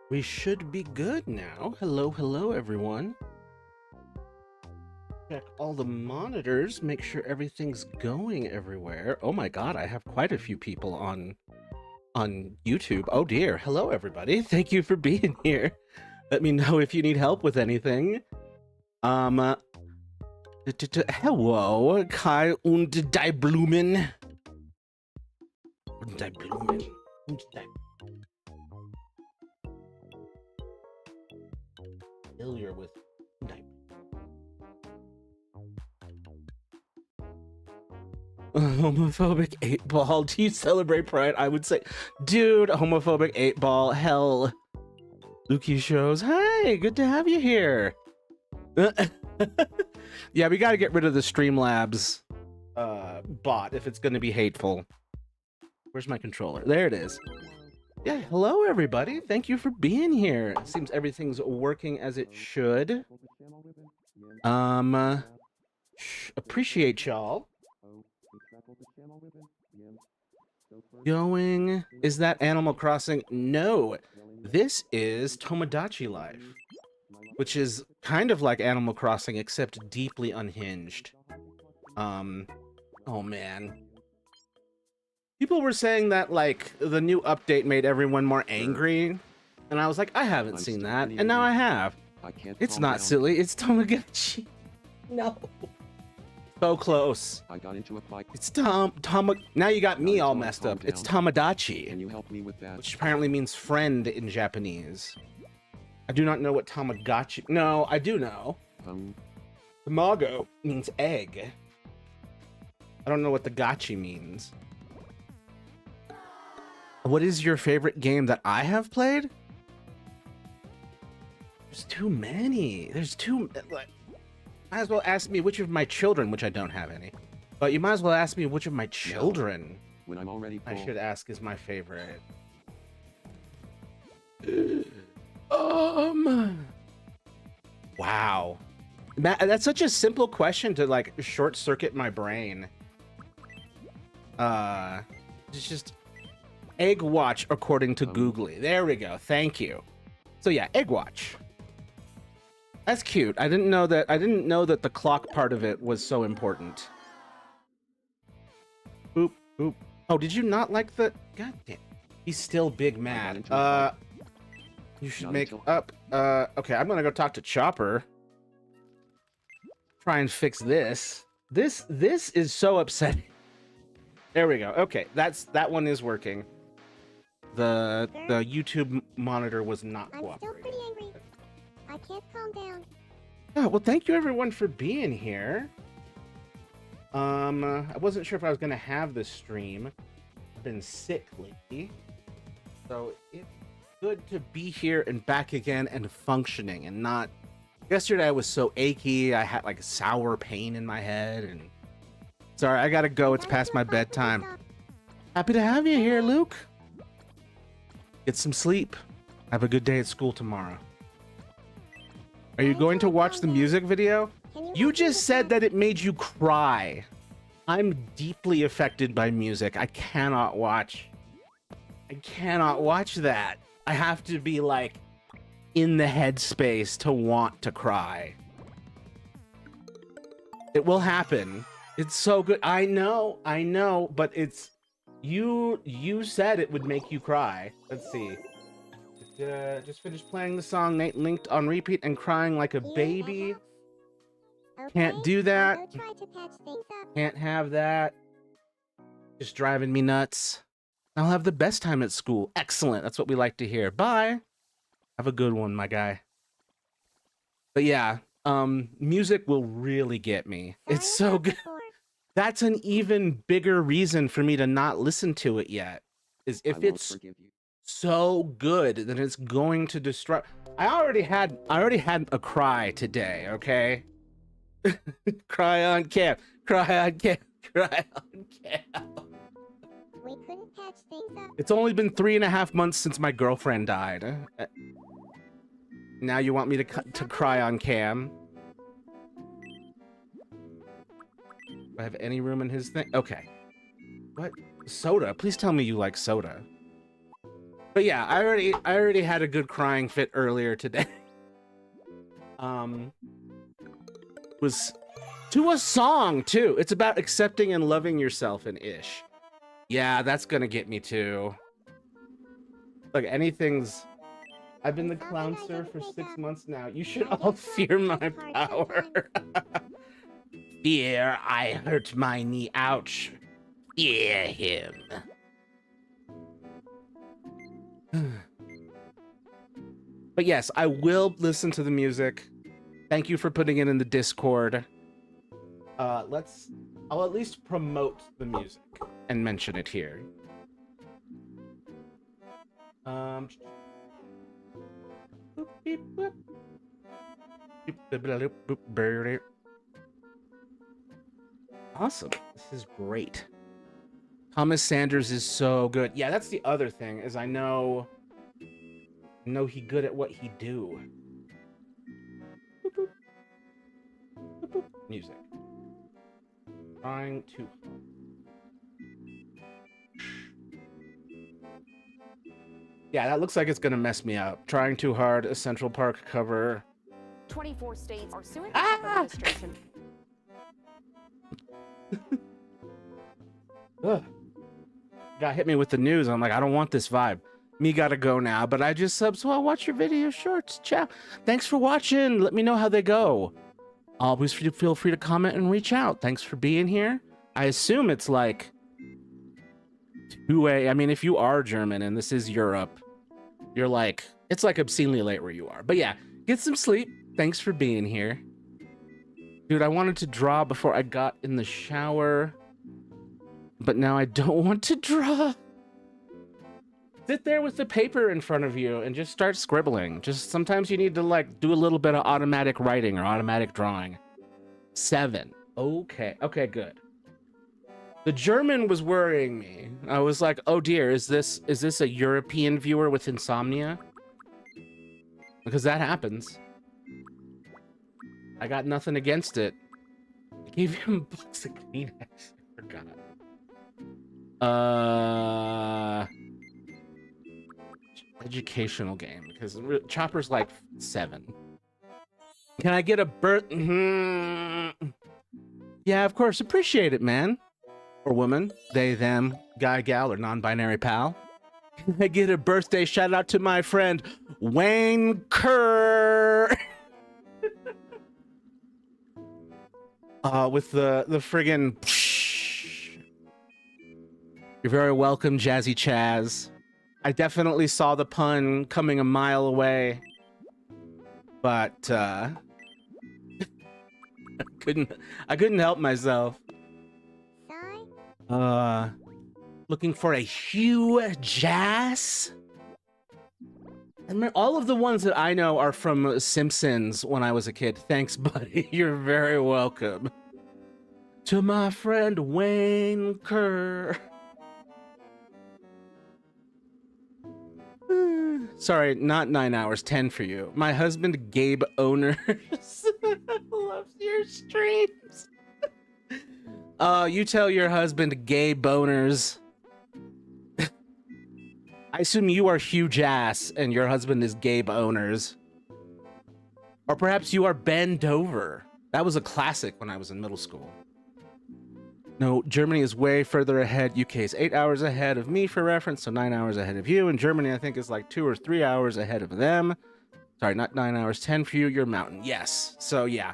We should be good now. Hello, hello, everyone. Check all the monitors, make sure everything's going everywhere. Oh my god, I have quite a few people on YouTube. Oh dear. Hello, everybody. Thank you for being here. Let me know if you need help with anything. Hello, Kai und die Blumen. Und die Blumen. Und die familiar with homophobic 8-ball. Do you celebrate Pride? I would say, dude, homophobic 8-ball. Hell. Lukey shows. Hi, good to have you here. Yeah, we gotta get rid of the Streamlabs bot if it's gonna be hateful. Where's my controller? There it is. Yeah, hello everybody. Thank you for being here. It seems everything's working as it should. Appreciate y'all. Going. Is that Animal Crossing? No. This is Tomodachi Life, which is kind of like Animal Crossing except deeply unhinged. Oh man. People were saying that, like, the new update made everyone more angry, and I was like, I haven't seen that, and now I have. It's not silly, it's Tomodachi. No. So close. I got into a fight. It's now you got me all messed up. It's Tomodachi. Can you help me with that? Which apparently means friend in Japanese. I do not know what Tamagotchi... No, I do know. Tamago means egg. I don't know what the gachi means. What is your favorite game that I have played? There's too many. There's too... Like, might as well ask me which of my children, which I don't have any. But you might as well ask me which of my children when I'm already full. I should ask is my favorite. Wow. That's such a simple question to, like, short circuit my brain. It's just... Egg Watch, according to Googly. There we go. Thank you. So yeah, Egg Watch. That's cute. I didn't know that the clock part of it was so important. Boop, boop. Oh, did you not like the... God damn. He's still big mad. You should make up... Okay, I'm gonna go talk to Chopper. Try and fix this. This is so upsetting. There we go. Okay, that one is working. The YouTube monitor was not cooperating. I'm still pretty angry. I can't calm down. Oh, well, thank you everyone for being here. I wasn't sure if I was gonna have this stream. I've been sick lately, so it's good to be here and back again and functioning and not. Yesterday I was so achy. I had like a sour pain in my head and. Sorry, I gotta go. It's past my bedtime. Happy to have you here, Luke. Get some sleep. Have a good day at school tomorrow. Are you going to watch the music video? You just said that it made you cry. I'm deeply affected by music. I cannot watch that. I have to be like in the headspace to want to cry. It will happen. It's so good. I know, but it's you said it would make you cry. Let's see. Just finished playing the song Nate linked on repeat and crying like a baby. Can't do that. Can't have that. Just driving me nuts. I'll have the best time at school. Excellent. That's what we like to hear. Bye. Have a good one, my guy. But yeah, music will really get me. It's so good. That's an even bigger reason for me to not listen to it yet. Is if it's so good, then it's going to destroy. I already had a cry today, okay? Cry on cam. Cry on cam. Cry on cam. We couldn't patch things up. It's only been 3.5 months since my girlfriend died. Now you want me to cry on cam? Do I have any room in his thing? Okay. What? Soda? Please tell me you like soda. But yeah, I already had a good crying fit earlier today. Was to a song too. It's about accepting and loving yourself and ish. Yeah, that's gonna get me too. Like anything's. I've been the clown sir for 6 months now. You should all fear my power. Fear, I hurt my knee. Ouch. Fear him. But yes, I will listen to the music. Thank you for putting it in the Discord. I'll at least promote the music and mention it here. Awesome. This is great. Thomas Sanders is so good. Yeah, that's the other thing, is I know he good at what he do. Boop, boop. Boop, boop. Music. Trying to. Yeah, that looks like it's gonna mess me up. Trying too hard, a Central Park cover. 24 states are suing the Trump administration. Ugh. Got hit me with the news. I'm like, I don't want this vibe. Me gotta go now, but I just subbed, so I'll watch your video shorts. Ciao. Thanks for watching. Let me know how they go. Always feel free to comment and reach out. Thanks for being here. I assume it's like 2 a.m. I mean, if you are German and this is Europe, you're like, it's like obscenely late where you are. But yeah, get some sleep. Thanks for being here. Dude, I wanted to draw before I got in the shower, but now I don't want to draw. Sit there with the paper in front of you and just start scribbling. Just sometimes you need to like do a little bit of automatic writing or automatic drawing. 7. Okay, good. The German was worrying me. I was like, oh dear, is this a European viewer with insomnia? Because that happens. I got nothing against it. I gave him a box of Kleenex. I forgot. educational game because Chopper's like 7. Can I get a birth? Yeah, of course. Appreciate it, man. Or woman. They, them, guy, gal, or non-binary pal. Can I get a birthday shout out to my friend Wayne Kerr? With the friggin' You're very welcome, Jazzy Chaz. I definitely saw the pun coming a mile away, but I couldn't help myself. Sigh. Looking for a Hugh Jass. And all of the ones that I know are from Simpsons when I was a kid. Thanks, buddy. You're very welcome. To my friend Wayne Kerr. Sorry, not 9 hours, 10 for you. My husband, Gabe Owners, loves your streams. You tell your husband, Gabe Owners. I assume you are Hugh Jass and your husband is Gabe Owners. Or perhaps you are Ben Dover. That was a classic when I was in middle school. No, Germany is way further ahead. UK is 8 hours ahead of me for reference, so 9 hours ahead of you. And Germany, I think, is like 2 or 3 hours ahead of them. Sorry, not 9 hours, 10 for you. You're Mountain. Yes. So, yeah.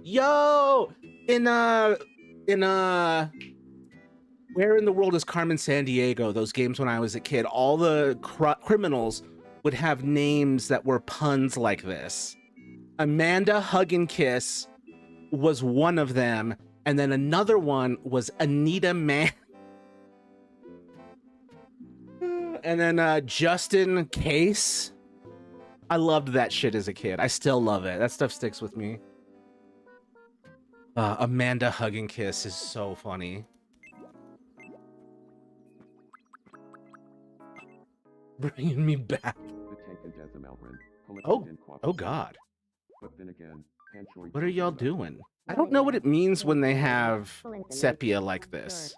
Yo! Where in the world is Carmen Sandiego? Those games when I was a kid. All the criminals would have names that were puns like this. Amanda Hug and Kiss was one of them, and then another one was Anita Man. And then Justin Case. I loved that shit as a kid. I still love it. That stuff sticks with me. Amanda Hug and Kiss is so funny. Bringing me back. Oh God. But then again, what are y'all doing? I don't know what it means when they have sepia like this.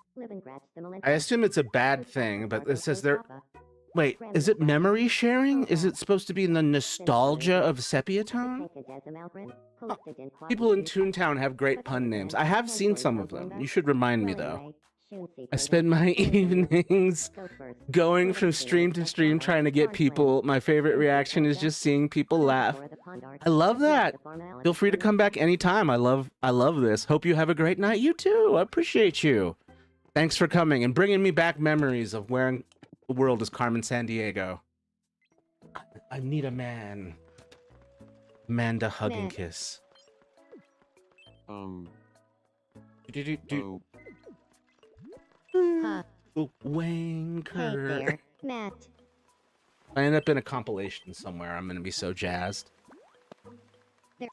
I assume it's a bad thing, but it says they're... Wait, is it memory sharing? Is it supposed to be in the nostalgia of sepia tone? Oh, people in Toontown have great pun names. I have seen some of them. You should remind me, though. I spend my evenings going from stream to stream trying to get people. My favorite reaction is just seeing people laugh. I love that. Feel free to come back anytime. I love this. Hope you have a great night. You too. I appreciate you. Thanks for coming and bringing me back memories of where in the world is Carmen Sandiego. I need a man. Amanda Hug and Kiss. Wayne Kerr. Hey there, Matt. If I end up in a compilation somewhere, I'm gonna be so jazzed. There.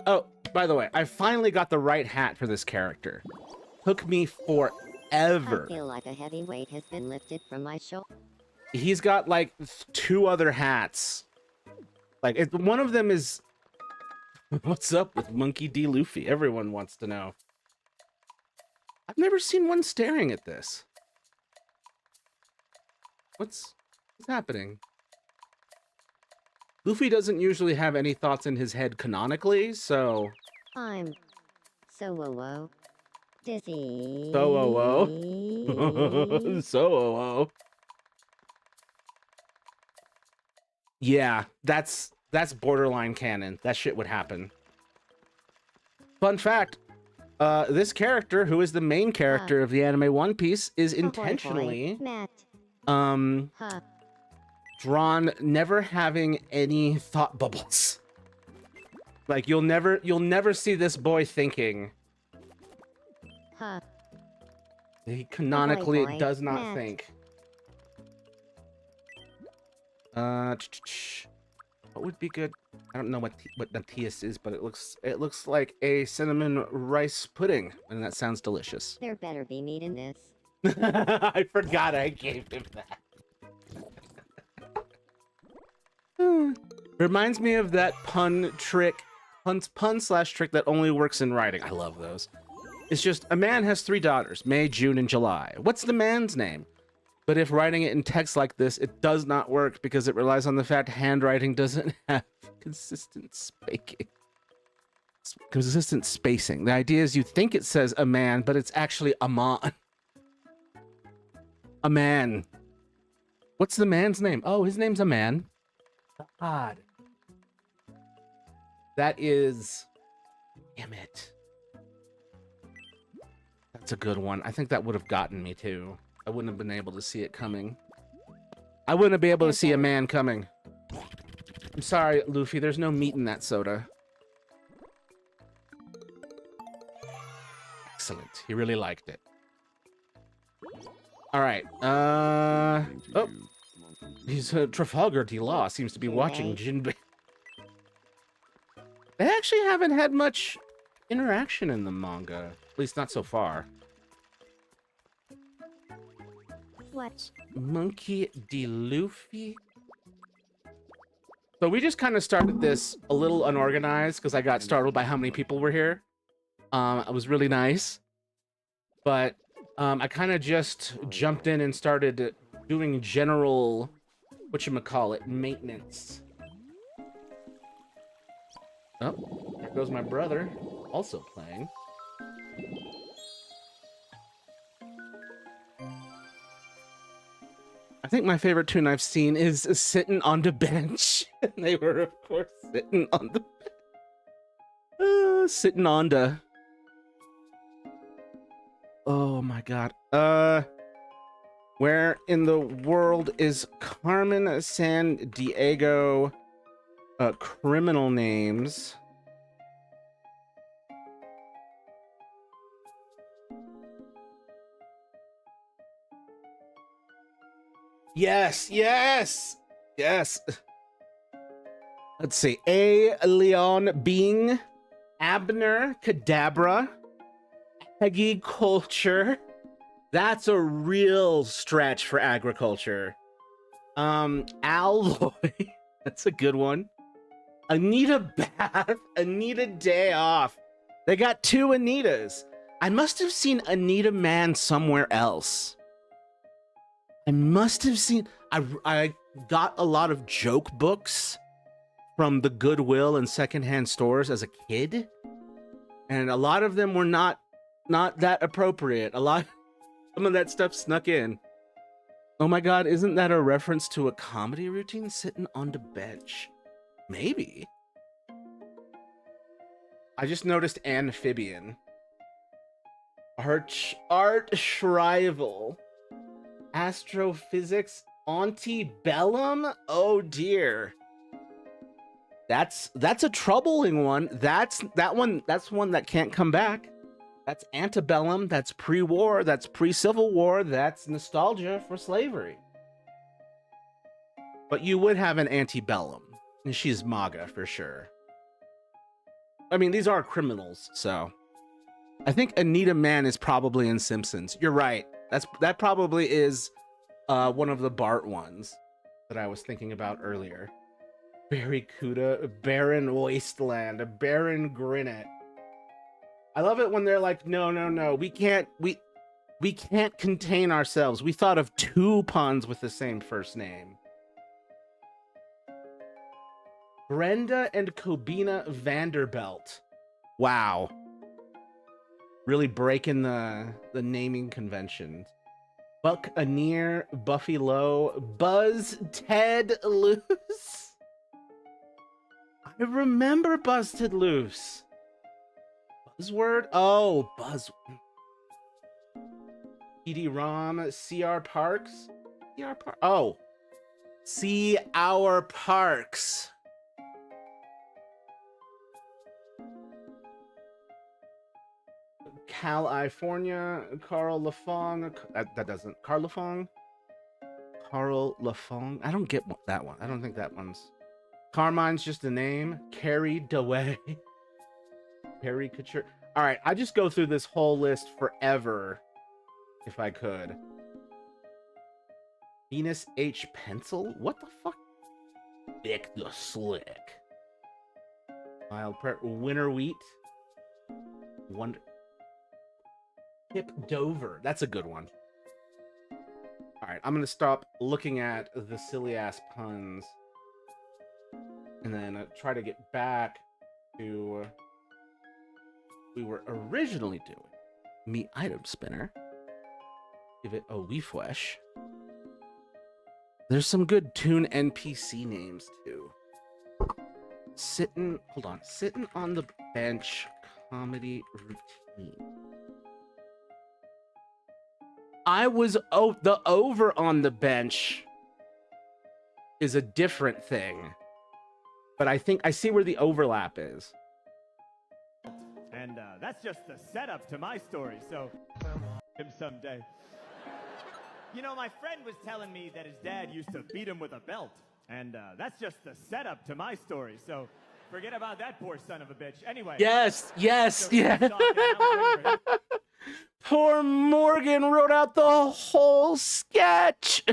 Oh, by the way, I finally got the right hat for this character. Took me forever. I feel like a heavy weight has been lifted from my shoulder. He's got like 2 other hats. Like one of them is what's up with Monkey D. Luffy? Everyone wants to know. I've never seen one staring at this. What's happening? Luffy doesn't usually have any thoughts in his head canonically, so... I'm so whoa. Dizzy. So whoa. So whoa. Yeah, that's borderline canon. That shit would happen. Fun fact, this character, who is the main character of the anime One Piece, is intentionally drawn never having any thought bubbles. Like you'll never see this boy thinking. He canonically does not think. What would be good? I don't know what Natius is, but it looks like a cinnamon rice pudding, and that sounds delicious. There better be meat in this. I forgot I gave him that. Reminds me of that pun trick pun/trick that only works in writing. I love those. It's just a man has 3 daughters, May, June, and July. What's the man's name? But if writing it in text like this, it does not work because it relies on the fact handwriting doesn't have consistent spacing. The idea is you think it says a man, but it's actually a man. A man. What's the man's name? Oh, his name's a man. God. That is... Damn it. That's a good one. I think that would have gotten me too. I wouldn't have been able to see it coming. I wouldn't be able to see a man coming. I'm sorry, Luffy. There's no meat in that soda. Excellent. He really liked it. All right. Oh. He's Trafalgar D. Law seems to be watching Jinbei. They actually haven't had much interaction in the manga. At least not so far. Watch. Monkey D. Luffy. So we just kind of started this a little unorganized because I got startled by how many people were here. It was really nice. But I kind of just jumped in and started doing general, whatchamacallit, maintenance. Oh, there goes my brother, also playing. I think my favorite tune I've seen is sitting on the bench. And they were, of course, sitting on the... sitting on the... Oh my god. Where in the world is Carmen San Diego criminal names? Yes, yes, yes. Let's see. A. Leon Bing, Abner Kadabra, Peggy Culture. That's a real stretch for agriculture. Alloy. That's a good one. Anita Bath, Anita Day Off. They got 2 Anitas. I must have seen Anita Man somewhere else. I must have seen... I got a lot of joke books from the Goodwill and secondhand stores as a kid. And a lot of them were not that appropriate. Some of that stuff snuck in. Oh my god, isn't that a reference to a comedy routine? Sitting on the bench. Maybe. I just noticed amphibian. Art Shrival. Astrophysics Antebellum? Oh dear. That's a troubling one. That's one that can't come back. That's antebellum, that's pre-war, that's pre-Civil War, that's nostalgia for slavery. But you would have an antebellum. And she's MAGA for sure. I mean, these are criminals, so. I think Anita Man is probably in Simpsons. You're right. That probably is one of the Bart ones that I was thinking about earlier. Barracuda, Baron Wasteland, Baron Grinnet. I love it when they're like, no, we can't contain ourselves. We thought of 2 puns with the same first name. Brenda and Kobina Vanderbilt. Wow. Really breaking the naming conventions. Buccaneer, Buffy Lowe, Buzz, Ted Loose. I remember Buzzed Loose. Buzzword? Oh, Buzz. PD-ROM, CR Parks? CR Parks? Oh. See Our Parks. California, Carl Lafong. That doesn't. Carl Lafong? Carl Lafong? I don't get that one. I don't think that one's. Carmine's just a name. Carried away. Caricature. All right, I just go through this whole list forever, if I could. Venus H. Pencil? What the fuck? Vic the Slick. Winter wheat. Wonder. Hip Dover. That's a good one. All right, I'm gonna stop looking at the silly ass puns, and then try to get back to we were originally doing. Me item spinner. Give it a refresh. There's some good Toon NPC names too. Sitting on the bench comedy routine. I was the over on the bench is a different thing, but I think I see where the overlap is. And that's just the setup to my story, so him someday. You know, my friend was telling me that his dad used to beat him with a belt, and that's just the setup to my story, so forget about that poor son of a bitch. Anyway. Yes, So yeah. I'm waiting for him. Poor Morgan wrote out the whole sketch.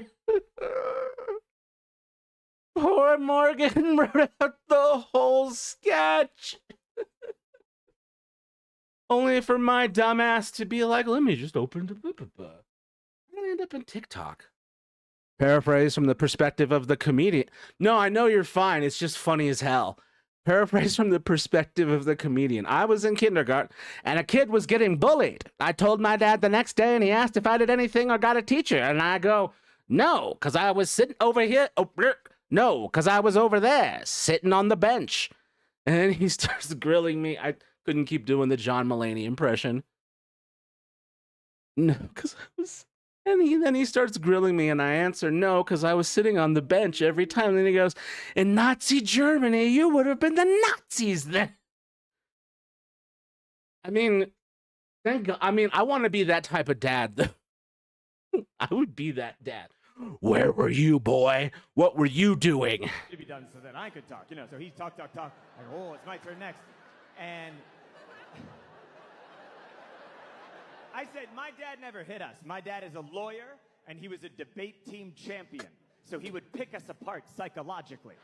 Poor Morgan wrote out the whole sketch. Only for my dumbass to be like, let me just open the I'm gonna end up in TikTok. Paraphrase from the perspective of the comedian. No, I know you're fine. It's just funny as hell. Paraphrase from the perspective of the comedian. I was in kindergarten, and a kid was getting bullied. I told my dad the next day, and he asked if I did anything or got a teacher. And I go, no, because I was sitting over here. Oh, no, because I was over there, sitting on the bench. And then he starts grilling me. I couldn't keep doing the John Mulaney impression. No, because I was... And then he starts grilling me, and I answer no, because I was sitting on the bench every time. And then he goes, in Nazi Germany, you would have been the Nazis then. I mean, thank God. I mean, I want to be that type of dad, though. I would be that dad. Where were you, boy? What were you doing? To be done so that I could talk, you know. So he's talk. Like, oh, it's my turn next. And I said, my dad never hit us. My dad is a lawyer, and he was a debate team champion. So he would pick us apart psychologically.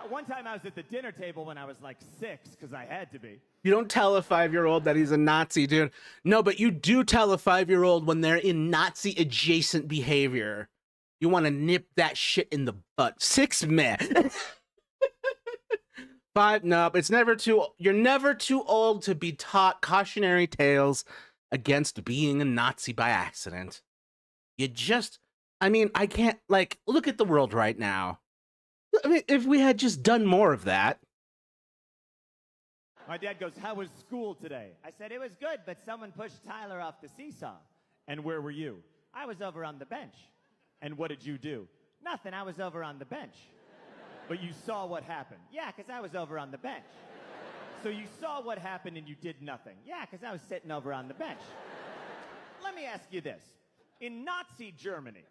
One time I was at the dinner table when I was like 6, because I had to be. You don't tell a 5-year-old that he's a Nazi, dude. No, but you do tell a 5-year-old when they're in Nazi-adjacent behavior. You want to nip that shit in the butt. 6, man. 5, no, it's never too... You're never too old to be taught cautionary tales against being a Nazi by accident. You just... I mean, I can't... Like, look at the world right now. I mean, if we had just done more of that... My dad goes, how was school today? I said, it was good, but someone pushed Tyler off the seesaw. And where were you? I was over on the bench. And what did you do? Nothing, I was over on the bench. But you saw what happened. Yeah, because I was over on the bench. So you saw what happened and you did nothing. Yeah, because I was sitting over on the bench. Let me ask you this. In Nazi Germany,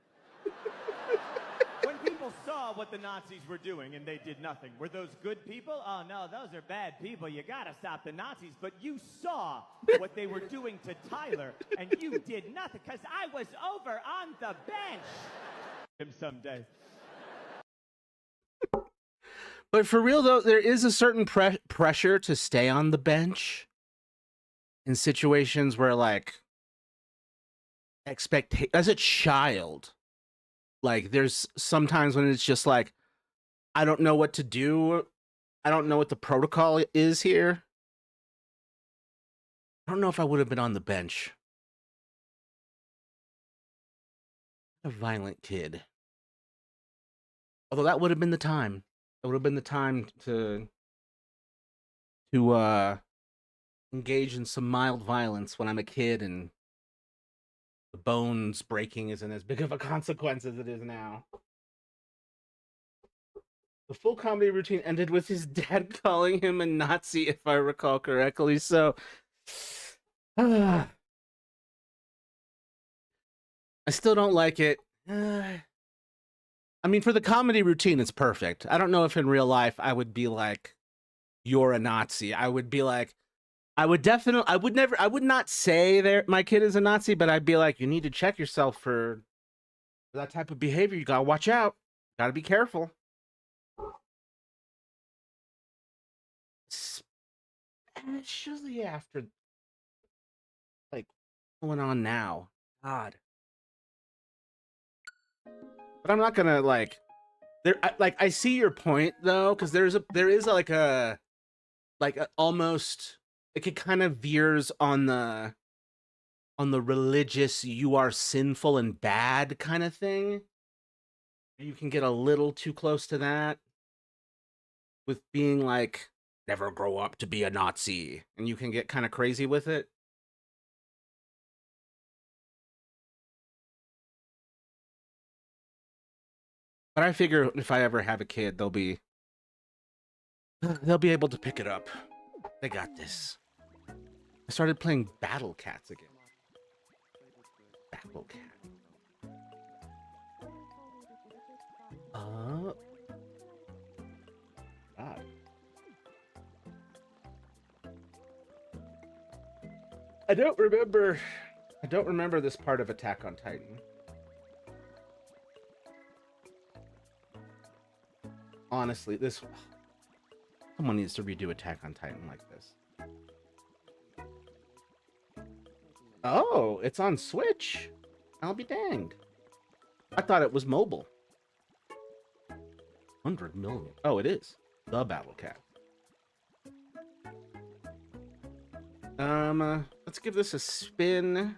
when people saw what the Nazis were doing and they did nothing, were those good people? Oh, no, those are bad people. You got to stop the Nazis. But you saw what they were doing to Tyler, and you did nothing because I was over on the bench. Him someday. But for real, though, there is a certain pressure to stay on the bench in situations where, like, as a child, like, there's sometimes when it's just like, I don't know what to do. I don't know what the protocol is here. I don't know if I would have been on the bench. A violent kid. Although that would have been the time. It would have been the time to engage in some mild violence when I'm a kid and the bones breaking isn't as big of a consequence as it is now. The full comedy routine ended with his dad calling him a Nazi, if I recall correctly. So, I still don't like it. I mean, for the comedy routine, it's perfect. I don't know if in real life I would be like, you're a Nazi. I would be like, I would not say my kid is a Nazi, but I'd be like, you need to check yourself for that type of behavior. You gotta watch out. Gotta be careful. It's usually after, like, going on now. God. But I'm not gonna, like, I see your point, though, because there is like a almost, like, it kind of veers on the religious, you are sinful and bad kind of thing. You can get a little too close to that with being like, never grow up to be a Nazi, and you can get kind of crazy with it. But I figure if I ever have a kid, they'll be able to pick it up. They got this. I started playing Battle Cats again. Battle Cat. God. I don't remember this part of Attack on Titan. Honestly, someone needs to redo Attack on Titan like this. Oh, it's on Switch. I'll be danged. I thought it was mobile. 100 million. Oh, it is. The Battle Cat. Let's give this a spin.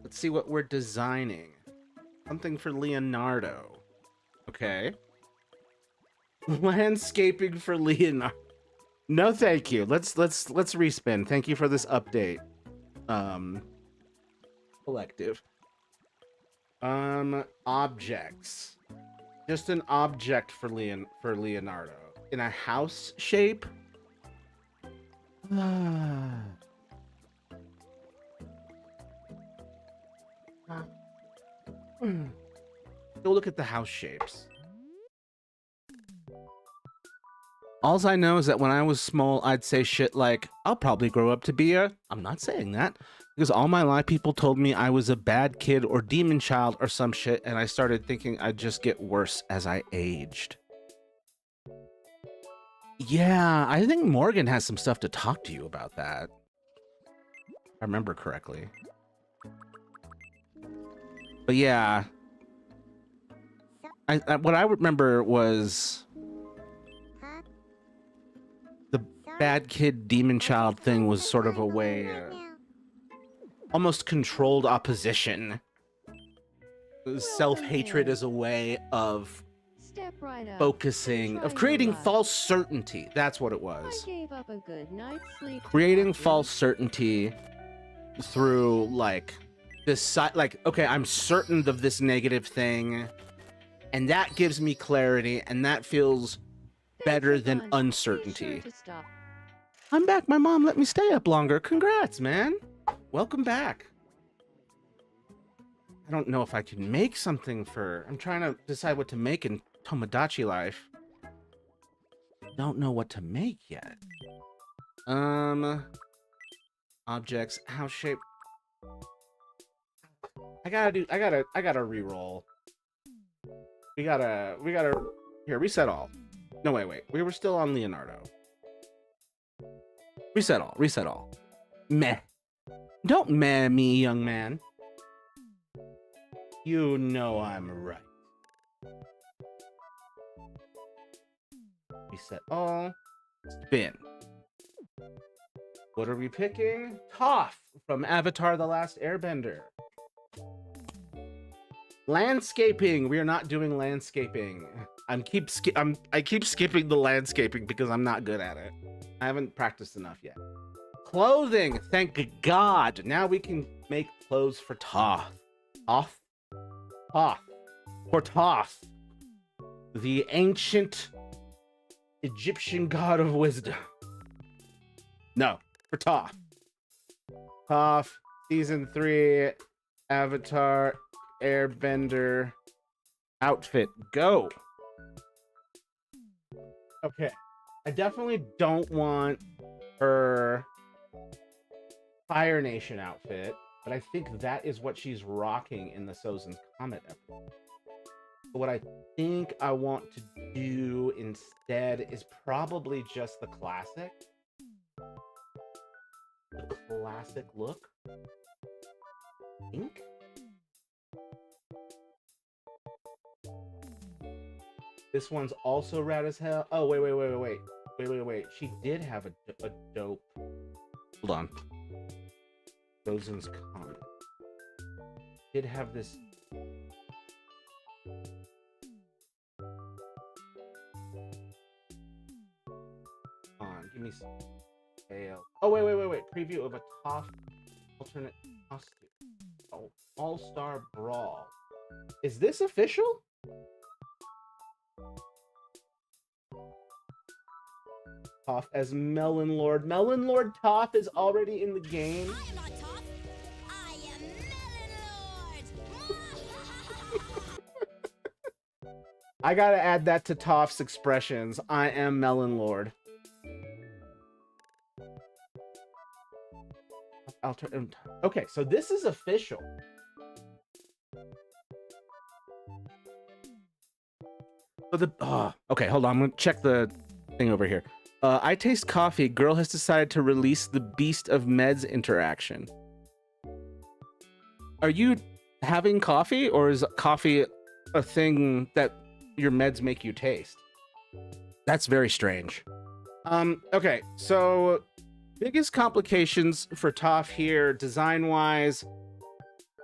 Let's see what we're designing. Something for Leonardo. Okay. Landscaping for Leonardo. No, thank you. Let's respin. Thank you for this update. Collective. Objects. Just an object for Leonardo. In a house shape. Go look at the house shapes. Alls I know is that when I was small, I'd say shit like, I'll probably grow up to be a... I'm not saying that. Because all my life, people told me I was a bad kid or demon child or some shit, and I started thinking I'd just get worse as I aged. Yeah, I think Morgan has some stuff to talk to you about that. If I remember correctly. But yeah. What I remember was... the bad kid, demon child thing was sort of a way... almost controlled opposition. Self-hatred as a way of focusing, of creating false certainty. That's what it was. Creating false certainty through, like, this, like, okay, I'm certain of this negative thing, and that gives me clarity, and that feels better than uncertainty. I'm back. My mom let me stay up longer. Congrats, man. Welcome back. I don't know if I can make something for... I'm trying to decide what to make in Tomodachi life. Don't know what to make yet. Objects, house shape. I gotta re-roll. We gotta... Here, reset all. No, wait. We were still on Leonardo. Reset all. Meh. Don't meh me, young man. You know I'm right. Reset all. Spin. What are we picking? Toph from Avatar: The Last Airbender. Landscaping. We are not doing landscaping. I keep skipping the landscaping because I'm not good at it. I haven't practiced enough yet. Clothing. Thank God. Now we can make clothes for Toph. For Toph, the ancient Egyptian god of wisdom. No, for Toph. Toph, season 3, Avatar, Airbender, outfit, go. Okay, I definitely don't want her Fire Nation outfit, but I think that is what she's rocking in the Sozin's Comet episode. What I think I want to do instead is probably just the classic. The classic look. I think. This one's also rad as hell. Oh, wait. She did have a dope. Hold on. Rosen's Comet. Did have this. Give me some scale. Oh, wait. Preview of a top alternate costume. Oh, All-Star Brawl. Is this official? Toph as Melon Lord. Melon Lord Toph is already in the game. I am not Toph. I am Melon Lord. I gotta add that to Toph's expressions. I am Melon Lord. Okay, so this is official. So okay, hold on. I'm gonna check the thing over here. I taste coffee. Girl has decided to release the Beast of Meds interaction. Are you having coffee, or is coffee a thing that your meds make you taste? That's very strange. Okay, so biggest complications for Toph here, design-wise,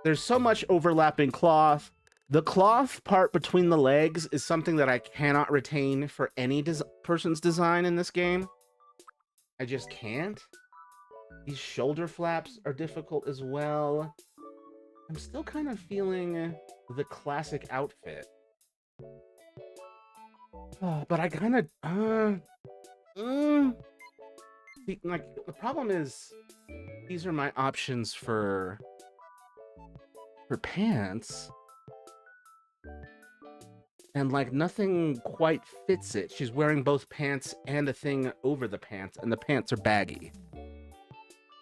there's so much overlapping cloth. The cloth part between the legs is something that I cannot retain for any person's design in this game. I just can't. These shoulder flaps are difficult as well. I'm still kind of feeling the classic outfit. But I kind of... like, the problem is, these are my options for pants. And, like, nothing quite fits it. She's wearing both pants and a thing over the pants, and the pants are baggy.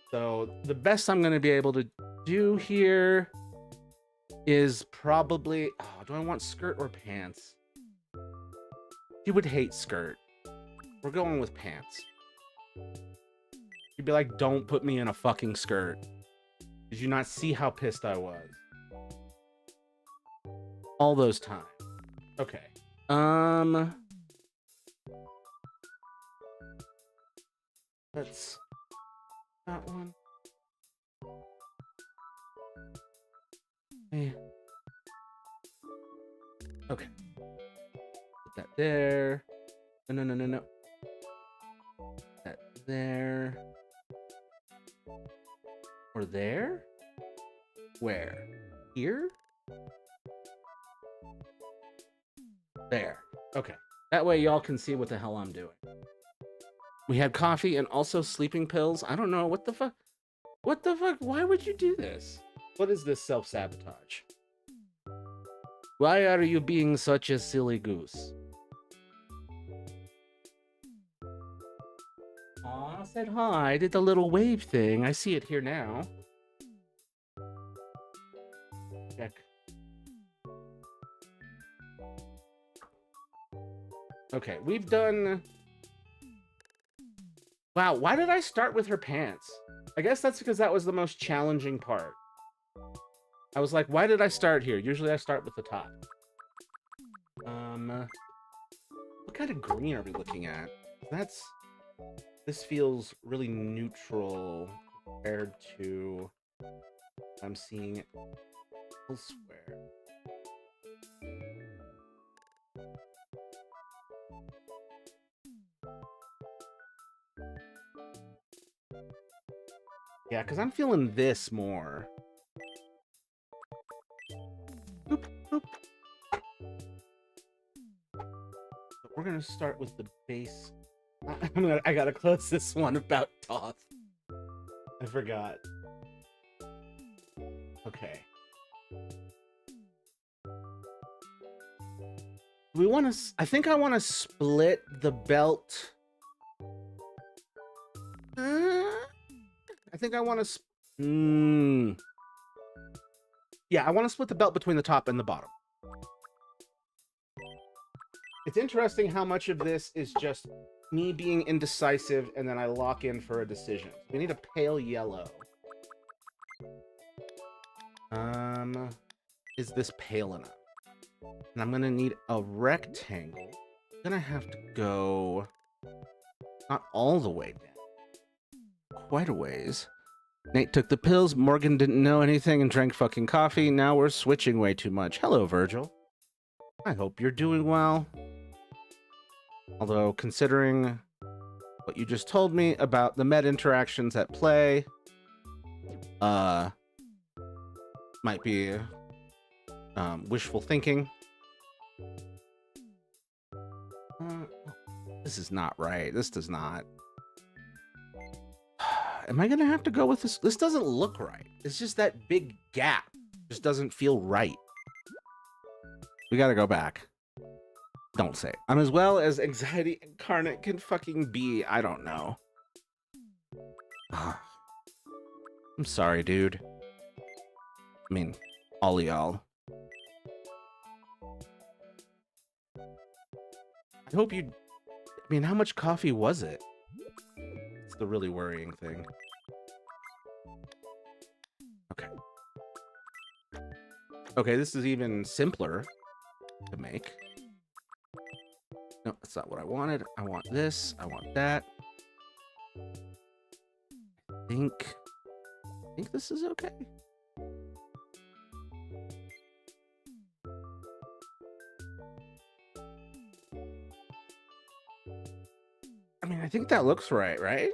So, the best I'm going to be able to do here is probably... Oh, do I want skirt or pants? She would hate skirt. We're going with pants. She'd be like, don't put me in a fucking skirt. Did you not see how pissed I was? All those times. Okay. Let's... That one. Hey. Okay. Put that there. No. That there. Or there? Where? Here? There. Okay. That way y'all can see what the hell I'm doing. We had coffee and also sleeping pills. I don't know. What the fuck? What the fuck? Why would you do this? What is this self-sabotage? Why are you being such a silly goose? Aw, I said hi. I did the little wave thing. I see it here now. Check. Okay, we've done... Wow, why did I start with her pants? I guess that's because that was the most challenging part. I was like, why did I start here? Usually I start with the top. What kind of green are we looking at? This feels really neutral compared to what I'm seeing elsewhere. Yeah, because I'm feeling this more. Boop, boop. So we're gonna start with the base. I gotta close this one about Toph. I forgot. Okay. We want to. I think I want to split the belt. I think I want to... Yeah, I want to split the belt between the top and the bottom. It's interesting how much of this is just me being indecisive and then I lock in for a decision. We need a pale yellow. Is this pale enough? And I'm gonna need a rectangle. I'm gonna have to go not all the way down. Quite a ways. Nate took the pills, Morgan didn't know anything and drank fucking coffee. Now we're switching way too much. Hello, Virgil. I hope you're doing well. Although, considering what you just told me about the med interactions at play, might be wishful thinking. This is not right. This does not. Am I gonna have to go with this? This doesn't look right. It's just that big gap. Just doesn't feel right. We gotta go back. Don't say it. I'm as well as anxiety incarnate can fucking be. I don't know. I'm sorry, dude. I mean, all of y'all. I hope you... I mean, how much coffee was it? It's the really worrying thing. Okay. Okay, this is even simpler to make. No, that's not what I wanted. I want this. I want that. I think this is okay. I mean, I think that looks right, right?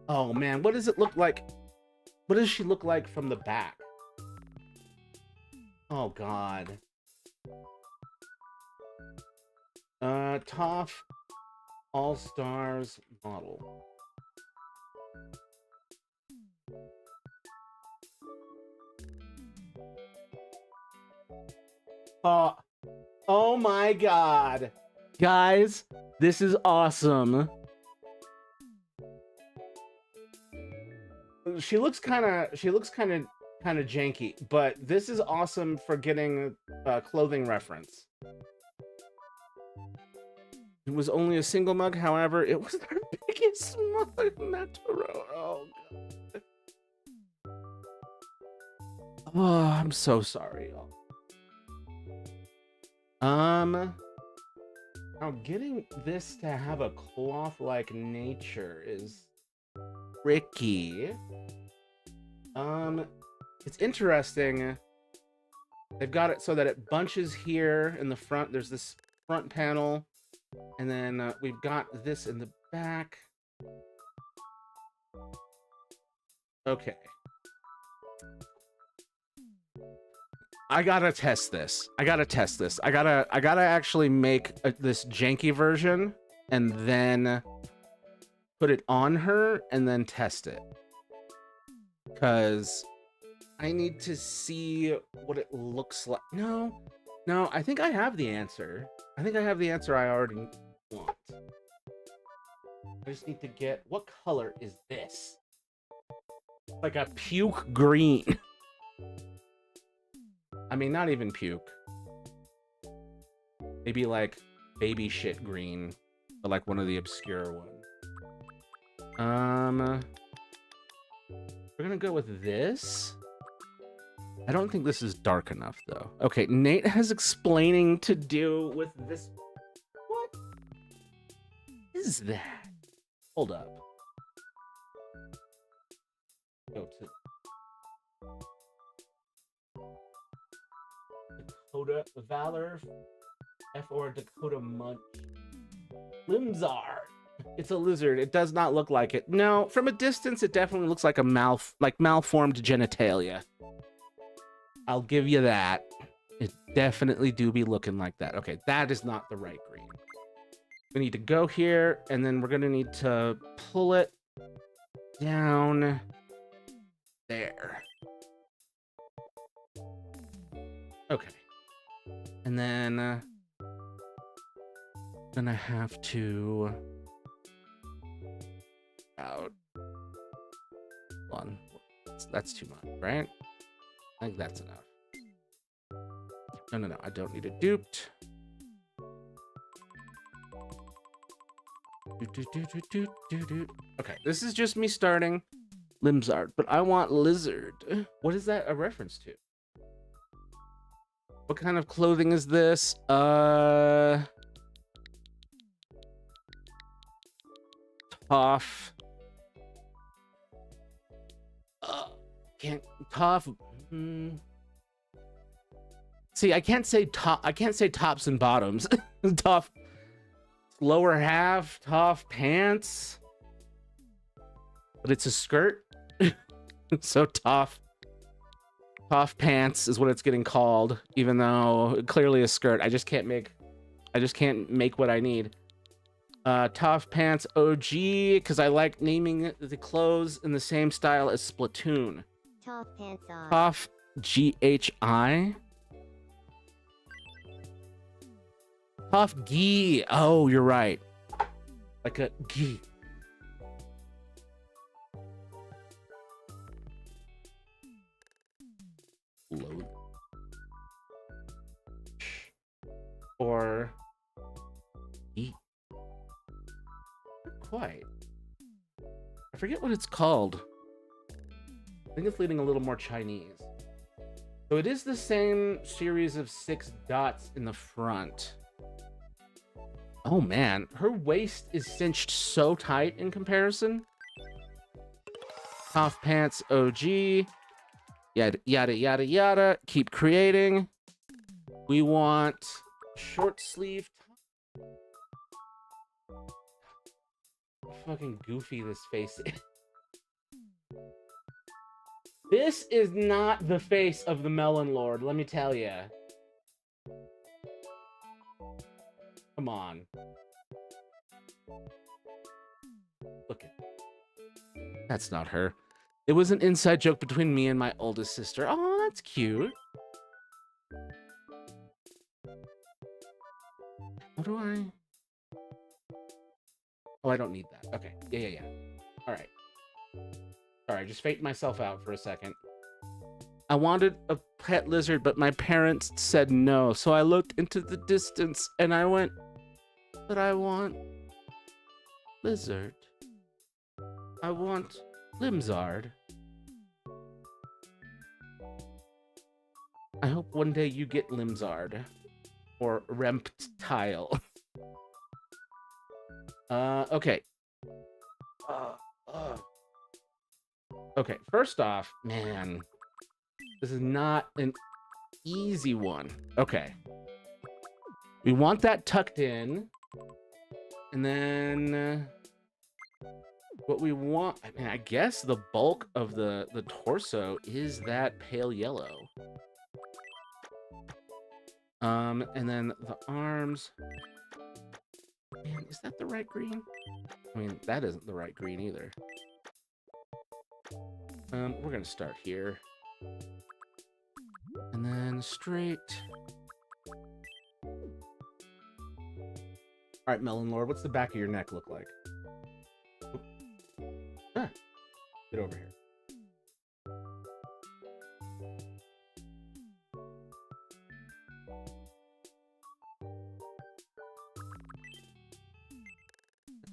Oh man, what does it look like? What does she look like from the back? Oh god. Toph All-Stars model. Oh my god. Guys, this is awesome. She looks kind of janky, but this is awesome for getting a clothing reference. It was only a single mug, however, it was our biggest mug, Maturo. Oh god. Oh, I'm so sorry, y'all. Now getting this to have a cloth-like nature is tricky. It's interesting. They've got it so that it bunches here in the front. There's this front panel, and then we've got this in the back. Okay. I gotta test this. I gotta actually make this janky version and then put it on her and then test it. Because I need to see what it looks like. No, I think I have the answer. I think I have the answer I already want. I just need to get, what color is this? Like a puke green. I mean, not even puke. Maybe like baby shit green, but like one of the obscure ones. We're gonna go with this. I don't think this is dark enough though. Okay, Nate has explaining to do with this. What is that? Hold up. Go to Dakota Valor F or Dakota Munch. Limzar. It's a lizard. It does not look like it. No, from a distance, it definitely looks like a malformed genitalia. I'll give you that. It definitely do be looking like that. Okay, that is not the right green. We need to go here, and then we're gonna need to pull it down there. Okay. And then gonna have to out one. That's too much, right? I think that's enough. No, I don't need it duped. Okay, this is just me starting Limsard, but I want lizard. What is that a reference to? What kind of clothing is this? Tough. Can't tough. See, I can't say top. I can't say tops and bottoms. Tough. Lower half, tough pants. But it's a skirt. So tough. Tough pants is what it's getting called, even though clearly a skirt. I just can't make what I need. Tough pants OG, because I like naming the clothes in the same style as Splatoon. Tough pants on. Tough GHI. Tough gi. Oh, you're right. Like a gi. Load. Or gi. Not quite. I forget what it's called. I think it's leaning a little more Chinese. So it is the same series of 6 dots in the front. Oh man, her waist is cinched so tight in comparison. Tough pants OG. Yada, yada, yada, yada. Keep creating. We want short sleeve. How fucking goofy this face is. This is not the face of the Melon Lord, let me tell you. Come on. Look at. That's not her. It was an inside joke between me and my oldest sister. Oh, that's cute. How do I? Oh, I don't need that. Okay. Yeah. All right. Sorry, I just faked myself out for a second. I wanted a pet lizard, but my parents said no. So I looked into the distance and I went, but I want lizard. I want Limsard. I hope one day you get Limsard. Or Remptile. Okay. Okay, first off, man, this is not an easy one. Okay. We want that tucked in. And then what we want, I mean, I guess the bulk of the torso is that pale yellow. And then the arms. Man, is that the right green? I mean, that isn't the right green either. We're gonna start here. And then straight. Alright, Melon Lord, what's the back of your neck look like? Oop. Ah, get over here.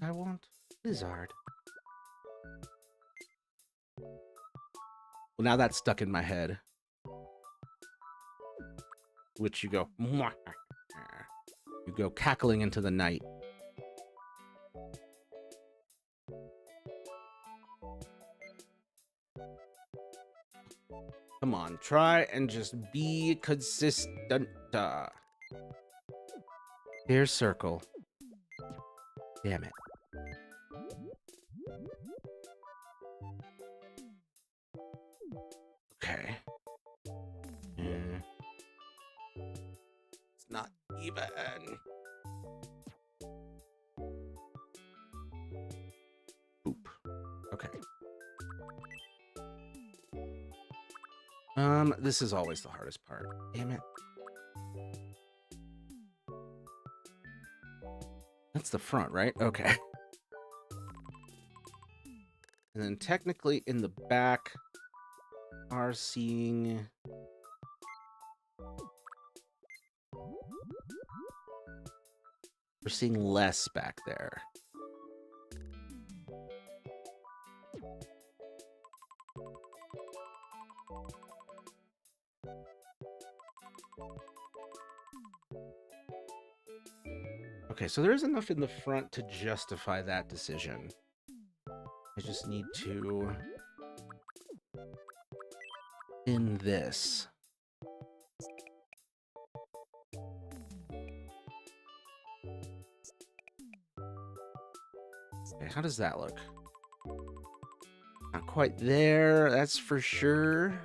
I want lizard. Well, now that's stuck in my head. Which you go, mwah. You go cackling into the night. Come on, try and just be consistent. Here's circle. Damn it. Okay. It's not even. Oop. Okay. This is always the hardest part. Damn it. That's the front, right? Okay. And then technically in the back are seeing... We're seeing less back there. Okay, so there is enough in the front to justify that decision. I just need to in this. Okay, how does that look? Not quite there, that's for sure.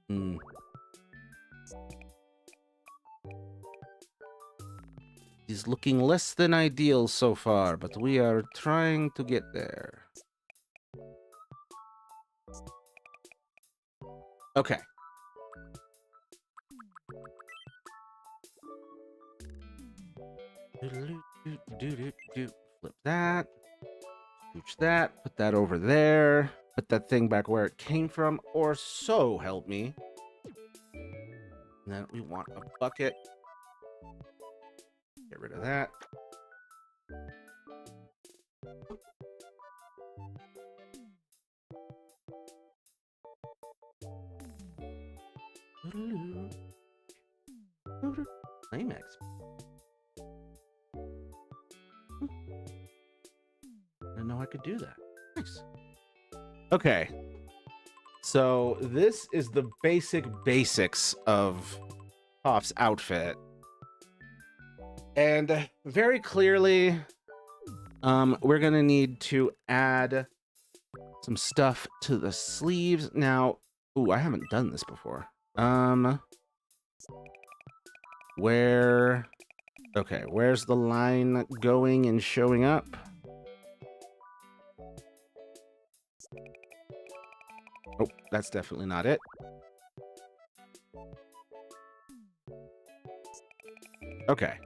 Hmm. He's looking less than ideal so far, but we are trying to get there. Okay. Flip that. Scooch that. Put that over there. Put that thing back where it came from, or so help me. And then we want a bucket. Get rid of that. Climax. I didn't know I could do that. Nice. Okay. So this is the basics of Toph's outfit. And very clearly, we're gonna need to add some stuff to the sleeves. Now, ooh, I haven't done this before. Where's the line going and showing up? Oh, that's definitely not it. Okay.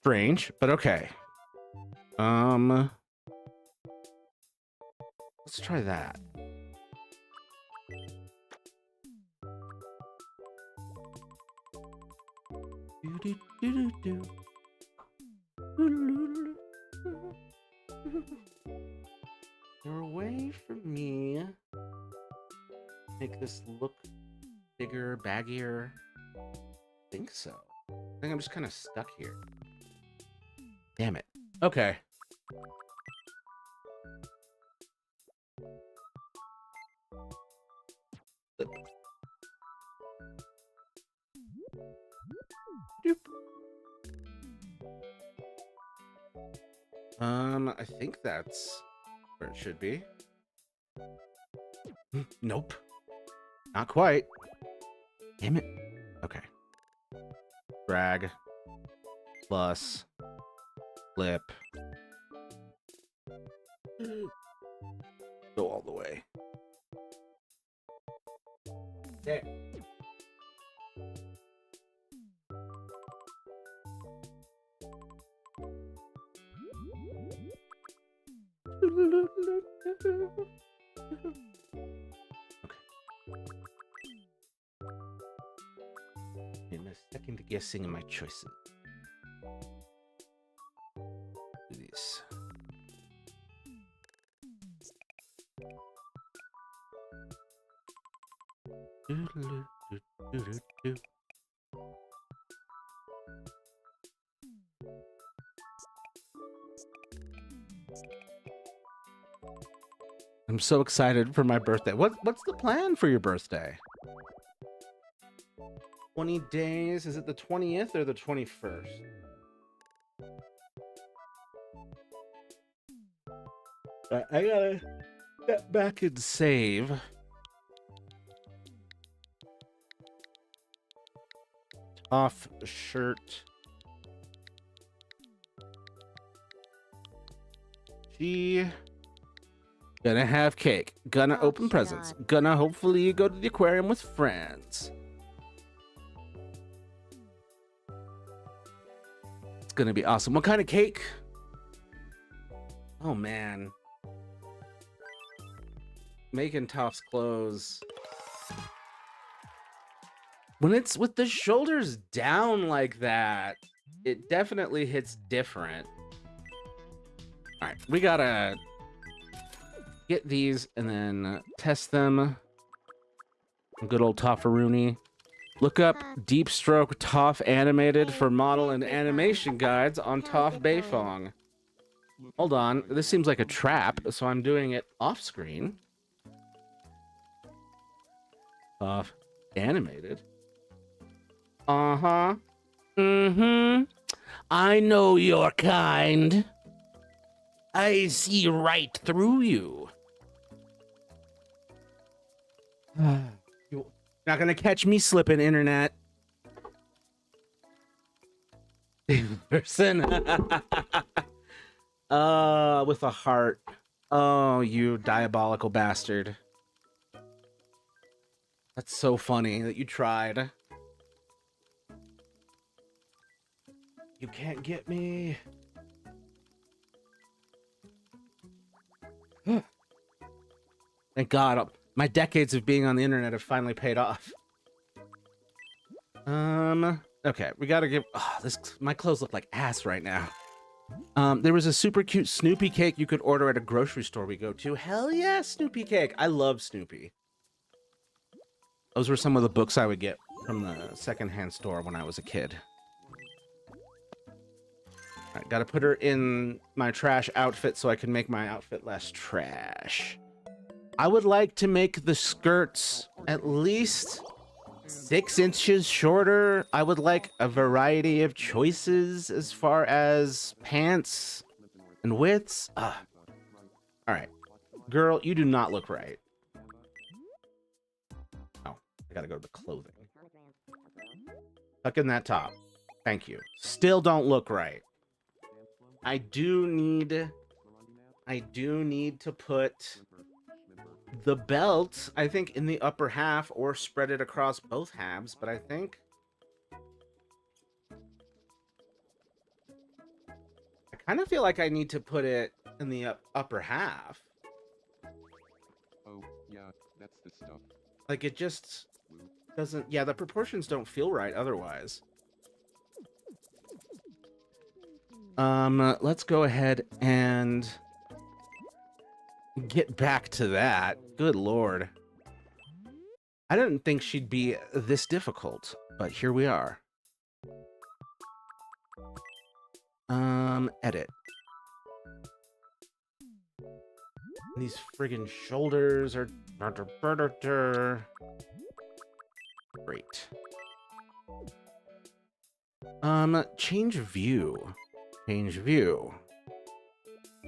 Strange, but okay. Let's try that. You're away from me. Make this look bigger, baggier. I think so. I think I'm just kind of stuck here. Damn it. Okay. Flip. Doop. I think that's where it should be. Nope. Not quite. Damn it. Okay. Drag. Plus. Flip. Go all the way. There. In a second guessing my choices. Do this. I'm so excited for my birthday. What's the plan for your birthday? 20 days? Is it the 20th or the 21st? I gotta step back and save. Off shirt. She gonna have cake. Gonna Oh, open presents. God. Gonna hopefully go to the aquarium with friends. It's gonna be awesome. What kind of cake? Oh man. Making Toph's clothes. When it's with the shoulders down like that, it definitely hits different. All right, we gotta get these and then test them. Good old Toffaroonie. Look up Deep Stroke Toff Animated for model and animation guides on Toff Beifong. Hold on, this seems like a trap, so I'm doing it off screen. Toff Animated. Uh-huh. Mm-hmm. I know your kind. I see right through you. You're not gonna catch me slipping, internet. Person. With a heart. Oh, you diabolical bastard. That's so funny that you tried. You can't get me. Thank God, my decades of being on the internet have finally paid off. Okay, we gotta give. Oh, my clothes look like ass right now. There was a super cute Snoopy cake you could order at a grocery store we go to. Hell yeah, Snoopy cake! I love Snoopy. Those were some of the books I would get from the secondhand store when I was a kid. All right, gotta put her in my trash outfit so I can make my outfit less trash. I would like to make the skirts at least 6 inches shorter. I would like a variety of choices as far as pants and widths. All right. Girl, you do not look right. Oh, I gotta go to the clothing. Tuck in that top. Thank you. Still don't look right. I do need to put the belt, I think, in the upper half or spread it across both halves, but I think I kind of feel like I need to put it in the upper half. Oh, yeah, that's the stuff. Like, it just doesn't, yeah, the proportions don't feel right otherwise. Let's go ahead and get back to that. Good Lord. I didn't think she'd be this difficult, but here we are. Edit. These friggin' shoulders are... Great. Change view. Change view.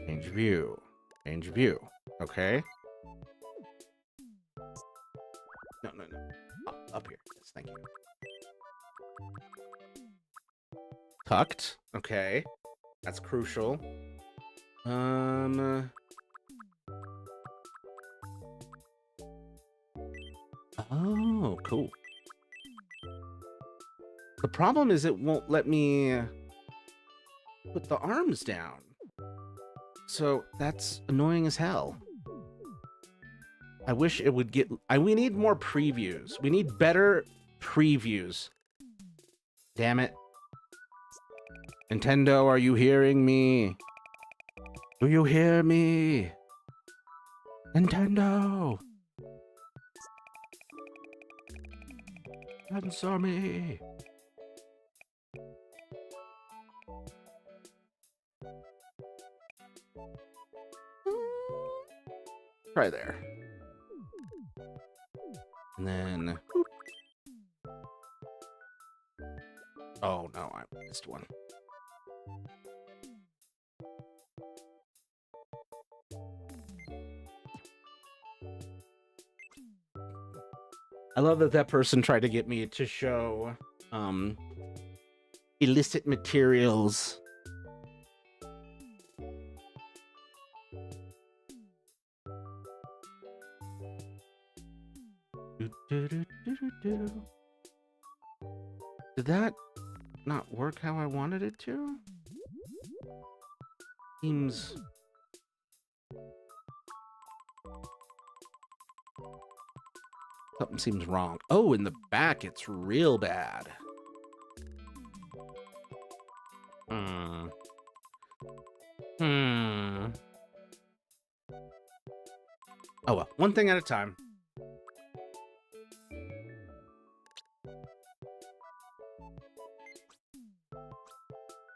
Change view. Change view. Okay. No. Up here. Yes, thank you. Tucked. Okay. That's crucial. Oh, cool. The problem is it won't let me put the arms down. So that's annoying as hell. I wish it would get... we need more previews. We need better previews. Damn it. Nintendo, are you hearing me? Do you hear me? Nintendo! Answer me! Right there. And then... Oh, no, I missed one. I love that that person tried to get me to show illicit materials. Did that not work how I wanted it to? Seems... Something seems wrong. Oh, in the back, it's real bad. Oh well, one thing at a time.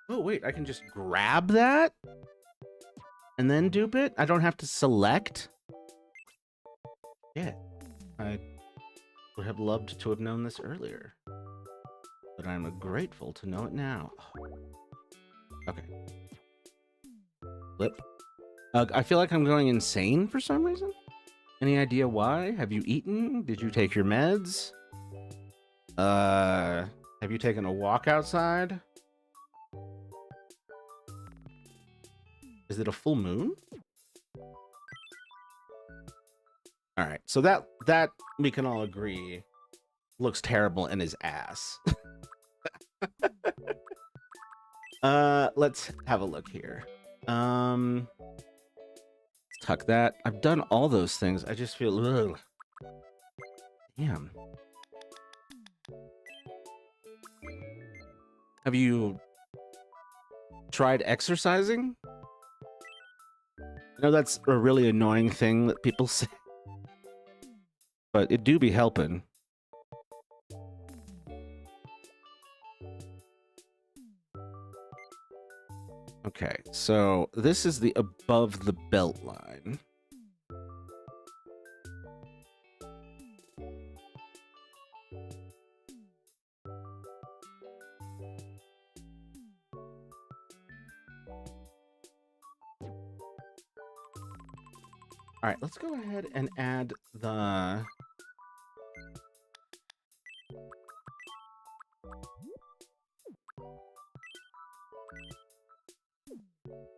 Oh wait, I can just grab that and then dupe it? I don't have to select? Yeah, I would have loved to have known this earlier. But I'm grateful to know it now. Okay. Flip. I feel like I'm going insane for some reason. Any idea why? Have you eaten? Did you take your meds? Have you taken a walk outside? Is it a full moon? All right, so that we can all agree looks terrible in his ass. Let's have a look here. Let's tuck that. I've done all those things. I just feel, ugh. Damn. Have you tried exercising? I know that's a really annoying thing that people say, but it do be helping. Okay, so this is the above the belt line. All right, let's go ahead and add the...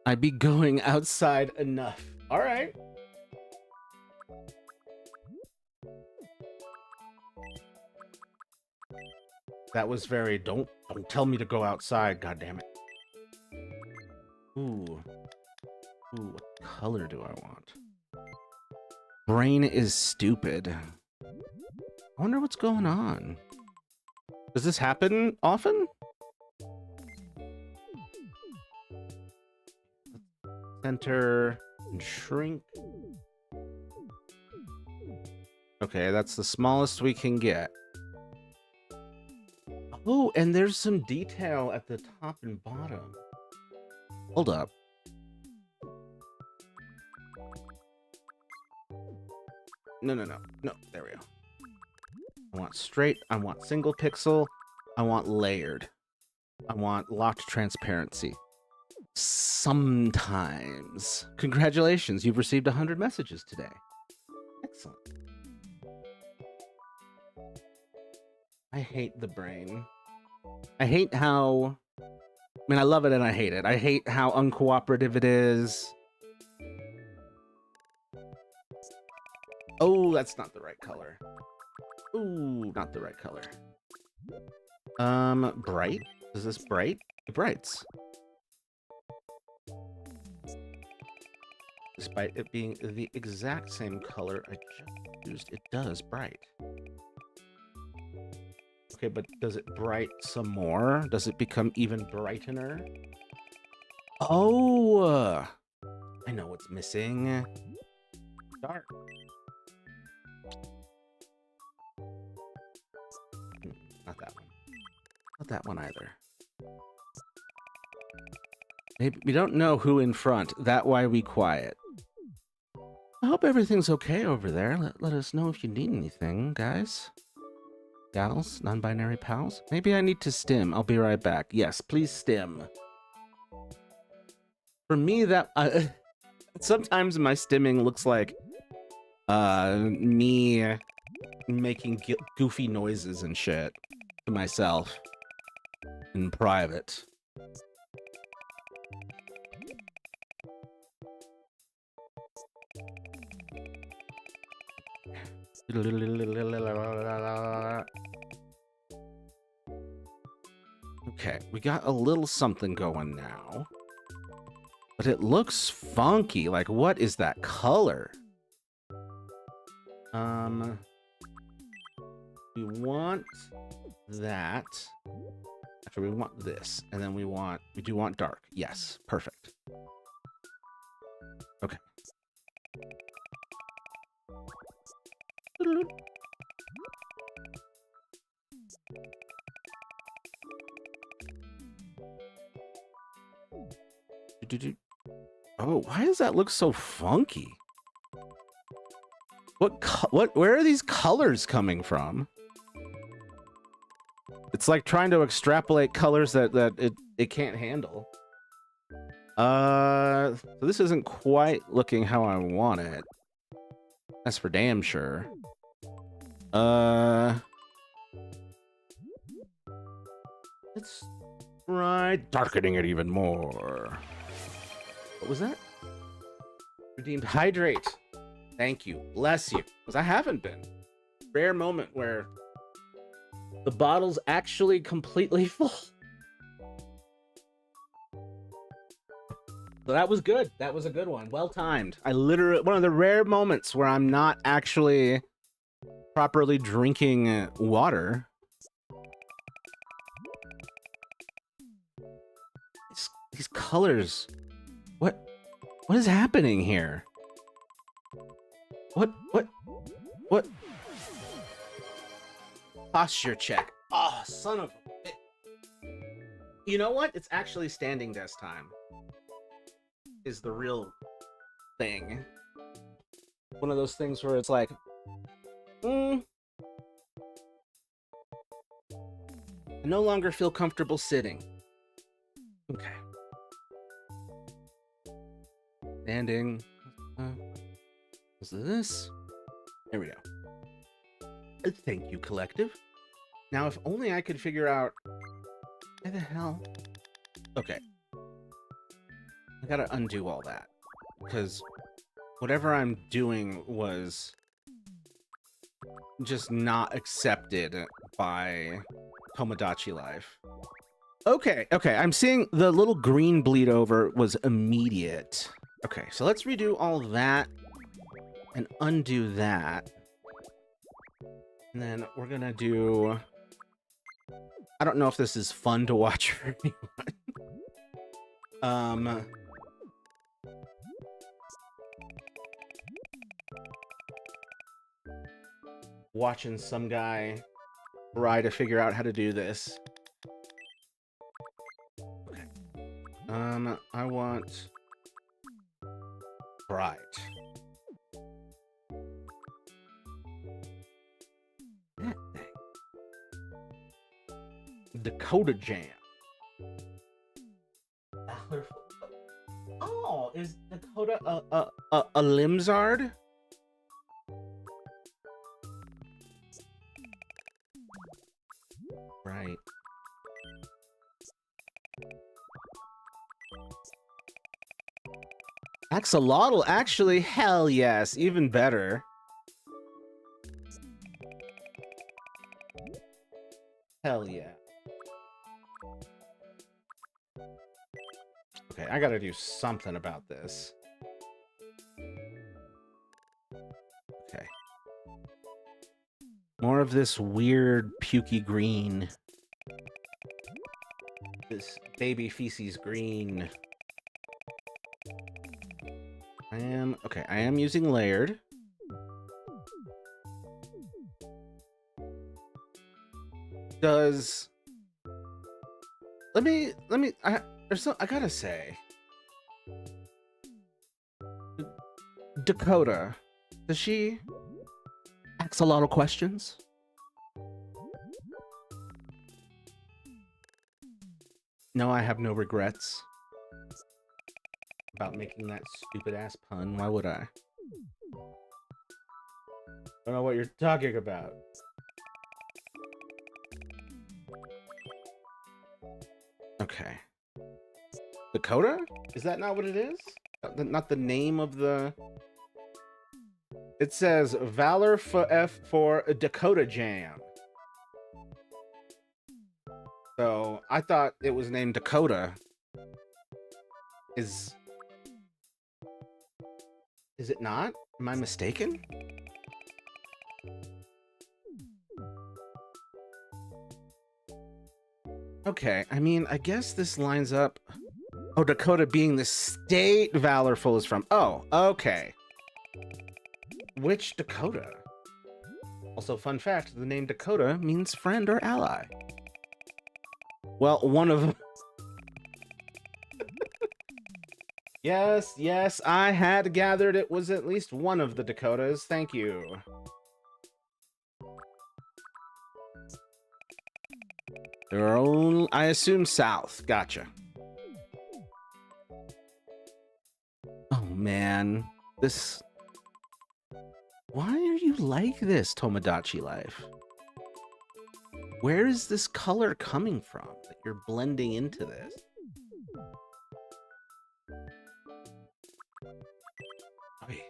I be going outside enough. All right. That was very, don't tell me to go outside, God damn it. Ooh, what color do I want? Brain is stupid. I wonder what's going on. Does this happen often? Center and shrink. Okay, that's the smallest we can get. Oh, and there's some detail at the top and bottom. Hold up. No, there we go. I want straight, I want single pixel, I want layered. I want locked transparency. Sometimes. Congratulations, you've received 100 messages today. Excellent. I hate the brain. I hate how... I mean, I love it and I hate it. I hate how uncooperative it is. Oh, that's not the right color. Ooh, not the right color. Bright? Is this bright? It brights. Despite it being the exact same color I just used, it does bright. Okay, but does it bright some more? Does it become even brightener? Oh! I know what's missing. Dark. Not that one. Not that one either. Maybe we don't know who in front. That why we quiet. I hope everything's okay over there. Let us know if you need anything, guys. Gals, non-binary pals. Maybe I need to stim. I'll be right back. Yes, please stim. For me, that sometimes my stimming looks like me making goofy noises and shit to myself in private. Okay, we got a little something going now. But it looks funky. Like, what is that color? We want that. Actually, we want this. And then we do want dark. Yes, perfect. Okay. Oh, why does that look so funky? Where are these colors coming from? It's like trying to extrapolate colors that it can't handle. So this isn't quite looking how I want it. That's for damn sure. Let's try darkening it even more. What was that? Redeemed hydrate. Thank you. Bless you. Because I haven't been. Rare moment where the bottle's actually completely full. So that was good. That was a good one. Well timed. I literally, one of the rare moments where I'm not actually properly drinking water. These colors. What is happening here? What? Posture check. Oh, son of a... You know what? It's actually standing desk time. Is the real thing. One of those things where it's like, I no longer feel comfortable sitting. Okay. Standing. Is this? There we go. Thank you, collective. Now, if only I could figure out... Why the hell? Okay. I gotta undo all that. Because whatever I'm doing was just not accepted by Tomodachi Life. Okay, I'm seeing the little green bleed over was immediate. Okay, so let's redo all that and undo that. And then we're gonna do... I don't know if this is fun to watch for anyone. Watching some guy try to figure out how to do this. Okay. I want... Right. That thing. Dakota Jam. Oh, is Dakota a Limzard? Right. Axolotl, actually, hell yes, even better. Hell yeah. Okay, I gotta do something about this. Okay. More of this weird pukey green. This baby feces green. I am using layered. Does... I gotta say. Dakota, does she ask a lot of questions? No, I have no regrets about making that stupid ass pun. Why would I? I don't know what you're talking about. Okay. Dakota? Is that not what it is? Not the name of the... It says Valor for Dakota Jam. So I thought it was named Dakota. Is it not? Am I mistaken? Okay, I mean, I guess this lines up. Oh, Dakota being the state Valorful is from. Oh, okay. Which Dakota? Also, fun fact, the name Dakota means friend or ally. Well, one of them. Yes, yes, I had gathered it was at least one of the Dakotas. Thank you. There are only, I assume, south. Gotcha. Oh, man. This... Why are you like this, Tomodachi Life? Where is this color coming from that you're blending into this? Okay.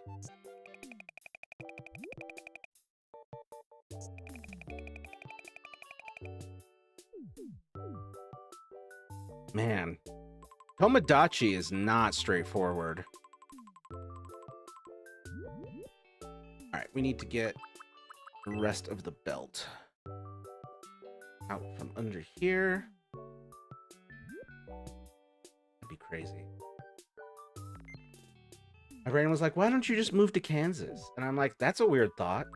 Man, Tomodachi is not straightforward. Alright, we need to get the rest of the belt out from under here. That'd be crazy. My brain was like, why don't you just move to Kansas? And I'm like, that's a weird thought.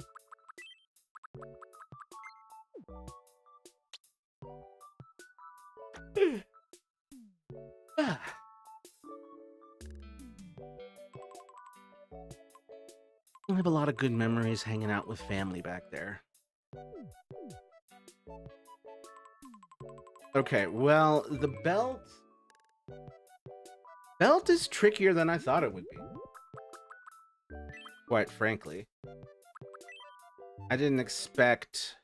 I have a lot of good memories hanging out with family back there. Okay, well, the belt is trickier than I thought it would be. Quite frankly. I didn't expect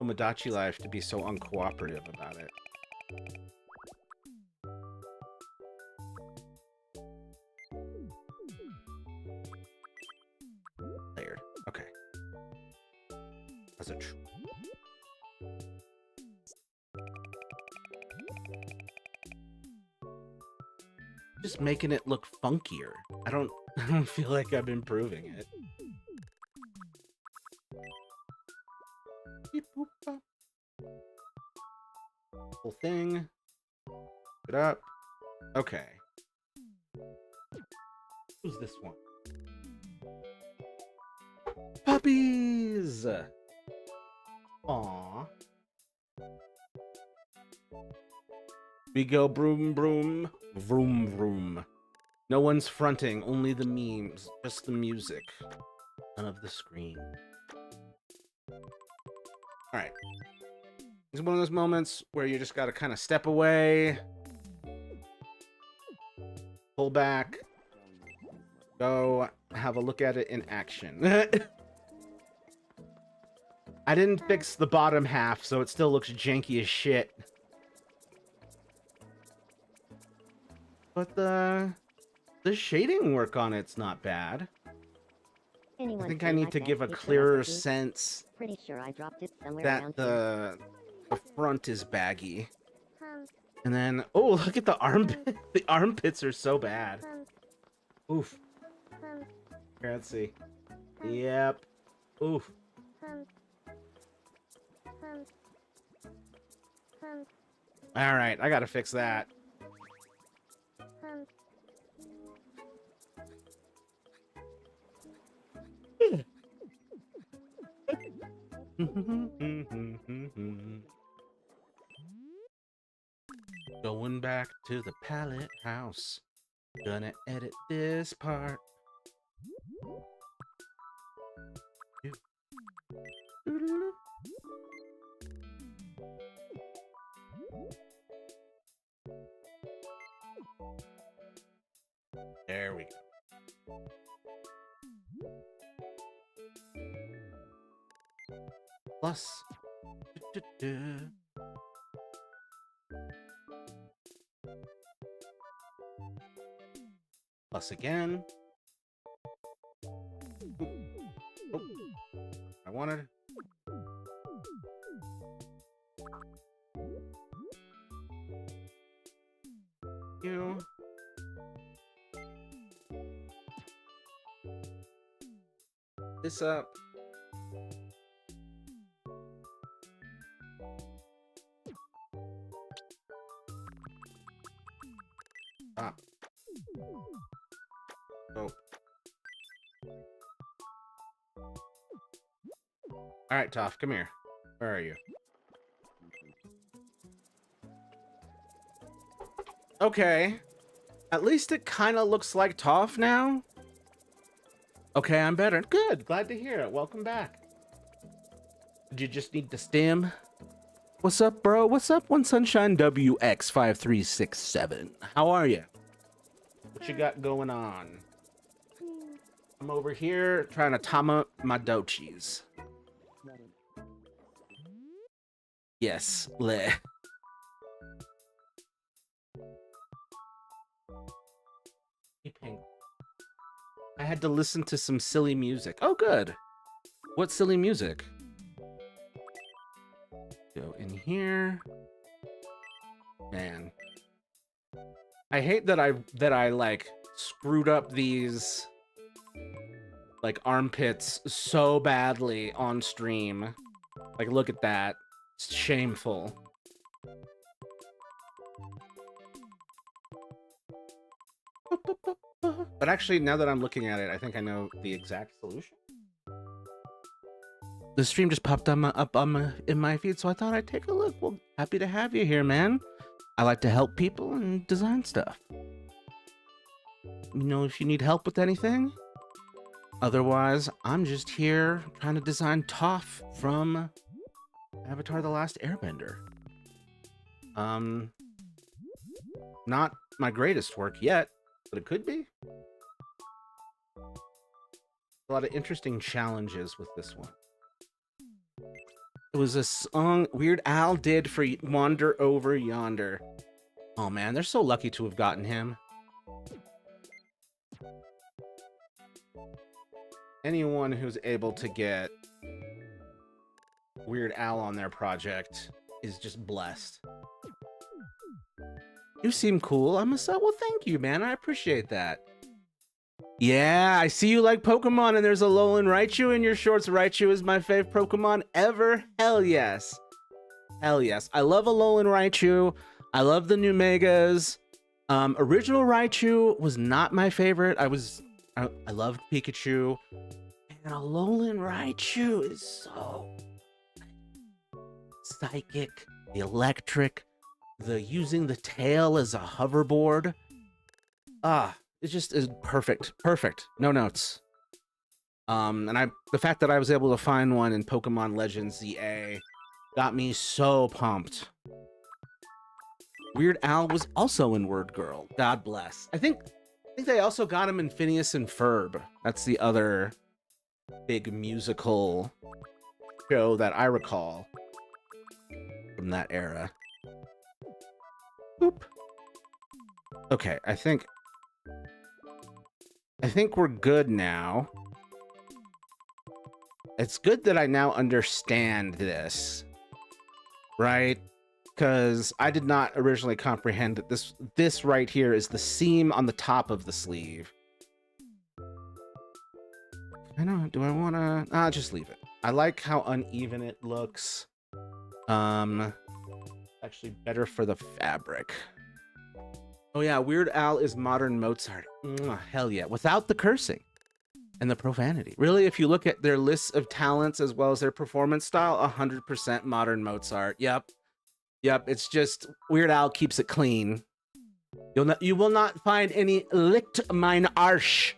Tomodachi Life to be so uncooperative about it. Layered. Okay. That's a just making it look funkier. I don't feel like I'm improving it. Whole thing. Put it up. Okay. Who's this one? Puppies! Aww. We go broom broom, vroom vroom. No one's fronting, only the memes, just the music. None of the screen. Alright. It's one of those moments where you just gotta kind of step away, pull back, go have a look at it in action. I didn't fix the bottom half, so it still looks janky as shit. But the shading work on it's not bad. I think I need to give a clearer sense Pretty sure I dropped it somewhere that around the front is baggy. And then, oh, look at the armpit. The armpits are so bad. Oof. Here, let's see. Yep. Oof. All right, I gotta fix that. Going back to the pallet house. Gonna edit this part. There we go. Plus. Plus again. Oh. I wanted. You. This up. Stop. Oh. All right, Toph, come here. Where are you? Okay. At least it kind of looks like Toph now. Okay, I'm better. Good. Glad to hear it. Welcome back. Did you just need to stim? What's up, bro? What's up, One Sunshine WX5367? How are you? What you got going on? I'm over here trying to Tomodachi's. Yes, le. I had to listen to some silly music. Oh, good. What silly music? Go in here. Man. I hate that I like screwed up these like armpits so badly on stream. Like, look at that. It's shameful. But actually, now that I'm looking at it, I think I know the exact solution. The stream just popped in my feed, so I thought I'd take a look. Well, happy to have you here, man. I like to help people and design stuff. You know, if you need help with anything. Otherwise, I'm just here trying to design Toph from Avatar: The Last Airbender. Not my greatest work yet, but it could be. A lot of interesting challenges with this one. It was a song Weird Al did for Wander Over Yonder. Oh man, they're so lucky to have gotten him. Anyone who's able to get Weird Al on their project is just blessed. You seem cool. I'm a sub. Well, thank you, man. I appreciate that. Yeah, I see you like Pokemon, and there's a Alolan Raichu in your shorts. Raichu is my fave Pokemon ever. Hell yes. Hell yes. I love Alolan Raichu. I love the new Megas. Original Raichu was not my favorite. I loved Pikachu. And Alolan Raichu is so psychic, the electric, the using the tail as a hoverboard. It just is perfect. Perfect. No notes. And the fact that I was able to find one in Pokemon Legends ZA got me so pumped. Weird Al was also in Word Girl. God bless. I think they also got him in Phineas and Ferb. That's the other big musical show that I recall from that era. Boop. Okay, I think we're good now. It's good that I now understand this, right? Because I did not originally comprehend that this right here is the seam on the top of the sleeve. I know, do I want to... just leave it. I like how uneven it looks. Actually better for the fabric. Oh yeah, Weird Al is modern Mozart. Hell yeah, without the cursing and the profanity. Really, if you look at their lists of talents as well as their performance style, 100% modern Mozart. Yep, it's just Weird Al keeps it clean. You will not find any licked mine Arsch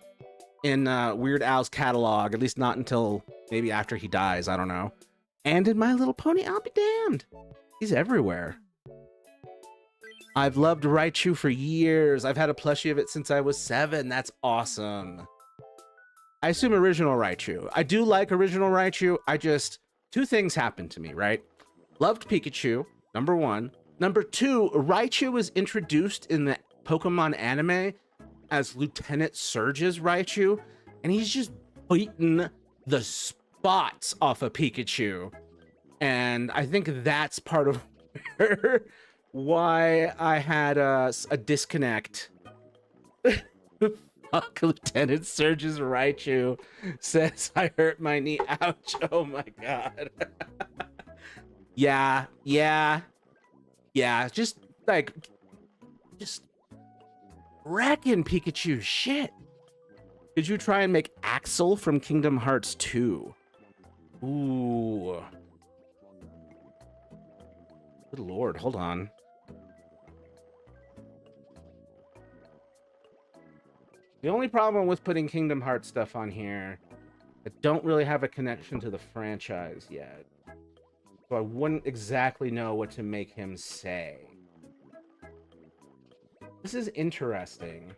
in Weird Al's catalog, at least not until maybe after he dies, I don't know. And in My Little Pony, I'll be damned. He's everywhere. I've loved Raichu for years. I've had a plushie of it since I was 7. That's awesome. I assume original Raichu. I do like original Raichu. Two things happened to me, right? Loved Pikachu, number 1. Number 2, Raichu was introduced in the Pokemon anime as Lieutenant Surge's Raichu, and he's just beating the spots off of Pikachu. And I think that's part of why I had a disconnect. Fuck, Lieutenant Surge's Raichu says I hurt my knee. Ouch. Oh my god. Yeah. Just wrecking Pikachu. Shit. Did you try and make Axel from Kingdom Hearts 2? Ooh. Good lord, hold on. The only problem with putting Kingdom Hearts stuff on here, I don't really have a connection to the franchise yet. So I wouldn't exactly know what to make him say. This is interesting.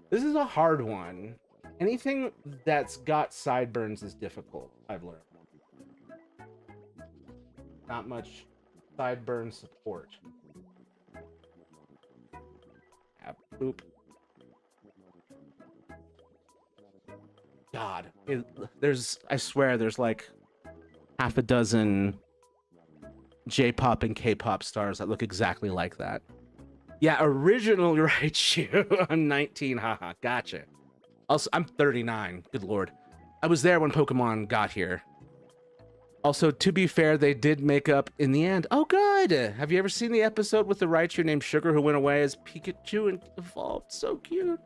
This is a hard one. Anything that's got sideburns is difficult, I've learned. Not much sideburn support. Oop. God, I swear there's like half a dozen J-pop and K-pop stars that look exactly like that. Yeah, original Raichu. I'm 19, haha, gotcha. Also, I'm 39, good lord. I was there when Pokemon got here. Also, to be fair, they did make up in the end. Oh, good! Have you ever seen the episode with the Raichu named Sugar who went away as Pikachu and evolved? So cute.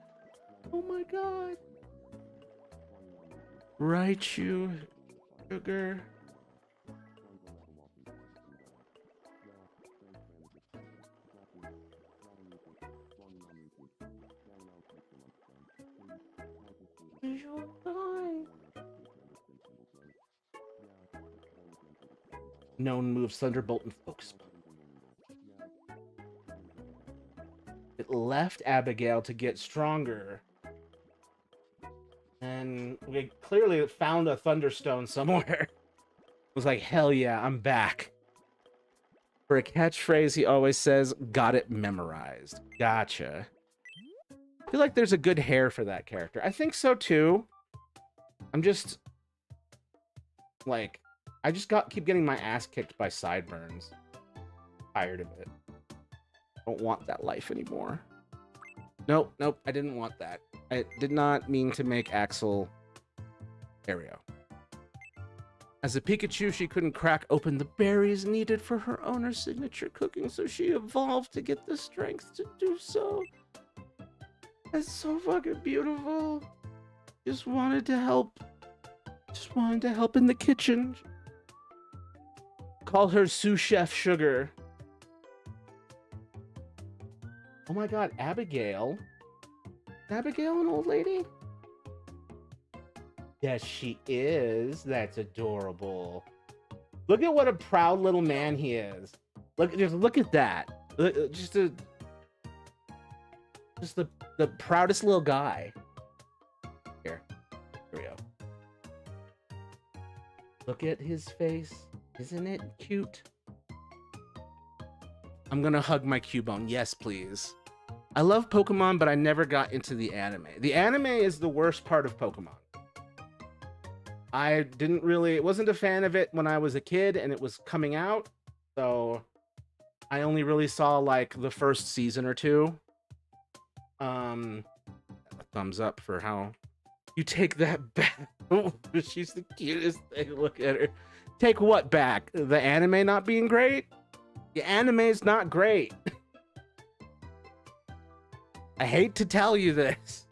Oh my god. Raichu, Sugar. Known moves Thunderbolt and Focus. It left Abigail to get stronger. And we clearly found a Thunderstone somewhere. Was like, hell yeah, I'm back. For a catchphrase, he always says, got it memorized. Gotcha. I feel like there's a good hair for that character. I think so too. I'm just like, I just keep getting my ass kicked by sideburns. Tired of it. Don't want that life anymore. Nope, I didn't want that. I did not mean to make Axel Aereo. As a Pikachu, she couldn't crack open the berries needed for her owner's signature cooking, so she evolved to get the strength to do so. That's so fucking beautiful. Just wanted to help. Just wanted to help in the kitchen. Call her sous chef Sugar. Oh my god, Abigail. Is Abigail an old lady? Yes, she is. That's adorable. Look at what a proud little man he is. Just look at that. Just the proudest little guy. Here we go. Look at his face. Isn't it cute? I'm gonna hug my Cubone. Yes, please. I love Pokemon, but I never got into the anime. The anime is the worst part of Pokemon. I wasn't a fan of it when I was a kid and it was coming out. So I only really saw like the first season or two. Thumbs up for how you take that back. She's the cutest thing. Look at her. Take what back? The anime not being great? The anime is not great. I hate to tell you this.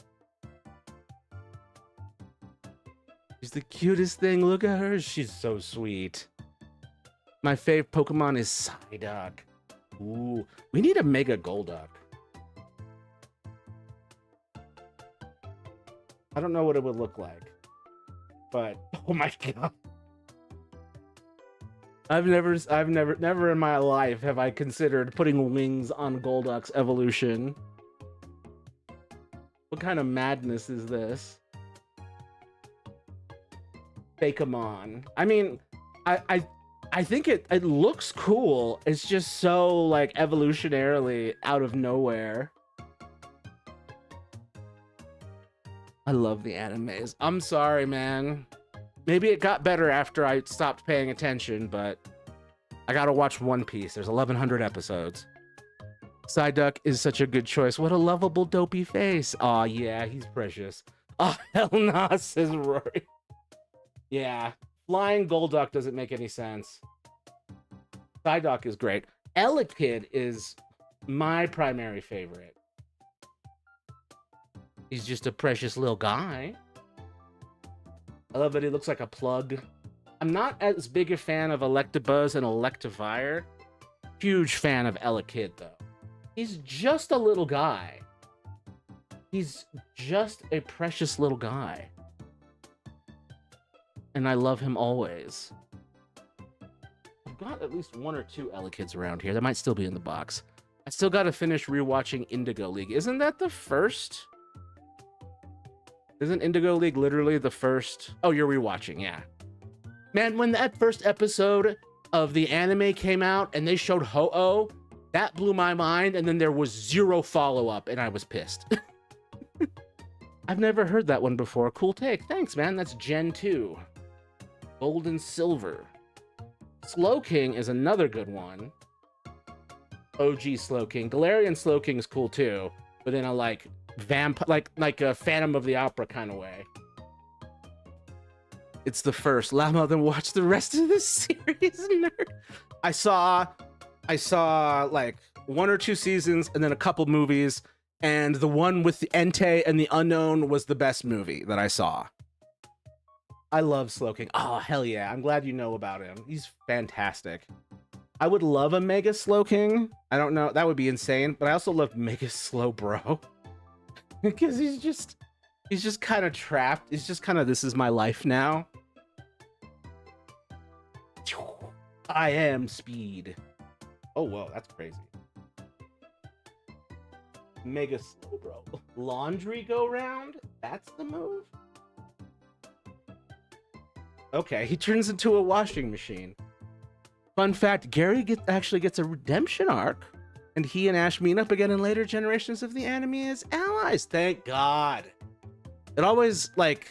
She's the cutest thing. Look at her. She's so sweet. My fave Pokemon is Psyduck. Ooh, we need a Mega Golduck. I don't know what it would look like, but oh my god. I've never in my life have I considered putting wings on Golduck's evolution. What kind of madness is this? Fakeamon. I mean, I think it looks cool. It's just so like evolutionarily out of nowhere. I love the animes. I'm sorry, man. Maybe it got better after I stopped paying attention, but I gotta watch One Piece. There's 1,100 episodes. Psyduck is such a good choice. What a lovable, dopey face. Aw, yeah, he's precious. Oh, hell nah, says Rory. Yeah, flying Golduck doesn't make any sense. Psyduck is great. Elekid is my primary favorite. He's just a precious little guy. I love that he looks like a plug. I'm not as big a fan of Electabuzz and Electivire. Huge fan of Elekid, though. He's just a little guy. He's just a precious little guy. And I love him always. I've got at least 1 or 2 Elekids around here. That might still be in the box. I still got to finish rewatching Indigo League. Isn't that the first? Isn't Indigo League literally the first? Oh, you're rewatching, yeah. Man, when that first episode of the anime came out and they showed Ho-Oh, that blew my mind, and then there was 0 follow-up, and I was pissed. I've never heard that one before. Cool take. Thanks, man. That's Gen 2. Gold and Silver. Slowking is another good one. OG Slowking. Galarian Slowking is cool too, but in a like like a Phantom of the Opera kind of way. It's the first. Lama, then watch the rest of the series, nerd. I saw like 1 or 2 seasons and then a couple movies, and the one with the Entei and the Unknown was the best movie that I saw. I love Slowking. Oh, hell yeah. I'm glad you know about him. He's fantastic. I would love a Mega Slowking. I don't know. That would be insane. But I also love Mega Slowbro. Because he's just kind of trapped. He's just kind of, this is my life now. I am speed. Oh, whoa. That's crazy. Mega Slowbro. Laundry go round? That's the move? Okay, he turns into a washing machine. Fun fact, Gary actually gets a redemption arc, and he and Ash meet up again in later generations of the anime as allies. Thank God. It always, like,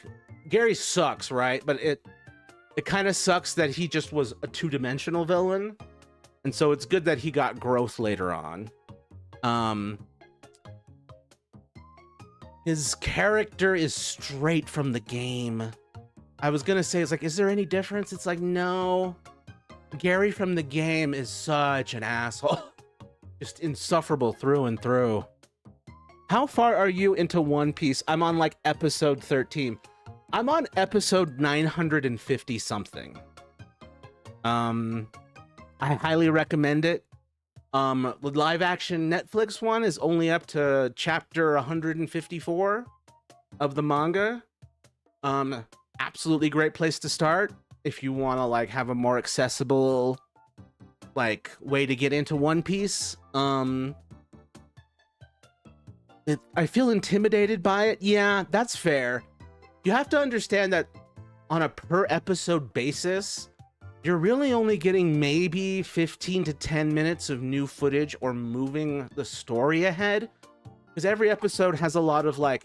Gary sucks, right? But it kind of sucks that he just was a 2-dimensional villain. And so it's good that he got growth later on. His character is straight from the game. I was gonna say, it's like, is there any difference? It's like, no. Gary from the game is such an asshole. Just insufferable through and through. How far are you into One Piece? I'm on like episode 13. I'm on episode 950 something. I highly recommend it. The live action Netflix one is only up to chapter 154 of the manga. Absolutely great place to start if you want to like have a more accessible like way to get into One Piece. I feel intimidated by it. Yeah, that's fair. You have to understand that on a per episode basis, you're really only getting maybe 15 to 10 minutes of new footage or moving the story ahead, because every episode has a lot of like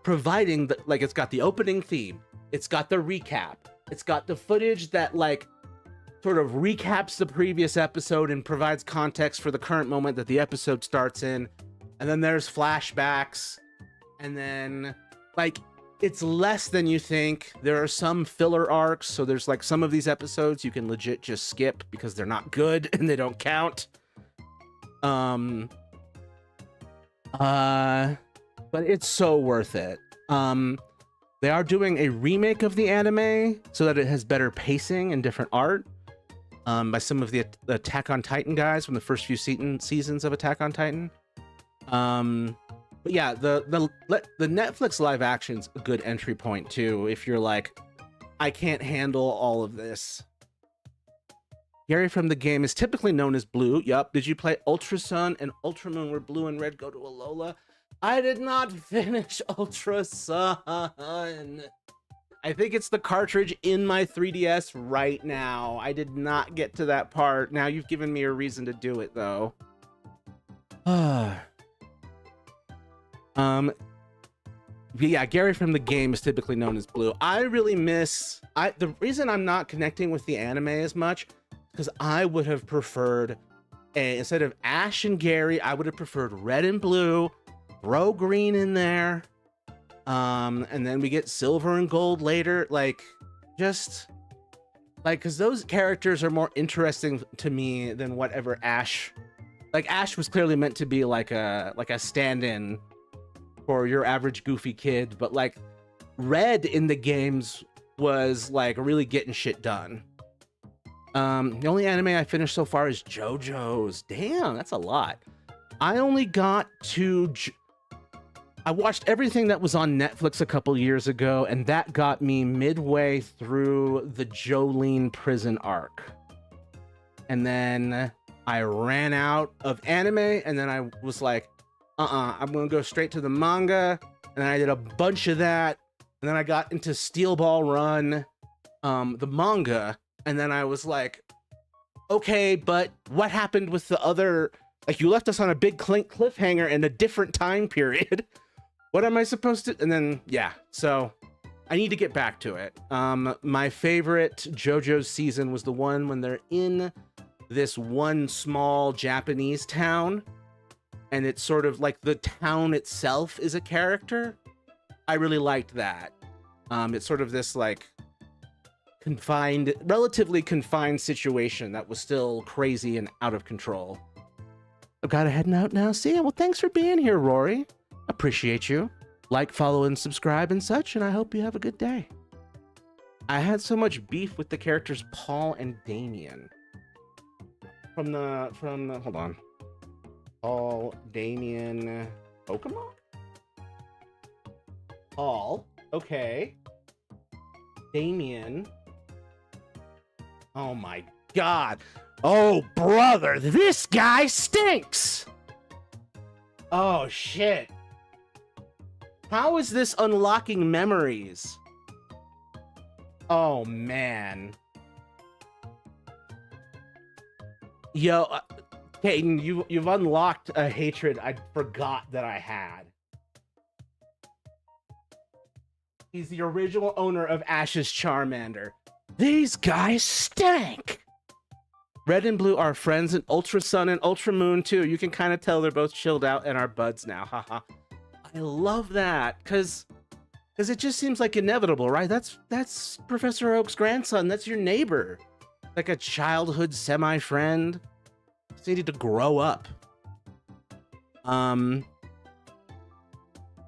providing the, like, it's got the opening theme, it's got the recap, it's got the footage that like sort of recaps the previous episode and provides context for the current moment that the episode starts in, and then there's flashbacks, and then like it's less than you think. There are some filler arcs, so there's like some of these episodes you can legit just skip because they're not good and they don't count. But it's so worth it. They are doing a remake of the anime so that it has better pacing and different art, by some of the Attack on Titan guys from the first few seasons of Attack on Titan. But yeah, the Netflix live action's a good entry point too if you're like, I can't handle all of this. Gary from the game is typically known as Blue. Yup. Did you play Ultra Sun and Ultra Moon where Blue and Red go to Alola? I did not finish Ultra Sun. I think it's the cartridge in my 3DS right now. I did not get to that part. Now you've given me a reason to do it though. Yeah, Gary from the game is typically known as Blue. I really miss... the reason I'm not connecting with the anime as much, because I would have preferred, instead of Ash and Gary, I would have preferred Red and Blue, throw Green in there, and then we get Silver and Gold later. Like, just... like, because those characters are more interesting to me than whatever Ash... Like, Ash was clearly meant to be like a stand-in for your average goofy kid, but like Red in the games was like really getting shit done. The only anime I finished so far is JoJo's. Damn, that's a lot. I only got to... I watched everything that was on Netflix a couple years ago, and that got me midway through the Jolene prison arc. And then I ran out of anime, and then I was like, I'm gonna go straight to the manga. And then I did a bunch of that, and then I got into Steel Ball Run, the manga, and then I was like, okay, but what happened with the other... Like, you left us on a big cliffhanger in a different time period. What am I supposed to... And then, yeah, so I need to get back to it. My favorite JoJo's season was the one when they're in this one small Japanese town, and it's sort of like the town itself is a character. I really liked that. It's sort of this, like, relatively confined situation that was still crazy and out of control. I've got to head out now. See ya. Well, thanks for being here, Rory. Appreciate you. Like, follow, and subscribe and such, and I hope you have a good day. I had so much beef with the characters Paul and Damien. From the hold on. Paul, Damien, Pokemon? Paul, okay. Damien. Oh my God. Oh, brother, this guy stinks. Oh, shit. How is this unlocking memories? Oh, man. Yo, Peyton, you've unlocked a hatred I forgot that I had. He's the original owner of Ash's Charmander. These guys stink! Red and Blue are friends, and Ultra Sun and Ultra Moon too. You can kind of tell they're both chilled out and are buds now. Haha. I love that, because it just seems like inevitable, right? That's Professor Oak's grandson. That's your neighbor. Like a childhood semi-friend. Just needed to grow up. I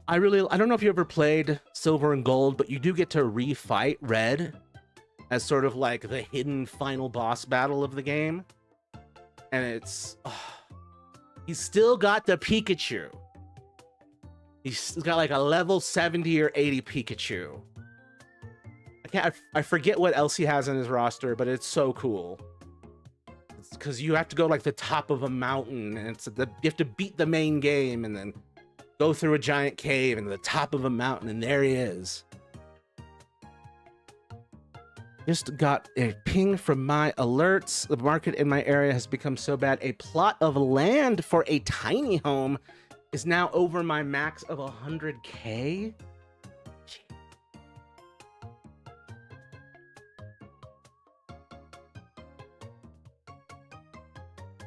don't know if you ever played Silver and Gold, but you do get to refight Red as sort of like the hidden final boss battle of the game. And it's... he's still got the Pikachu. He's got like a level 70 or 80 Pikachu. I forget what else he has on his roster, but it's so cool. It's because you have to go like the top of a mountain, and you have to beat the main game, and then go through a giant cave and the top of a mountain, and there he is. Just got a ping from my alerts. The market in my area has become so bad. A plot of land for a tiny home is now over my max of 100K.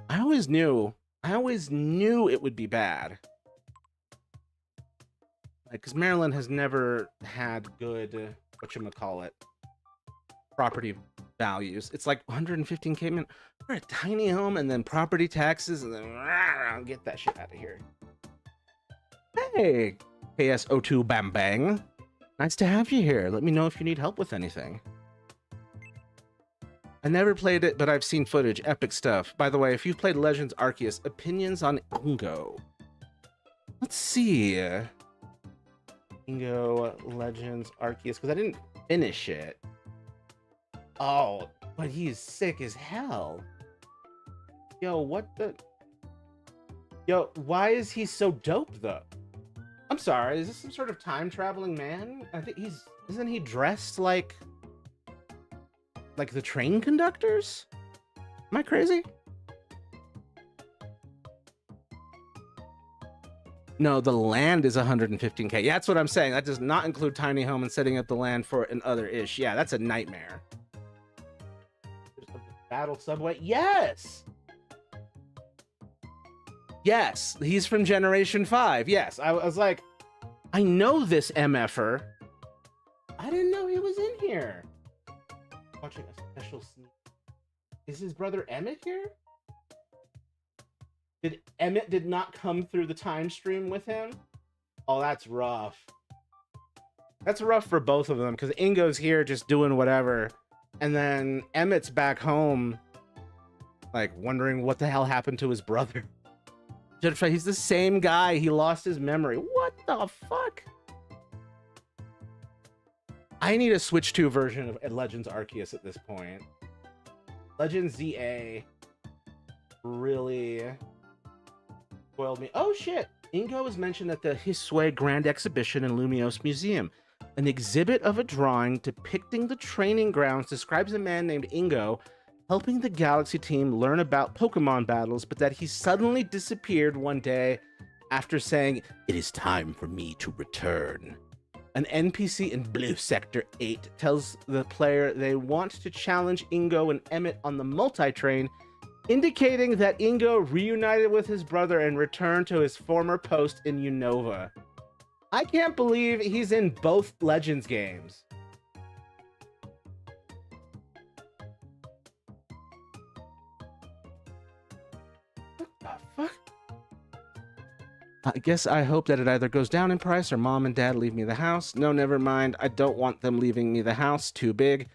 I always knew it would be bad. Like, because Maryland has never had good, whatchamacallit, property values. It's like 115K, man, for a tiny home, and then property taxes, and then get that shit out of here. Hey, KS02 Bam Bang. Nice to have you here. Let me know if you need help with anything. I never played it, but I've seen footage. Epic stuff. By the way, if you've played Legends Arceus, opinions on Ingo. Let's see. Ingo Legends Arceus, because I didn't finish it. Oh, but he's sick as hell. Yo, what the... Yo, why is he so dope, though? I'm sorry, is this some sort of time-traveling man? I think he's... Isn't he dressed like the train conductors? Am I crazy? No, the land is 115K. Yeah, that's what I'm saying. That does not include tiny home and setting up the land for an other ish. Yeah, that's a nightmare. Battle Subway. Yes! Yes, he's from Generation 5. Yes, I was like, I know this MFer. I didn't know he was in here. Watching a special sneak. Is his brother Emmett here? Did Emmett not come through the time stream with him? Oh, that's rough. That's rough for both of them because Ingo's here just doing whatever, and then Emmett's back home, like wondering what the hell happened to his brother. He's the same guy. He lost his memory. What the fuck? I need a Switch 2 version of Legends Arceus at this point. Legends ZA really spoiled me. Oh shit! Ingo is mentioned at the Hisui Grand Exhibition in Lumiose Museum. An exhibit of a drawing depicting the training grounds describes a man named Ingo helping the Galaxy team learn about Pokemon battles, but that he suddenly disappeared one day after saying, "It is time for me to return." An NPC in Blue Sector 8 tells the player they want to challenge Ingo and Emmett on the multi-train, indicating that Ingo reunited with his brother and returned to his former post in Unova. I can't believe he's in both Legends games. What the fuck? I guess I hope that it either goes down in price or mom and dad leave me the house. No, never mind. I don't want them leaving me the house. Too big.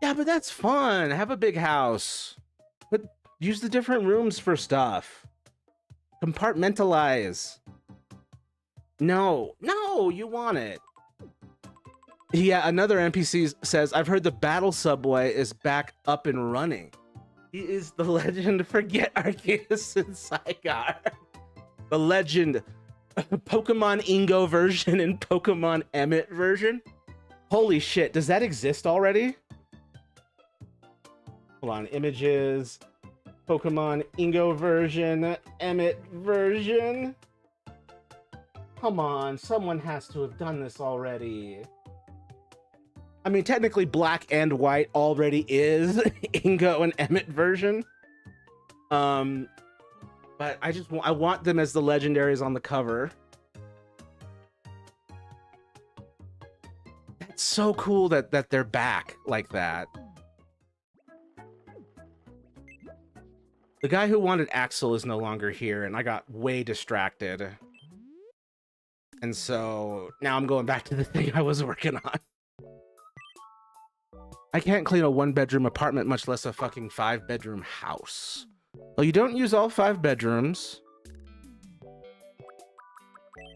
Yeah, but that's fun. Have a big house. But use the different rooms for stuff. Compartmentalize. No, you want it. Yeah, another NPC says, I've heard the battle subway is back up and running. He is the legend. Forget Arceus and Saigar. The legend. Pokemon Ingo version and Pokemon Emmett version. Holy shit, does that exist already? Hold on, images. Pokemon Ingo version, Emmett version. Come on, someone has to have done this already. I mean, technically Black and White already is Ingo and Emmett version. But I want them as the legendaries on the cover. That's so cool that they're back like that. The guy who wanted Axel is no longer here, and I got way distracted. And so now I'm going back to the thing I was working on. I can't clean a 1-bedroom apartment, much less a fucking 5-bedroom house. Well, you don't use all 5 bedrooms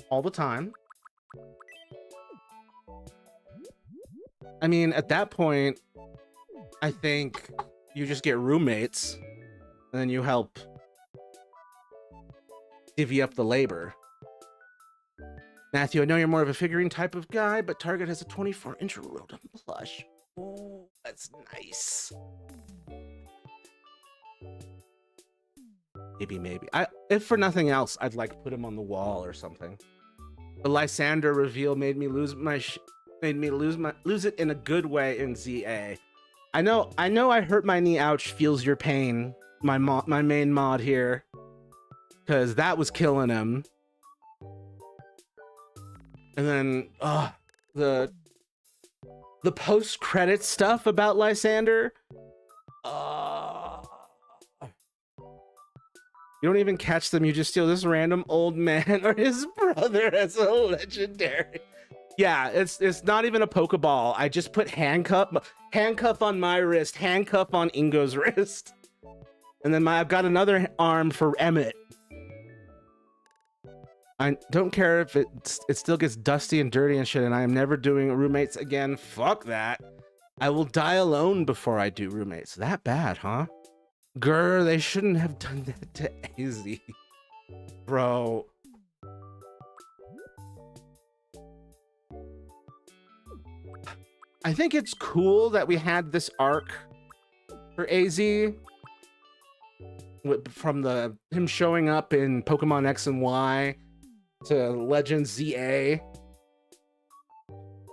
all the time. I mean, at that point, I think you just get roommates and then you help divvy up the labor. Matthew, I know you're more of a figurine type of guy, but Target has a 24-inch Rotom plush. Ooh, that's nice. Maybe. If for nothing else, I'd like put him on the wall or something. The Lysander reveal made me lose it in a good way in ZA. I know I hurt my knee. Ouch, feels your pain. My main mod here, because that was killing him. And then the post-credit stuff about Lysander. You don't even catch them. You just steal this random old man or his brother as a legendary. Yeah, it's not even a Pokeball. I just put handcuff on my wrist, handcuff on Ingo's wrist. And then I've got another arm for Emmett. I don't care if it still gets dusty and dirty and shit, and I am never doing roommates again. Fuck that. I will die alone before I do roommates. That bad, huh? Grr, they shouldn't have done that to AZ. Bro. I think it's cool that we had this arc for AZ. From him showing up in Pokemon X and Y to Legends ZA.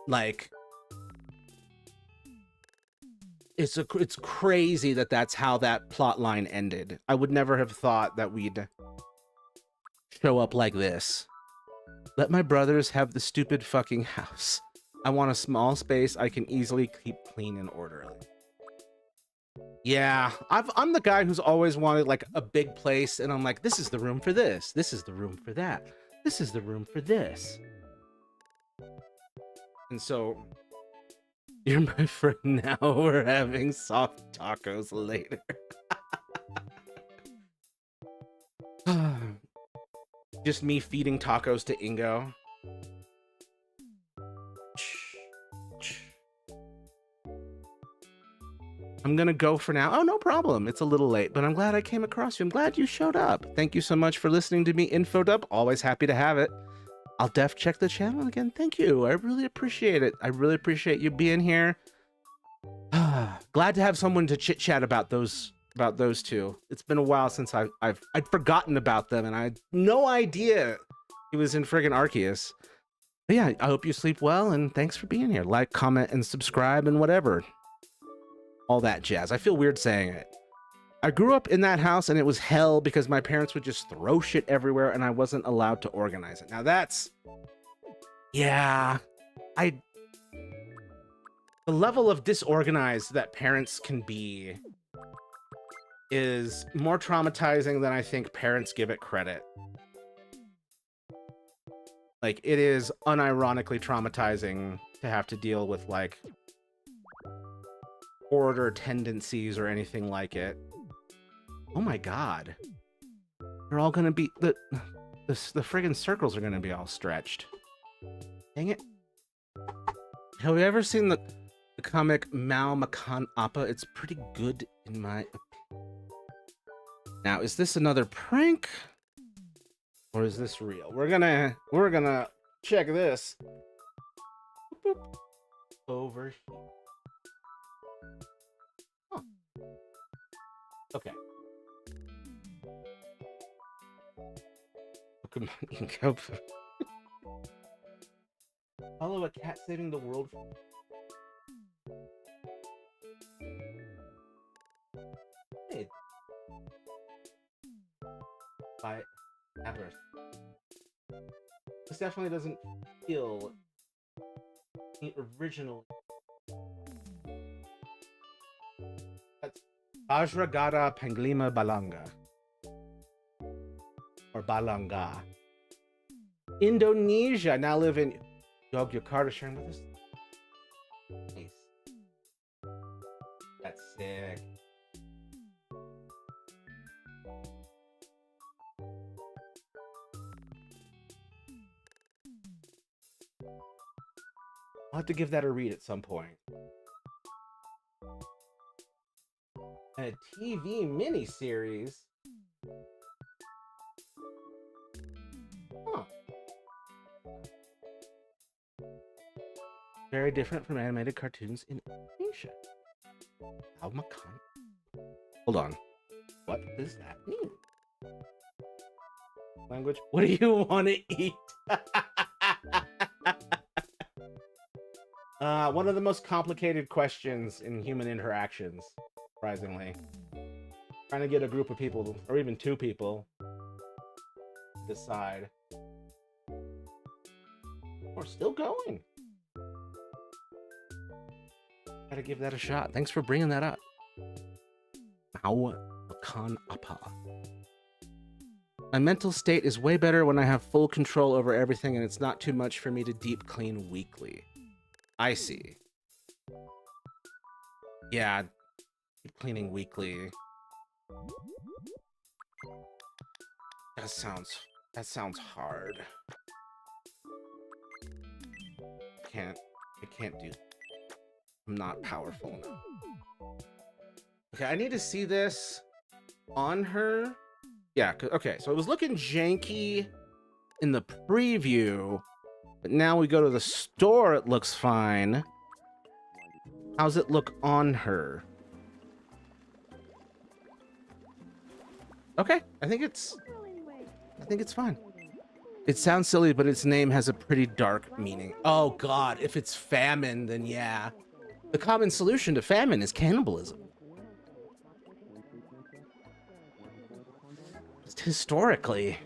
Like, it's crazy that that's how that plot line ended. I would never have thought that we'd show up like this. Let my brothers have the stupid fucking house. I want a small space I can easily keep clean and orderly. Yeah, I'm the guy who's always wanted like a big place, and I'm like, this is the room for this. This is the room for that. This is the room for this. And so you're my friend now. We're having soft tacos later. Just me feeding tacos to Ingo. I'm gonna go for now. Oh, no problem. It's a little late, but I'm glad I came across you. I'm glad you showed up. Thank you so much for listening to me infoed up. Always happy to have it. I'll check the channel again. Thank you. I really appreciate it. I really appreciate you being here. Glad to have someone to chit chat about those two. It's been a while since I'd forgotten about them, and I had no idea he was in friggin' Arceus. But yeah, I hope you sleep well, and thanks for being here. Like, comment, and subscribe, and whatever. All that jazz. I feel weird saying it. I grew up in that house, and it was hell because my parents would just throw shit everywhere, and I wasn't allowed to organize it. Now that's... Yeah. The level of disorganized that parents can be is more traumatizing than I think parents give it credit. Like, it is unironically traumatizing to have to deal with, like, hoarder tendencies or anything like it. Oh my god. They're all gonna be... The friggin' circles are gonna be all stretched. Dang it. Have you ever seen the comic Mao Makan Appa? It's pretty good in my opinion. Now, is this another prank? Or is this real? We're gonna check this. Boop, boop. Over here. Huh. Okay. Pokemon Inko. Follow a cat saving the world. Hey. By Everest. This definitely doesn't feel original. That's Vajragada Panglima Balanga. Or Balanga. Indonesia. Now live in Yogyakarta, sharing with us. Nice. That's sick. I'll have to give that a read at some point. A TV miniseries? Huh. Very different from animated cartoons in Asia. Almacan. Hold on. What does that mean? Language? What do you want to eat? One of the most complicated questions in human interactions, surprisingly. Trying to get a group of people, or even two people, to decide. We're still going. Gotta give that a shot. Thanks for bringing that up. Mao Makan Appa. My mental state is way better when I have full control over everything and it's not too much for me to deep clean weekly. I see. Yeah, deep cleaning weekly. That sounds hard. I can't do. I'm not powerful enough. Okay, I need to see this on her. Yeah, okay, so it was looking janky in the preview, but now we go to the store, it looks fine. How's it look on her? Okay, I think it's fine. It sounds silly, but its name has a pretty dark meaning. Oh god, if it's famine, then yeah. The common solution to famine is cannibalism. Just historically,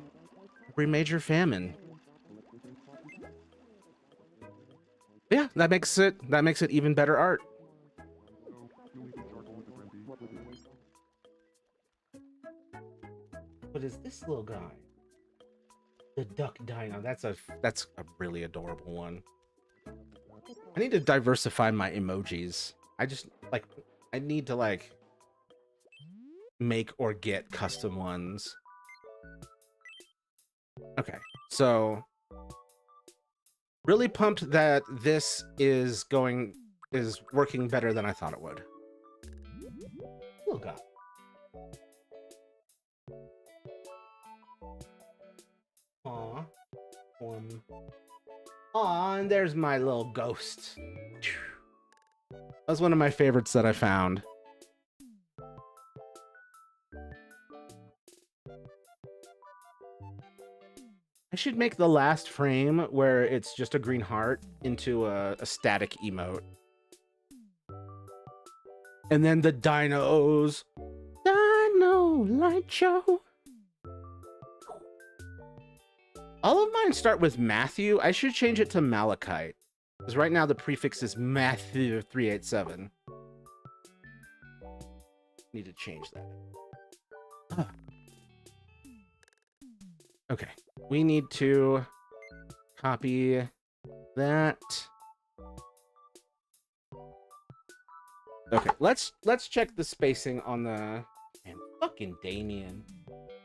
every major famine. Yeah, that makes it even better art. What is this little guy? The duck dino. That's a really adorable one. I need to diversify my emojis. I just, like, I need to, like, make or get custom ones. Okay, so really pumped that this is working better than I thought it would. Oh god. Aw. Aw, and there's my little ghost. That was one of my favorites that I found. I should make the last frame where it's just a green heart into a static emote. And then the dinos. Dino light show. All of mine start with Matthew. I should change it to Malachite. Because right now the prefix is Matthew 387. Need to change that. Ah. Okay. We need to copy that. Okay, let's check the spacing on the... Man, fucking Damien.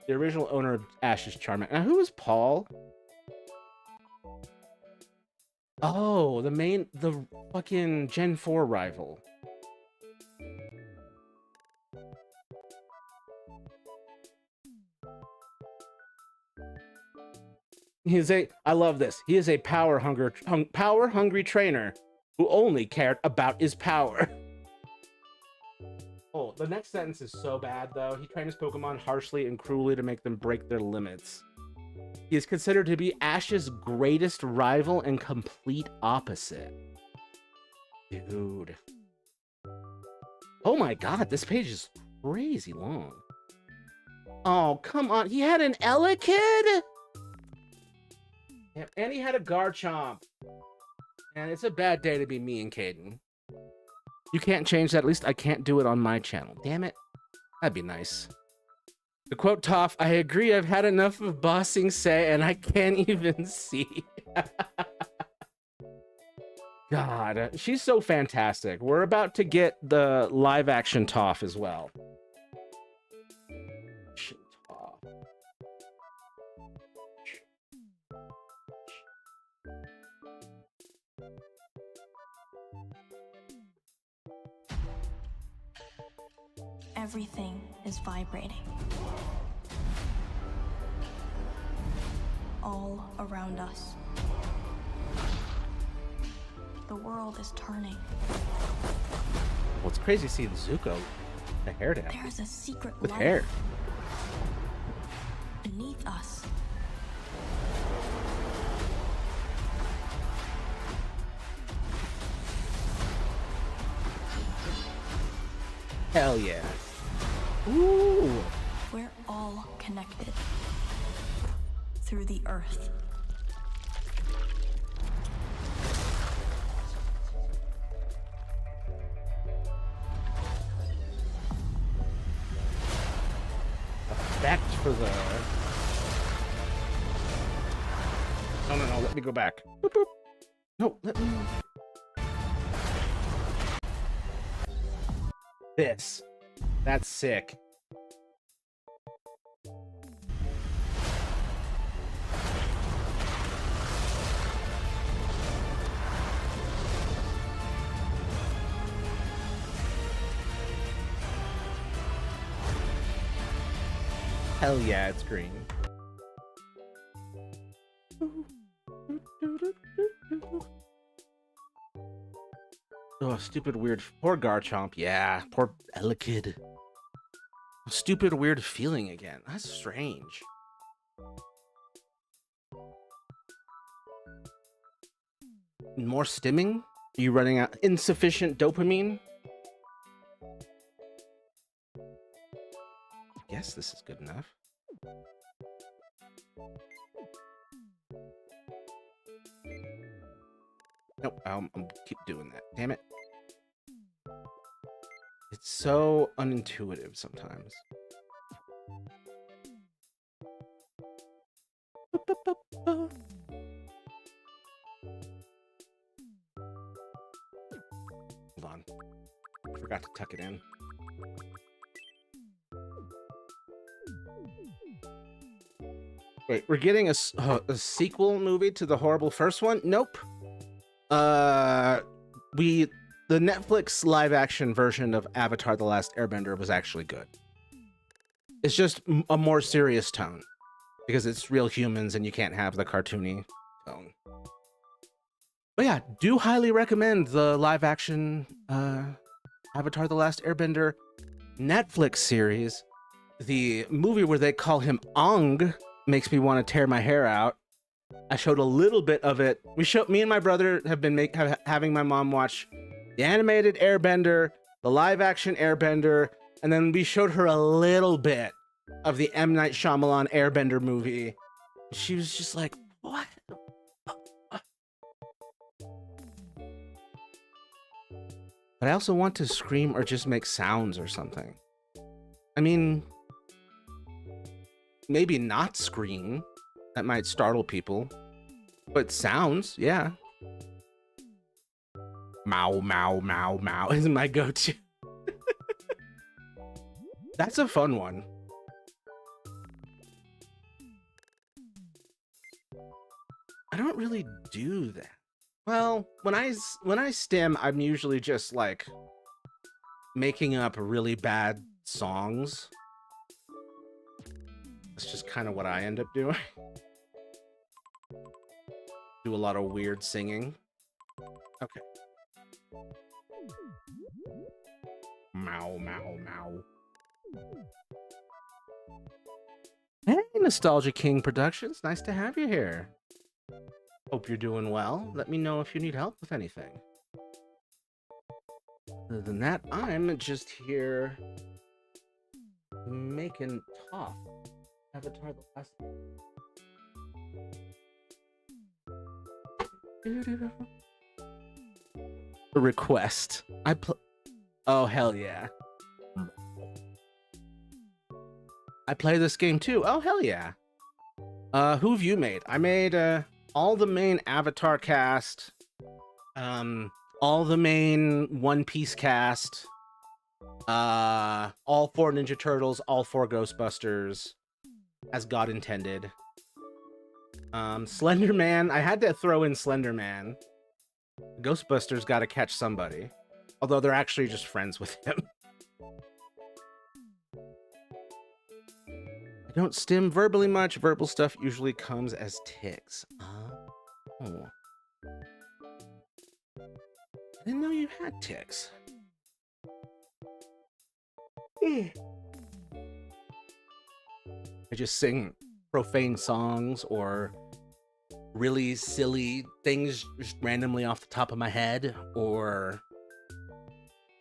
The original owner of Ash's Charm. Now, who is Paul? Oh, the fucking Gen 4 rival. I love this. He is a power hungry trainer who only cared about his power. Oh, the next sentence is so bad, though. He trained his Pokemon harshly and cruelly to make them break their limits. He is considered to be Ash's greatest rival and complete opposite. Dude. Oh my god, this page is crazy long. Oh, come on. He had an Elekid? Yep, and he had a Garchomp. And it's a bad day to be me and Caden. You can't change that. At least I can't do it on my channel. Damn it. That'd be nice. To quote Toph, I agree, I've had enough of bossing say, and I can't even see. God, she's so fantastic. We're about to get the live action Toph as well. Toph. Everything is vibrating. All around us. The world is turning. Well, it's crazy seeing Zuko, the hair down. There is a secret With life hair. beneath us. Hell yeah. Ooh. We're all connected through the earth. Back for the... No, let me go back. Boop, boop. No, let me... This. That's sick. Hell yeah, it's green. Oh, stupid weird. Poor Garchomp. Yeah, poor Elekid. Stupid weird feeling again. That's strange. More stimming? Are you running out? Insufficient dopamine? I guess this is good enough. Nope, I'll keep doing that. Damn it. It's so unintuitive sometimes. Hold on. I forgot to tuck it in. Wait, we're getting a sequel movie to the horrible first one? Nope. The Netflix live action version of Avatar: The Last Airbender was actually good. It's just a more serious tone because it's real humans and you can't have the cartoony tone. But yeah, do highly recommend the live action Avatar: The Last Airbender Netflix series. The movie where they call him Ong makes me want to tear my hair out. I showed a little bit of it. Me and my brother have been having my mom watch the animated Airbender, the live action Airbender, and then we showed her a little bit of the M. Night Shyamalan Airbender movie. She was just like, what? But I also want to scream or just make sounds or something. I mean, maybe not scream. That might startle people. But sounds, yeah. Mow, mow, mow, mow is my go-to. That's a fun one. I don't really do that. Well, when I stim, I'm usually just like making up really bad songs. That's just kind of what I end up doing. Do a lot of weird singing. Okay. Mow, mow, mow. Hey, Nostalgia King Productions. Nice to have you here. Hope you're doing well. Let me know if you need help with anything. Other than that, I'm just here making talk. Avatar: The Last. A request. Oh, hell yeah. I play this game too. Oh, hell yeah. Who have you made? I made all the main Avatar cast, all the main One Piece cast, all 4 Ninja Turtles, all 4 Ghostbusters, as God intended. Slender Man, I had to throw in Slender Man. Ghostbusters gotta catch somebody. Although they're actually just friends with him. I don't stim verbally much. Verbal stuff usually comes as tics. Oh. I didn't know you had tics. I just sing profane songs or really silly things just randomly off the top of my head, or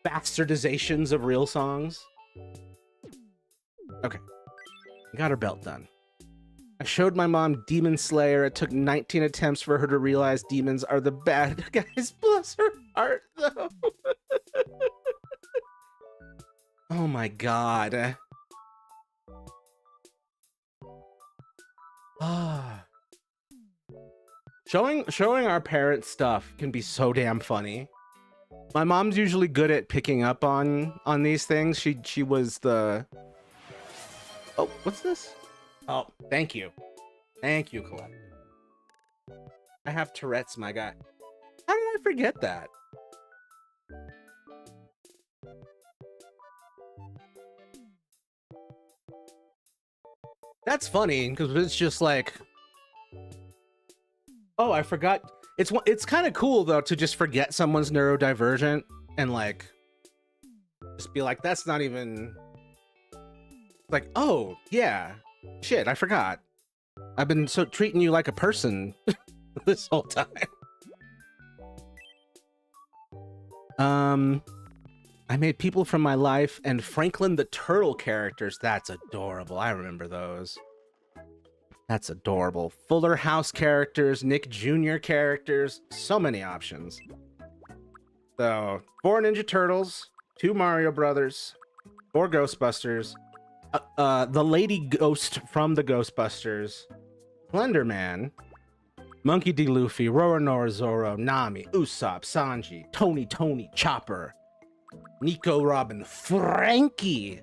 bastardizations of real songs. Okay. Got her belt done. I showed my mom Demon Slayer. It took 19 attempts for her to realize demons are the bad guys. Bless her heart, though. Oh my god. Showing our parents stuff can be so damn funny. My mom's usually good at picking up on these things. She was the... Oh, what's this? Oh, thank you. Thank you, Colette. I have Tourette's, my guy. How did I forget that? That's funny, because it's just like... Oh, I forgot. It's kind of cool, though, to just forget someone's neurodivergent and, like, just be like, that's not even... Like, oh, yeah. Shit, I forgot. I've been treating you like a person this whole time. I made people from my life and Franklin the Turtle characters. That's adorable. I remember those. That's adorable. Fuller House characters, Nick Jr. characters, so many options. So, 4 Ninja Turtles, 2 Mario Brothers, 4 Ghostbusters, the Lady Ghost from the Ghostbusters, Slender Man, Monkey D. Luffy, Roronoa Zoro, Nami, Usopp, Sanji, Tony, Chopper, Nico Robin, Frankie,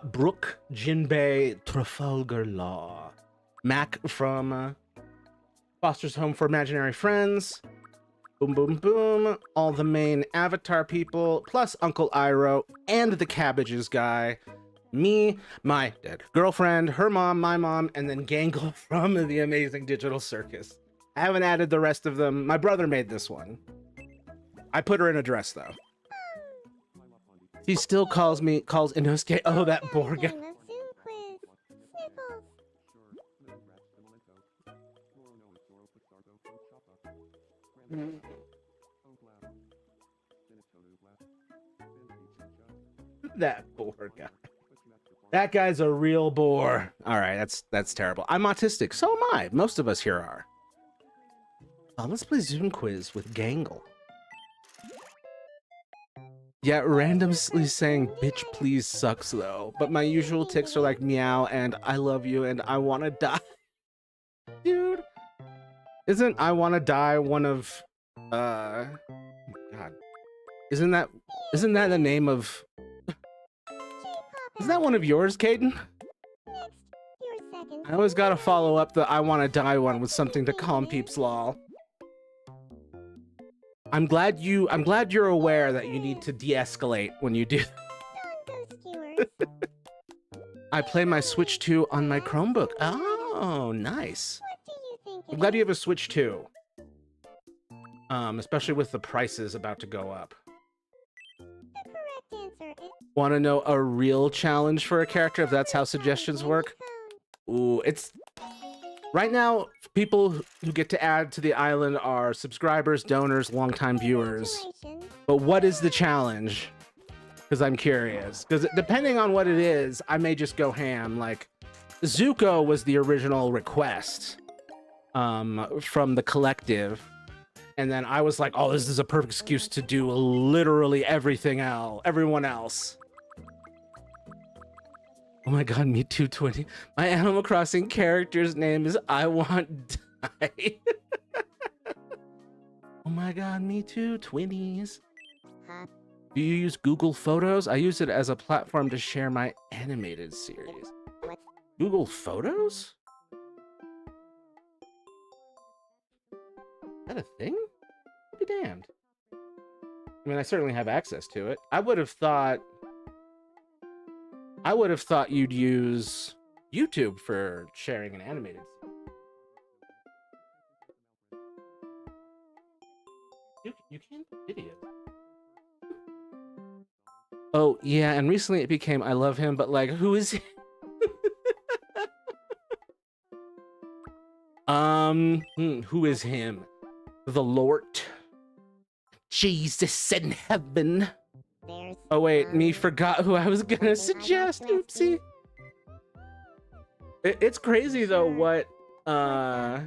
Brooke, Jinbei, Trafalgar Law, Mac from Foster's Home for Imaginary Friends, boom, all the main Avatar people, plus Uncle Iroh and the Cabbages guy, me, my dead girlfriend, her mom, my mom, and then Gangle from the Amazing Digital Circus. I haven't added the rest of them. My brother made this one. I put her in a dress, though. He still calls Inosuke, oh, that boar guy. That boar guy. That guy's a real bore. All right, that's terrible. I'm autistic. So am I. Most of us here are. Let's play Zoom quiz with Gangle. Yeah, randomly saying bitch please sucks though. But my usual tics are like meow and I love you and I wanna die. Dude. Isn't I wanna die one of God. Isn't that the name of Is that one of yours, Caden? I always gotta follow up the I wanna die one with something to calm peeps lol. I'm glad you're aware that you need to de-escalate when you do. I play my Switch 2 on my Chromebook. Oh, nice. I'm glad you have a Switch 2. Especially with the prices about to go up. Want to know a real challenge for a character if that's how suggestions work? Ooh, it's... Right now, people who get to add to the island are subscribers, donors, longtime viewers. But what is the challenge? Because I'm curious. Because depending on what it is, I may just go ham. Like, Zuko was the original request from the collective. And then I was like, oh, this is a perfect excuse to do literally everyone else. Oh my god, me too 20. My Animal Crossing character's name is I Want Die. Oh my god, me too 20s. Do you use Google Photos? I use it as a platform to share my animated series. Google Photos? Is that a thing? Be damned. I mean, I certainly have access to it. I would have thought you'd use YouTube for sharing an animated series. You can video. Oh, yeah, and recently it became I love him, but like, who is he? Who is him? The Lord. Jesus in heaven. Oh wait, me forgot who I was gonna suggest. Oopsie. It's crazy though what no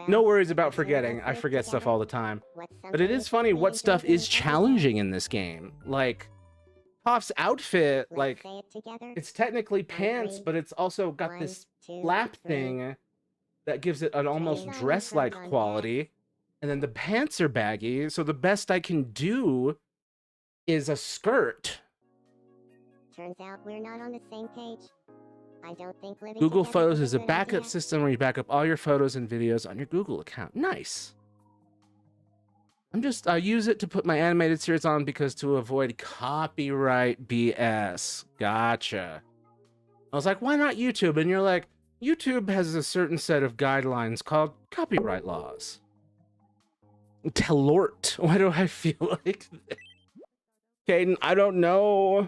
worries about forgetting. I forget stuff all the time. But it is funny what stuff is challenging in this game. Like Toph's outfit, like it's technically pants, but it's also got this flap thing that gives it an almost dress-like quality. And then the pants are baggy, so the best I can do is a skirt. Turns out we're not on the same page. I don't think living Google together Photos is a good backup idea. system where you back up all your photos and videos on your Google account. Nice. I use it to put my animated series on because to avoid copyright BS. Gotcha. I was like, why not YouTube? And you're like, YouTube has a certain set of guidelines called copyright laws. Telort. Why do I feel like this? Caden, I don't know.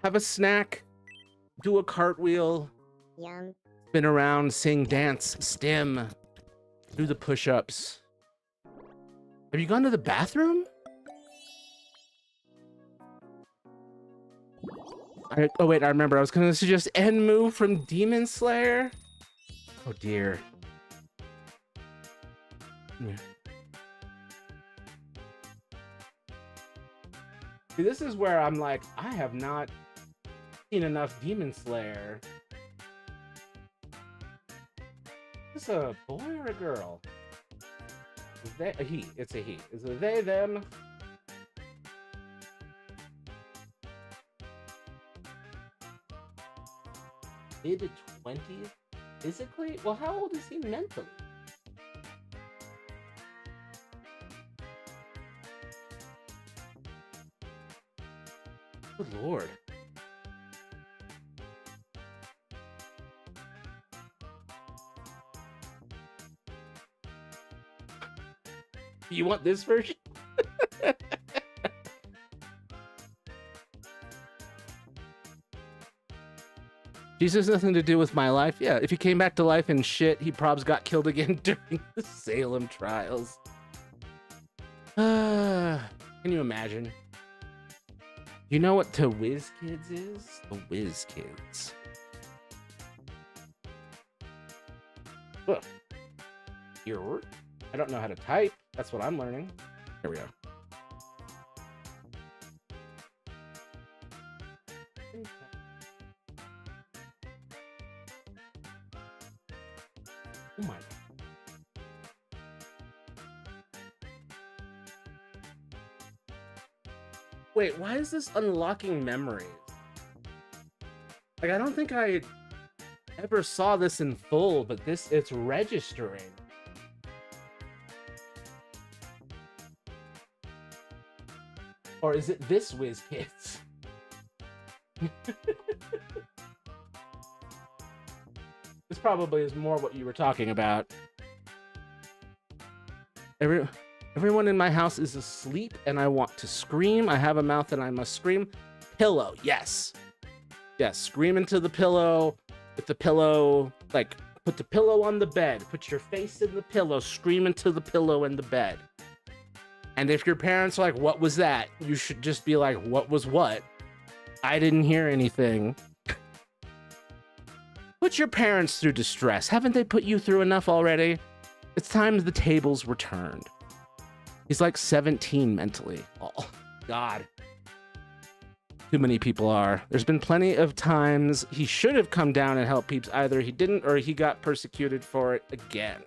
Have a snack. Do a cartwheel. Yum. Spin around, sing, dance, stim. Do the push-ups. Have you gone to the bathroom? Oh wait, I remember. I was gonna suggest Enmu from Demon Slayer. Oh dear. Yeah. See, this is where I'm like, I have not seen enough Demon Slayer. this a boy or a girl? A he. It's a he. Is it they, them? Mid-20s? Physically? Well, how old is he mentally? Good lord. You want this version? Jesus has nothing to do with my life. Yeah, if he came back to life and shit, he probs got killed again during the Salem trials. Can you imagine? You know what the Whiz Kids is? The Whiz Kids. Ugh. Here. I don't know how to type. That's what I'm learning. Here we go. Oh my. Wait, why is this unlocking memories? Like, I don't think I ever saw this in full, but it's registering. Or is it this Whiz Kids? This probably is more what you were talking about. Everyone in my house is asleep and I want to scream. I have a mouth and I must scream. Pillow, yes. Yes, scream into the pillow. With the pillow, like, put the pillow on the bed. Put your face in the pillow. Scream into the pillow in the bed. And if your parents are like, what was that? You should just be like, what was what? I didn't hear anything. Put your parents through distress. Haven't they put you through enough already? It's time the tables were turned. He's like 17 mentally. Oh, God. Too many people are. There's been plenty of times he should have come down and helped peeps. Either he didn't or he got persecuted for it again.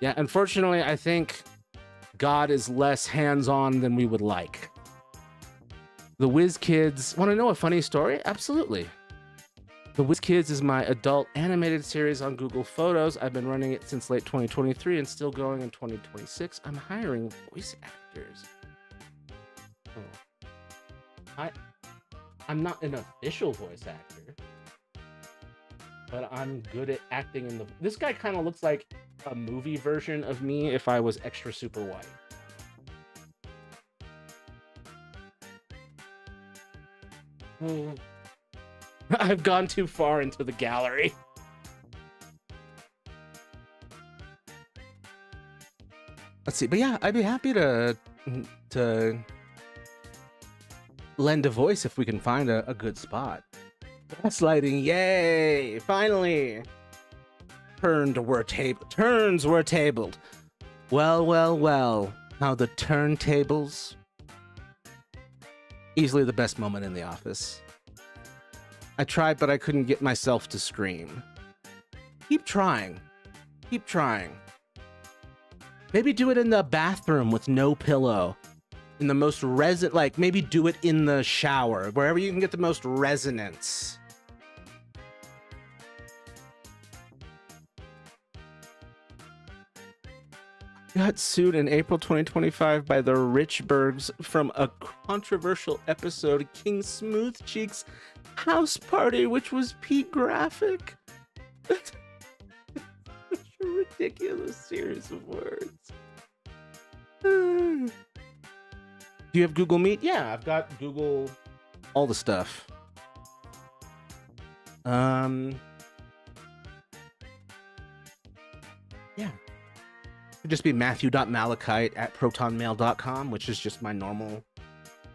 Yeah, unfortunately, I think God is less hands-on than we would like. The Whiz Kids. Want to know a funny story? Absolutely. The Whiz Kids is my adult animated series on Google Photos. I've been running it since late 2023 and still going in 2026. I'm hiring voice actors. Oh. I'm not an official voice actor, but I'm good at acting in the... This guy kind of looks like a movie version of me if I was extra super white. I've gone too far into the gallery. Let's see, but yeah, I'd be happy to lend a voice if we can find a good spot. Gaslighting, yay! Finally! Turns were tabled. Well, well, well. How the turntables. Easily the best moment in The Office. I tried, but I couldn't get myself to scream. Keep trying. Keep trying. Maybe do it in the bathroom with no pillow. In the most like, maybe do it in the shower, wherever you can get the most resonance. Got sued in April 2025 by the Richburgs from a controversial episode of King Smoothcheek's house party, which was P-graphic. Such a ridiculous series of words. Do you have Google Meet? Yeah, I've got Google, all the stuff. Yeah. It'd just be matthew.malachite@protonmail.com, which is just my normal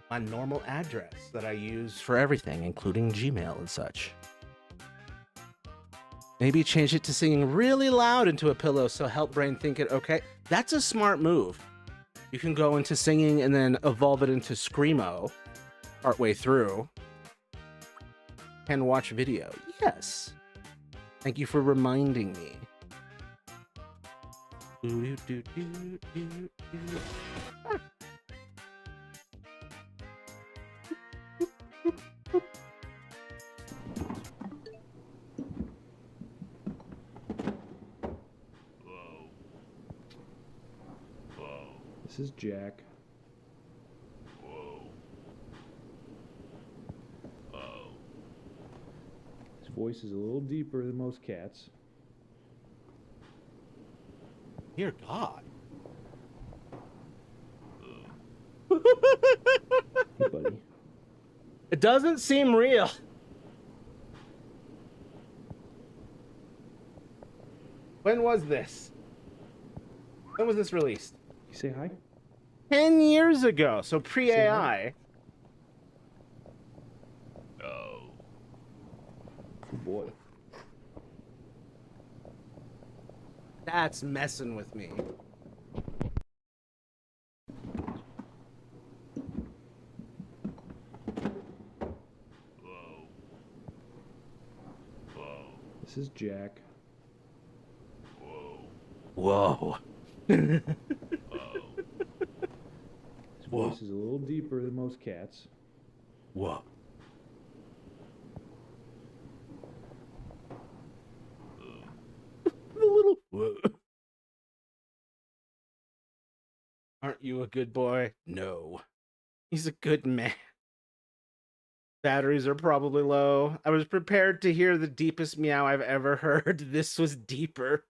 address that I use for everything, including Gmail and such. Maybe change it to singing really loud into a pillow so help brain think it okay. That's a smart move. You can go into singing and then evolve it into screamo partway through. And watch video. Yes. Thank you for reminding me. Do, do, do, do, do. Ah. This is Jack. His voice is a little deeper than most cats. Dear God. Hey, buddy. It doesn't seem real. When was this? When was this released? You say hi? 10 years ago, so pre-AI. Say hi. Good boy. That's messing with me. This is Jack. Whoa. His voice is a little deeper than most cats. Whoa. The little. Whoa. Aren't you a good boy? No. He's a good man. Batteries are probably low. I was prepared to hear the deepest meow I've ever heard. This was deeper.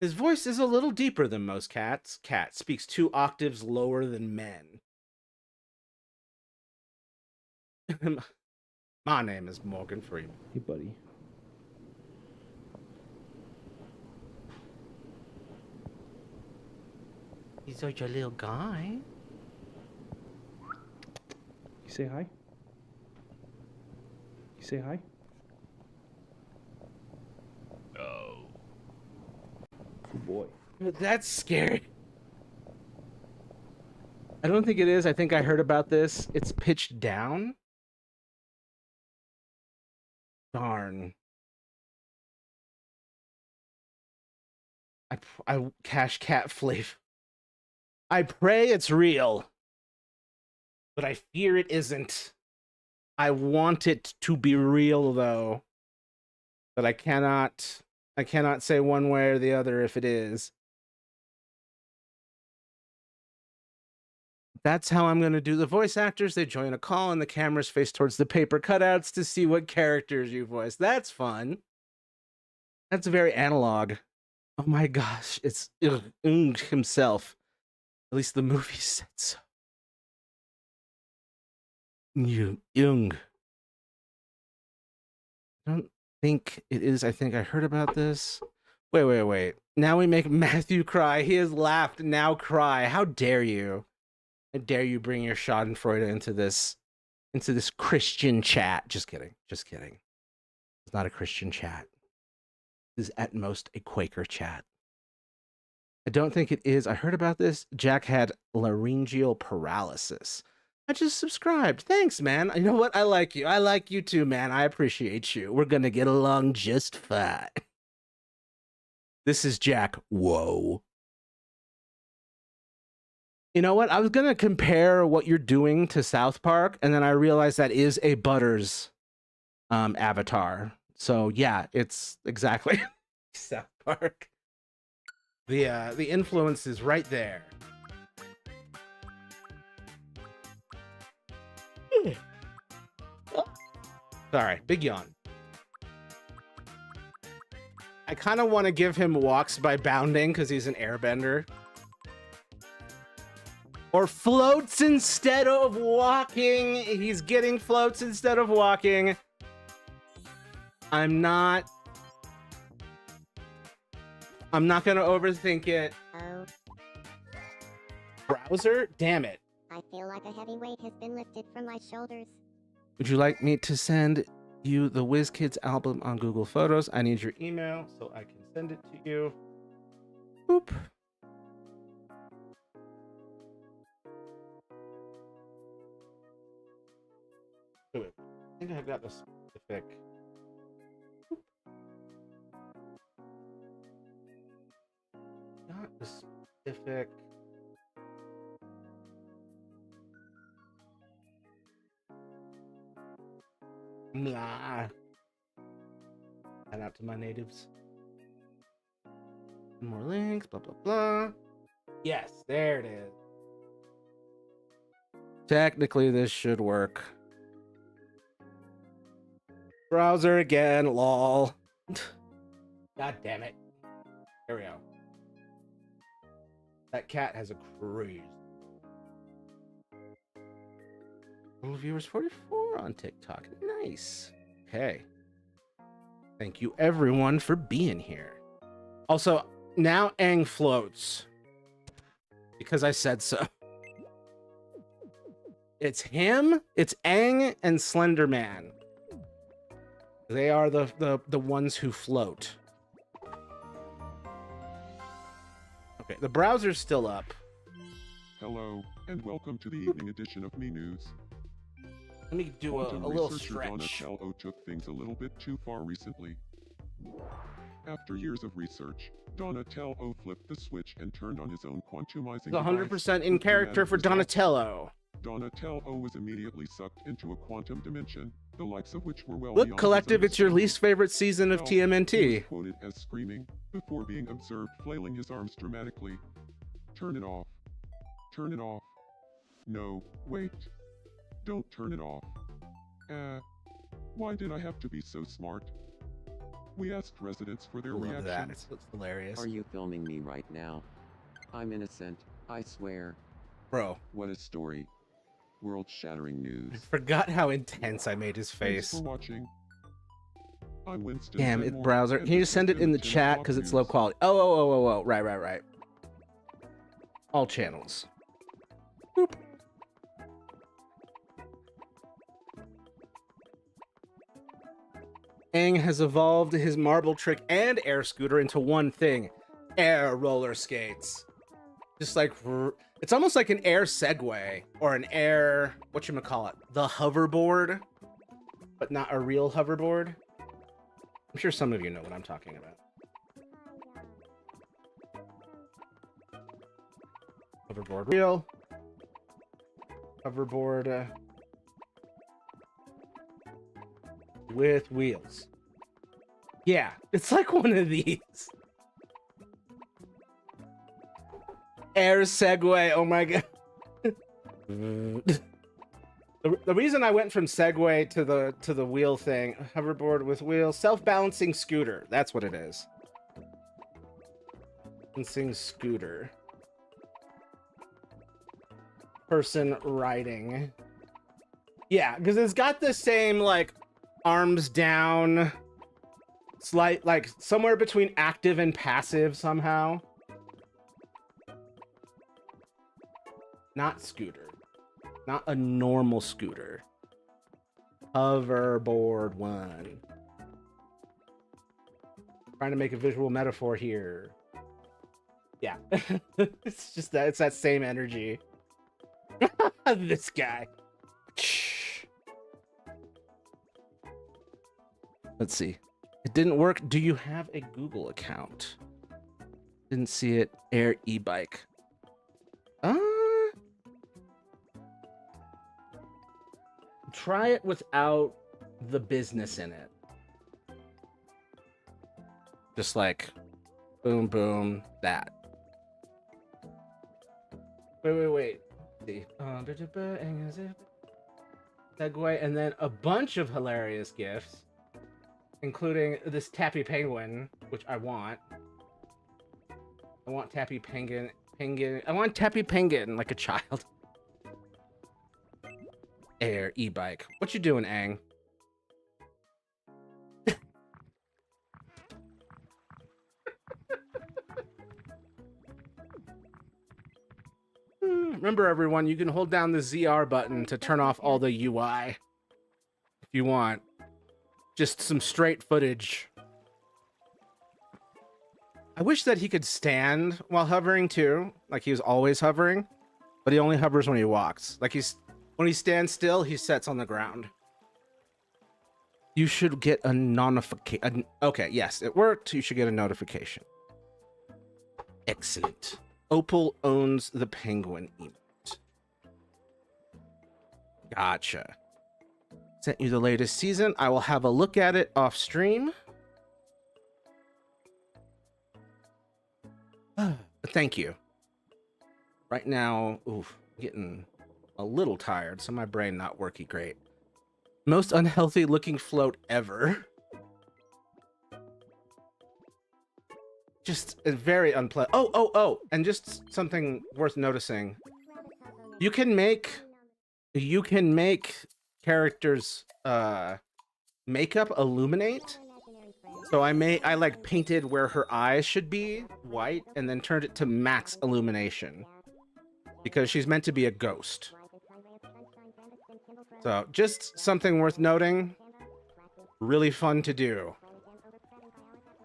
His voice is a little deeper than most cats. Cat speaks 2 octaves lower than men. My name is Morgan Freeman. Hey, buddy. He's such a little guy. You say hi? You say hi? Good boy. That's scary. I don't think it is. I think I heard about this. It's pitched down. Darn. I cash cat flavor. I pray it's real, but I fear it isn't. I want it to be real though, but I cannot say one way or the other if it is. That's how I'm going to do the voice actors. They join a call and the camera's face towards the paper cutouts to see what characters you voice. That's fun. That's very analog. Oh my gosh, it's Ung himself. At least the movie said so. Jung. I don't think it is. I think I heard about this. Wait. Now we make Matthew cry. He has laughed. Now cry. How dare you? How dare you bring your Schadenfreude into this Christian chat? Just kidding. It's not a Christian chat. This is at most a Quaker chat. I don't think it is. I heard about this. Jack had laryngeal paralysis. I just subscribed. Thanks, man. You know what? I like you. I like you too, man. I appreciate you. We're gonna get along just fine. This is Jack. Whoa. You know what? I was gonna compare what you're doing to South Park, and then I realized that is a Butters avatar. So yeah, it's exactly South Park. The influence is right there. Sorry, big yawn. I kind of want to give him walks by bounding because he's an airbender. Or floats instead of walking. He's getting floats instead of walking. I'm not gonna overthink it. Oh, Browser? Damn it. I feel like a heavy weight has been lifted from my shoulders. Would you like me to send you the WizKids album on Google Photos? I need your email so I can send it to you. Boop. Wait. I think I've got the specific. Pacific. Nah. Shout out to my natives. More links, blah, blah, blah. Yes, there it is. Technically, this should work. Browser again, lol. God damn it. Here we go. That cat has a cruise. Total viewers 44 on TikTok. Nice. Okay. Thank you everyone for being here. Also, now Aang floats. Because I said so. It's him, it's Aang, and Slender Man. They are the ones who float. Okay, the browser's still up. Hello, and welcome to the evening edition of Me News. Let me do a Quantum little researcher stretch. Donatello took things a little bit too far recently. After years of research, Donatello flipped the switch and turned on his own quantumizing It's 100% in device, character for with dramatic results. Donatello. Donatello was immediately sucked into a quantum dimension, the likes of which were well Look, beyond his Collective, it's your understanding. least favorite season of Hell, he was TMNT. quoted as screaming, before being observed flailing his arms dramatically. Turn it off. Turn it off. No, wait. Don't turn it off. Why did I have to be so smart? We asked residents for their I love that. reaction. It's hilarious. Are you filming me right now? I'm innocent, I swear. Bro, What a story. World-shattering I news. forgot how intense I made his Thanks face. for watching. I'm Winston. Damn it, Zedmore, browser. and Can you this has send it been in the the 10 chat o'clock because it's low news. quality? Oh. Right. All channels. Boop. Aang has evolved his marble trick and air scooter into one thing. Air roller skates. Just like, it's almost like an air Segway or an air, whatchamacallit, the hoverboard, but not a real hoverboard. I'm sure some of you know what I'm talking about. Hoverboard real. Hoverboard with wheels. Yeah, it's like one of these. Air Segway, oh my god. The reason I went from Segway to the wheel thing, hoverboard with wheels, self-balancing scooter. That's what it is. Balancing scooter. Person riding. Yeah, because it's got the same like arms down, slight like somewhere between active and passive somehow. Not scooter. Not a normal scooter. Hoverboard one. Trying to make a visual metaphor here. Yeah. It's just that, it's that same energy. This guy. Let's see. It didn't work. Do you have a Google account? Didn't see it. Air e-bike. Try it without the business in it. Just like boom, boom, that. Wait. See. Segway, and then a bunch of hilarious gifts, including this Tappy Penguin, which I want. I want Tappy Penguin. I want Tappy Penguin like a child. Air e-bike. What you doing, Aang? Remember, everyone, you can hold down the ZR button to turn off all the UI if you want. Just some straight footage. I wish that he could stand while hovering too, like he was always hovering, but he only hovers when he walks. Like when he stands still, he sets on the ground. You should get a notification. Okay, yes, it worked. You should get a notification. Excellent. Opal owns the penguin emote. Gotcha. Sent you the latest season. I will have a look at it off stream. Thank you. Right now, oof, getting a little tired, so my brain not working great. Most unhealthy looking float ever. Just a very unpleasant. Oh, and just something worth noticing. You can make characters makeup illuminate. So I like painted where her eyes should be white and then turned it to max illumination because she's meant to be a ghost. So just something worth noting. Really fun to do.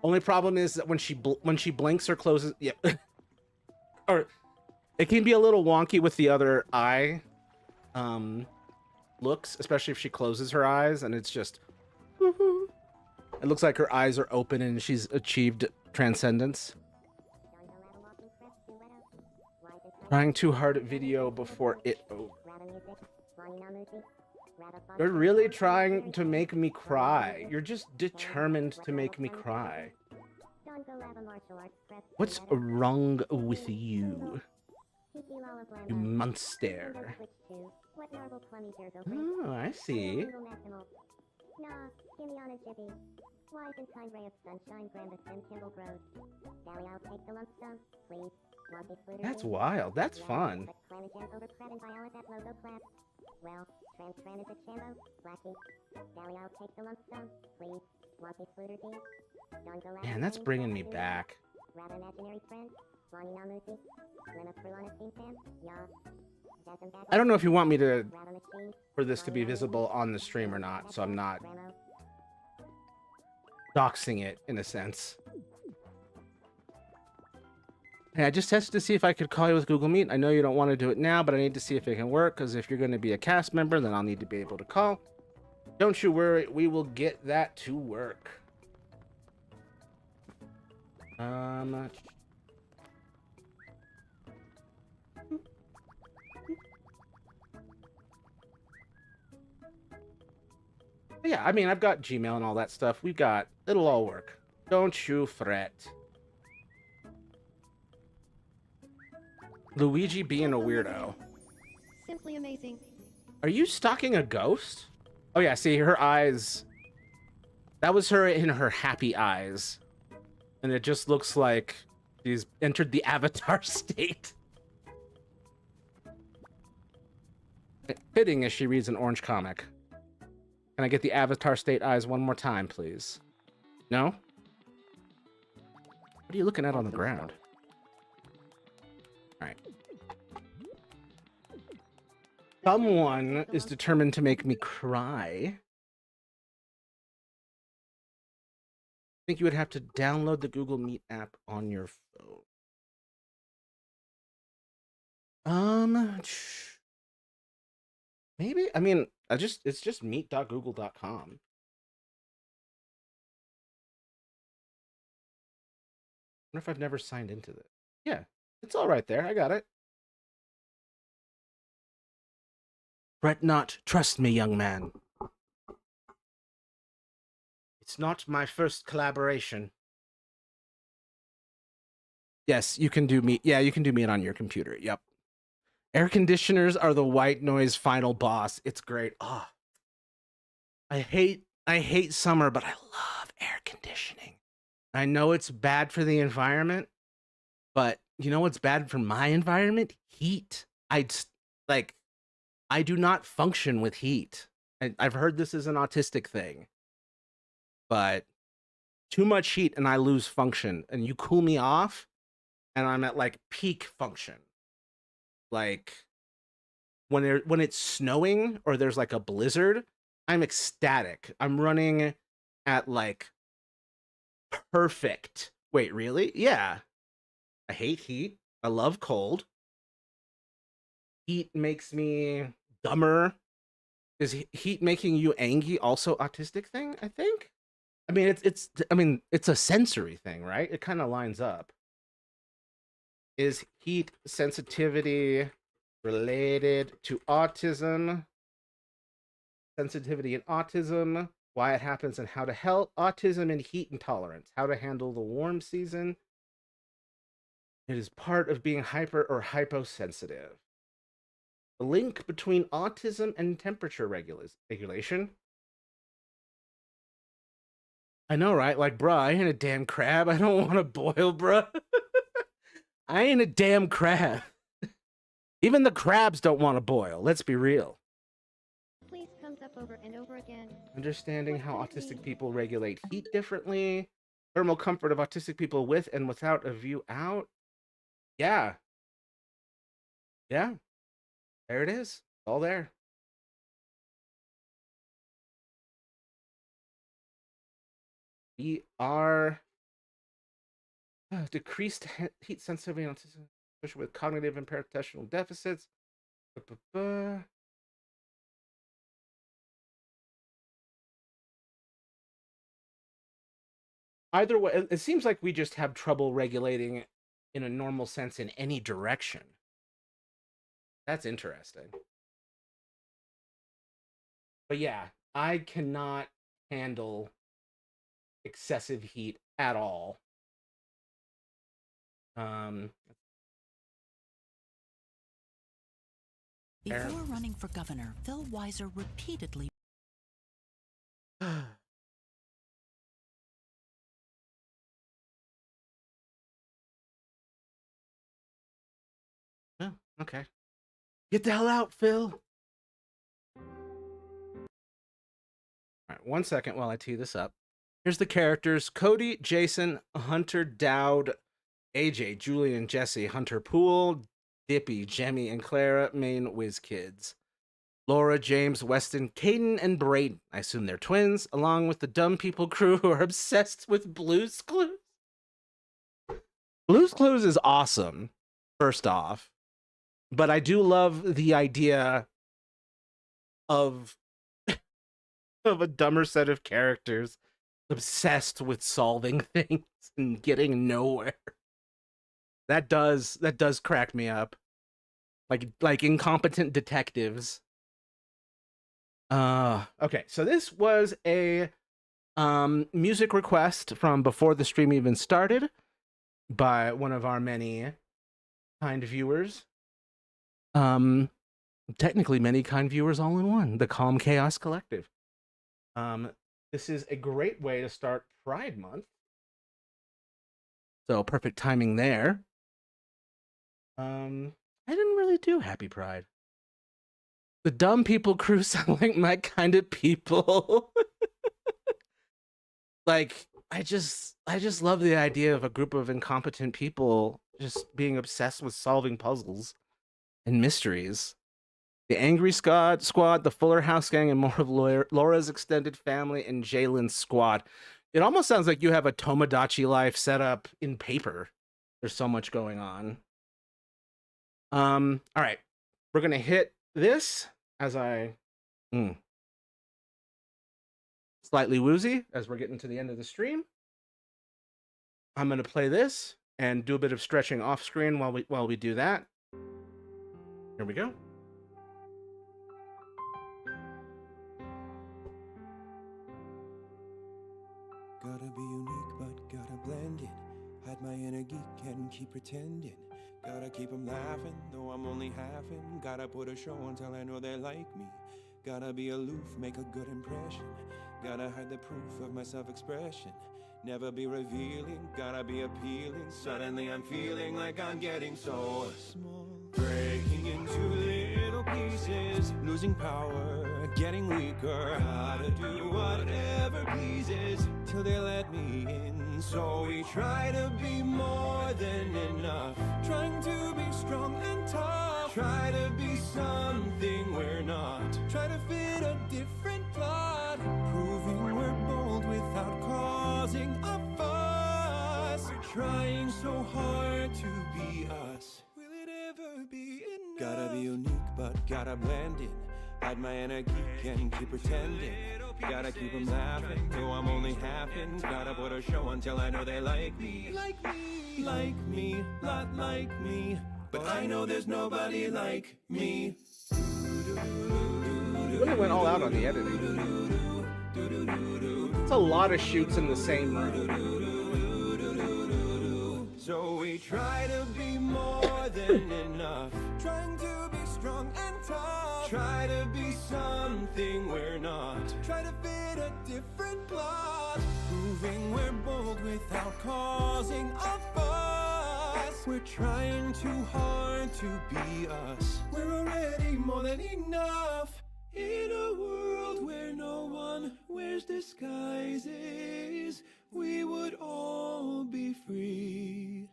Only problem is that when she blinks or closes, yeah, or it can be a little wonky with the other eye looks, especially if she closes her eyes and it's just it looks like her eyes are open and she's achieved transcendence. Trying too hard at video before it over. You're really trying to make me cry. You're just determined to make me cry. What's wrong with you? You monster. Oh, I see. That's wild. That's fun. Man, that's bringing me back. I don't know if you want me to for this to be visible on the stream or not, so I'm not doxing it in a sense. Hey, I just tested to see if I could call you with Google Meet. I know you don't want to do it now, but I need to see if it can work, because if you're going to be a cast member, then I'll need to be able to call. Don't you worry, we will get that to work. Yeah, I mean, I've got Gmail and all that stuff. It'll all work. Don't you fret. Luigi being a weirdo. Simply amazing. Are you stalking a ghost? Oh yeah, see her eyes. That was her in her happy eyes. And it just looks like she's entered the avatar state. Fitting as she reads an orange comic. Can I get the avatar state eyes one more time, please? No? What are you looking at on the ground? Alright. Someone is determined to make me cry. I think you would have to download the Google Meet app on your phone. Maybe? I mean, it's just meet.google.com. I wonder if I've never signed into this. Yeah, it's all right there. I got it. Fret not, trust me, young man. It's not my first collaboration. Yes, you can do Meet. Yeah, you can do Meet on your computer. Yep. Air conditioners are the white noise final boss. It's great. Oh, I hate summer, but I love air conditioning. I know it's bad for the environment, but you know what's bad for my environment? Heat. I do not function with heat. I've heard this is an autistic thing, but too much heat and I lose function. And you cool me off, and I'm at like peak function. Like when it's snowing or there's like a blizzard, I'm ecstatic. I'm running at like perfect. Wait, really? Yeah. I hate heat. I love cold. Heat makes me dumber. Is heat making you angry also autistic thing, I think? I mean, it's a sensory thing, right? It kind of lines up. Is heat sensitivity related to autism? Sensitivity and autism, why it happens and how to help. Autism and heat intolerance, how to handle the warm season. It is part of being hyper or hyposensitive. The link between autism and temperature regulation. I know, right? Like, bruh, I ain't a damn crab. I don't want to boil, bruh. I ain't a damn crab. Even the crabs don't want to boil. Let's be real. Please comes up over and over again. Understanding how autistic people regulate heat differently. Thermal comfort of autistic people with and without a view out. Yeah. Yeah. There it is. All there. We are decreased heat sensitivity on autism, especially with cognitive and paratensional deficits. Either way, it seems like we just have trouble regulating in a normal sense in any direction. That's interesting. But yeah, I cannot handle excessive heat at all. Before running for governor, Phil Weiser repeatedly Oh, okay. Get the hell out, Phil. All right, 1 second while I tee this up. Here's the characters: Cody, Jason, Hunter, Dowd, AJ, Julian, Jesse, Hunter Poole, Dippy, Jemmy, and Clara, main whiz kids. Laura, James, Weston, Caden, and Braden. I assume they're twins, along with the dumb people crew who are obsessed with Blue's Clues. Blue's Clues is awesome, first off. But I do love the idea of a dumber set of characters obsessed with solving things and getting nowhere. That does crack me up. Like incompetent detectives. Okay, so this was a music request from before the stream even started by one of our many kind viewers. Technically many kind viewers all in one, the Calm Chaos Collective. This is a great way to start Pride Month. So perfect timing there. I didn't really do Happy Pride. The dumb people crew sound like my kind of people. Like, I just love the idea of a group of incompetent people just being obsessed with solving puzzles and mysteries. The Angry Squad, the Fuller House Gang, and more of Laura's extended family and Jalen's squad. It almost sounds like you have a Tomodachi life set up in paper. There's so much going on. All right. We're going to hit this as I... Slightly woozy as we're getting to the end of the stream. I'm going to play this and do a bit of stretching off screen while we do that. Here we go. Gotta be unique, but gotta blend in. Hide my inner geek and keep pretending. Gotta keep them laughing, though I'm only half-in. Gotta put a show until I know they like me. Gotta be aloof, make a good impression. Gotta hide the proof of my self-expression. Never be revealing, gotta be appealing. Suddenly I'm feeling like I'm getting so small. Breaking into little pieces, losing power, getting weaker. Gotta do whatever pleases till they let me in. So we try to be more than enough, trying to be strong and tough. Try to be something we're not, try to fit a different plot, proving we're bold without causing a fuss. We're trying so hard to be us. Will it ever be enough? Gotta be unique, but gotta blend in. Hide my inner geek and keep pretending. Gotta keep them laughing, though I'm only half-in. Gotta put a show until I know they like me. Like me, lot like me. But I know there's nobody like me. Really went all out on the editing. It's a lot of shoots in the same room. So we try to be more than enough. Trying to be strong and tough. Try to be something we're not. Try to fit a different plot. Proving we're bold without causing a fuss. We're trying too hard to be us. We're already more than enough. In a world where no one wears disguises, we would all be free.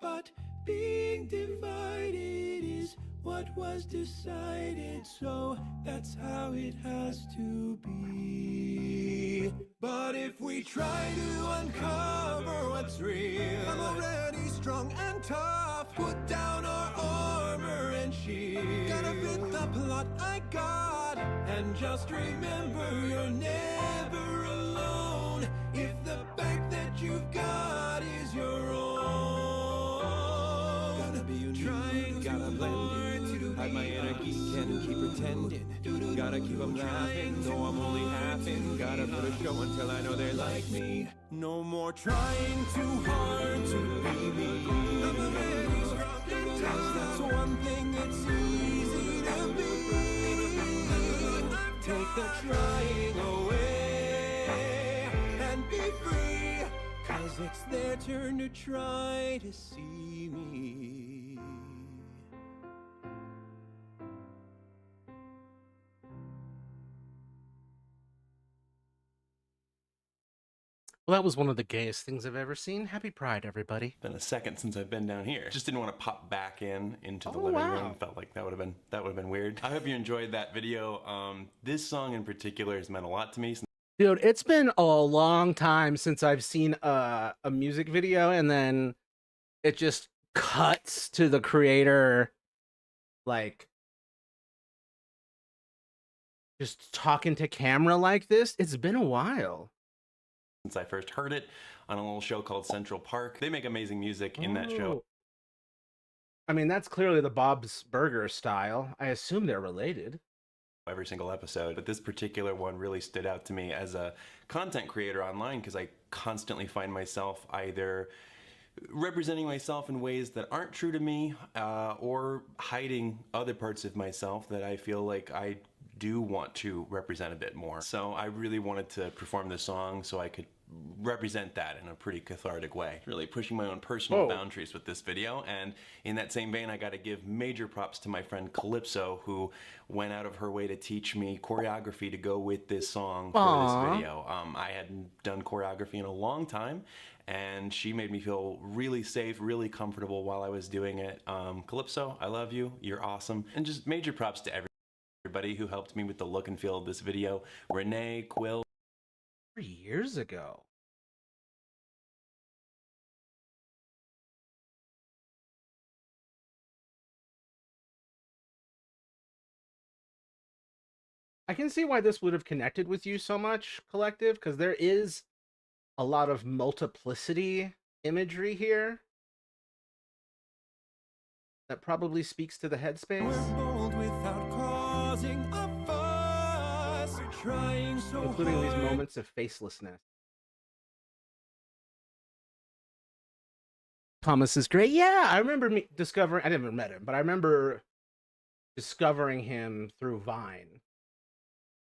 But being divided is what was decided, so that's how it has to be. But if we try to uncover what's real, I'm already strong and tough. Put down our armor and shield. Gotta fit the plot I got. And just remember you're never alone. If the back that you've got is your own. Gotta be unique, trying gotta blend in. Hide my inner geek and keep pretending. Gotta keep them laughing, though I'm only half in. Gotta put a show until I know they like me. No more trying too hard to be me. I'm already strong and tough. That's one thing that's easy to be. Take the trying away and be free. 'Cause it's their turn to try to see me. Well, that was one of the gayest things I've ever seen. Happy Pride, everybody. Been a second since I've been down here. Just didn't want to pop back into the Oh, living wow. room. Felt like that would have been weird. I hope you enjoyed that video. This song in particular has meant a lot to me. Dude, it's been a long time since I've seen a music video and then it just cuts to the creator, like, just talking to camera like this. It's been a while. Since I first heard it on a little show called Central Park. They make amazing music in that show. I mean, that's clearly the Bob's Burger style. I assume they're related. Every single episode, but this particular one really stood out to me as a content creator online because I constantly find myself either representing myself in ways that aren't true to me or hiding other parts of myself that I feel like I do want to represent a bit more. So I really wanted to perform this song so I could represent that in a pretty cathartic way. Really pushing my own personal boundaries with this video, and in that same vein I gotta give major props to my friend Calypso, who went out of her way to teach me choreography to go with this song for this video. I hadn't done choreography in a long time, and she made me feel really safe, really comfortable while I was doing it. Calypso, I love you, you're awesome, and just major props to everybody who helped me with the look and feel of this video. Renee, Quill. 3 years ago. I can see why this would have connected with you so much, Collective, because there is a lot of multiplicity imagery here that probably speaks to the headspace. We're bold without causing a fuss. We're trying so including hard. these moments of facelessness. Thomas is great. Yeah, I remember discovering, I never met him, but I remember discovering him through Vine.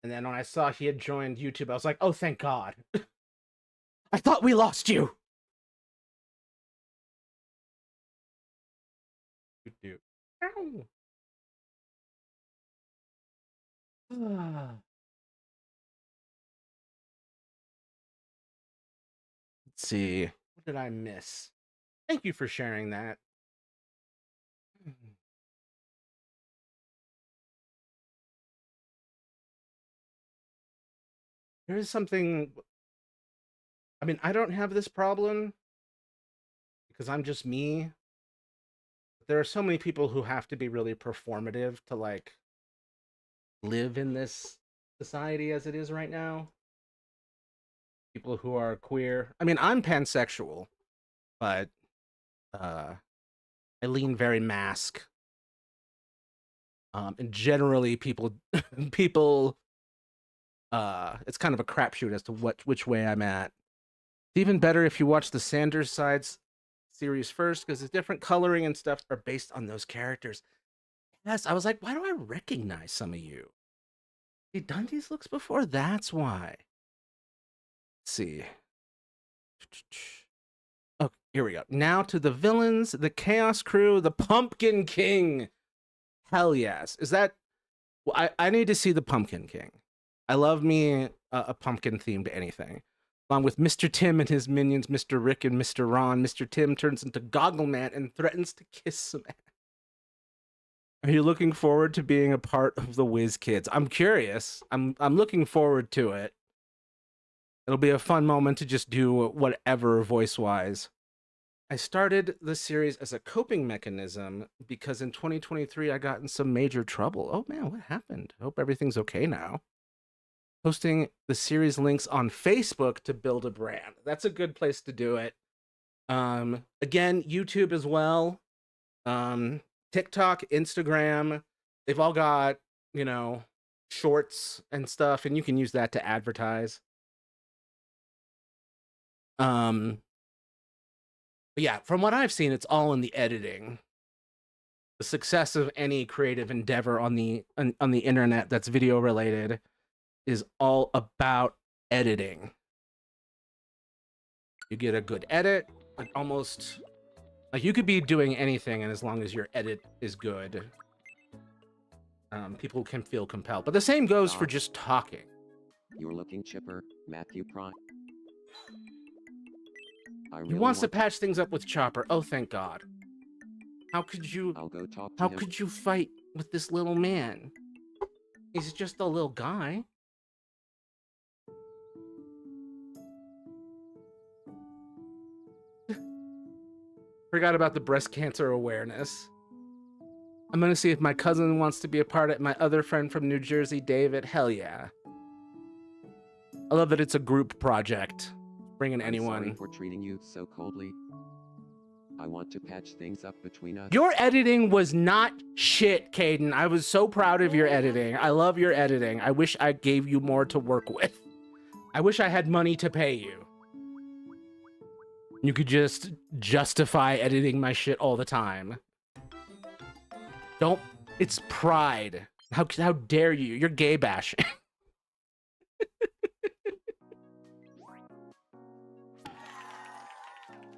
And then when I saw he had joined YouTube, I was like, oh, thank God. I thought we lost you. Ow. Let's see. What did I miss? Thank you for sharing that. There is something... I mean, I don't have this problem because I'm just me. There are so many people who have to be really performative to, like, live in this society as it is right now. People who are queer. I mean, I'm pansexual, but I lean very mask. And generally people people it's kind of a crapshoot as to which way I'm at. It's even better if you watch the Sanders Sides series first, because the different coloring and stuff are based on those characters. Yes, I was like, why do I recognize some of you? You've done these looks before? That's why. Let's see. Oh, here we go. Now to the villains, the Chaos Crew, the Pumpkin King. Hell yes. Is that... Well, I need to see the Pumpkin King. I love me a pumpkin themed anything. Along with Mr. Tim and his minions, Mr. Rick and Mr. Ron, Mr. Tim turns into Goggle Man and threatens to kiss some ass. Are you looking forward to being a part of the Whiz Kids? I'm curious. I'm looking forward to it. It'll be a fun moment to just do whatever voice-wise. I started the series as a coping mechanism because in 2023 I got in some major trouble. Oh man, what happened? I hope everything's okay now. Posting the series links on Facebook to build a brand. That's a good place to do it. Again, YouTube as well. TikTok, Instagram, they've all got, you know, shorts and stuff, and you can use that to advertise. But yeah, from what I've seen, it's all in the editing. The success of any creative endeavor on the internet that's video related is all about editing. You get a good edit, like almost like you could be doing anything, and as long as your edit is good, people can feel compelled. But the same goes for just talking. You're looking chipper, Matthew Prime. He wants to patch things up with Chopper. Oh, thank God. How could you... I'll go talk to How him. could you fight with this little man? He's just a little guy. Forgot about the breast cancer awareness. I'm gonna see if my cousin wants to be a part of it. My other friend from New Jersey, David. Hell yeah. I love that it's a group project. Bringing anyone. Sorry for treating you so coldly. I want to patch things up between us. Your editing was not shit, Caden. I was so proud of your editing. I love your editing. I wish I gave you more to work with. I wish I had money to pay you. You could just justify editing my shit all the time. Don't... It's pride. How dare you? You're gay bashing.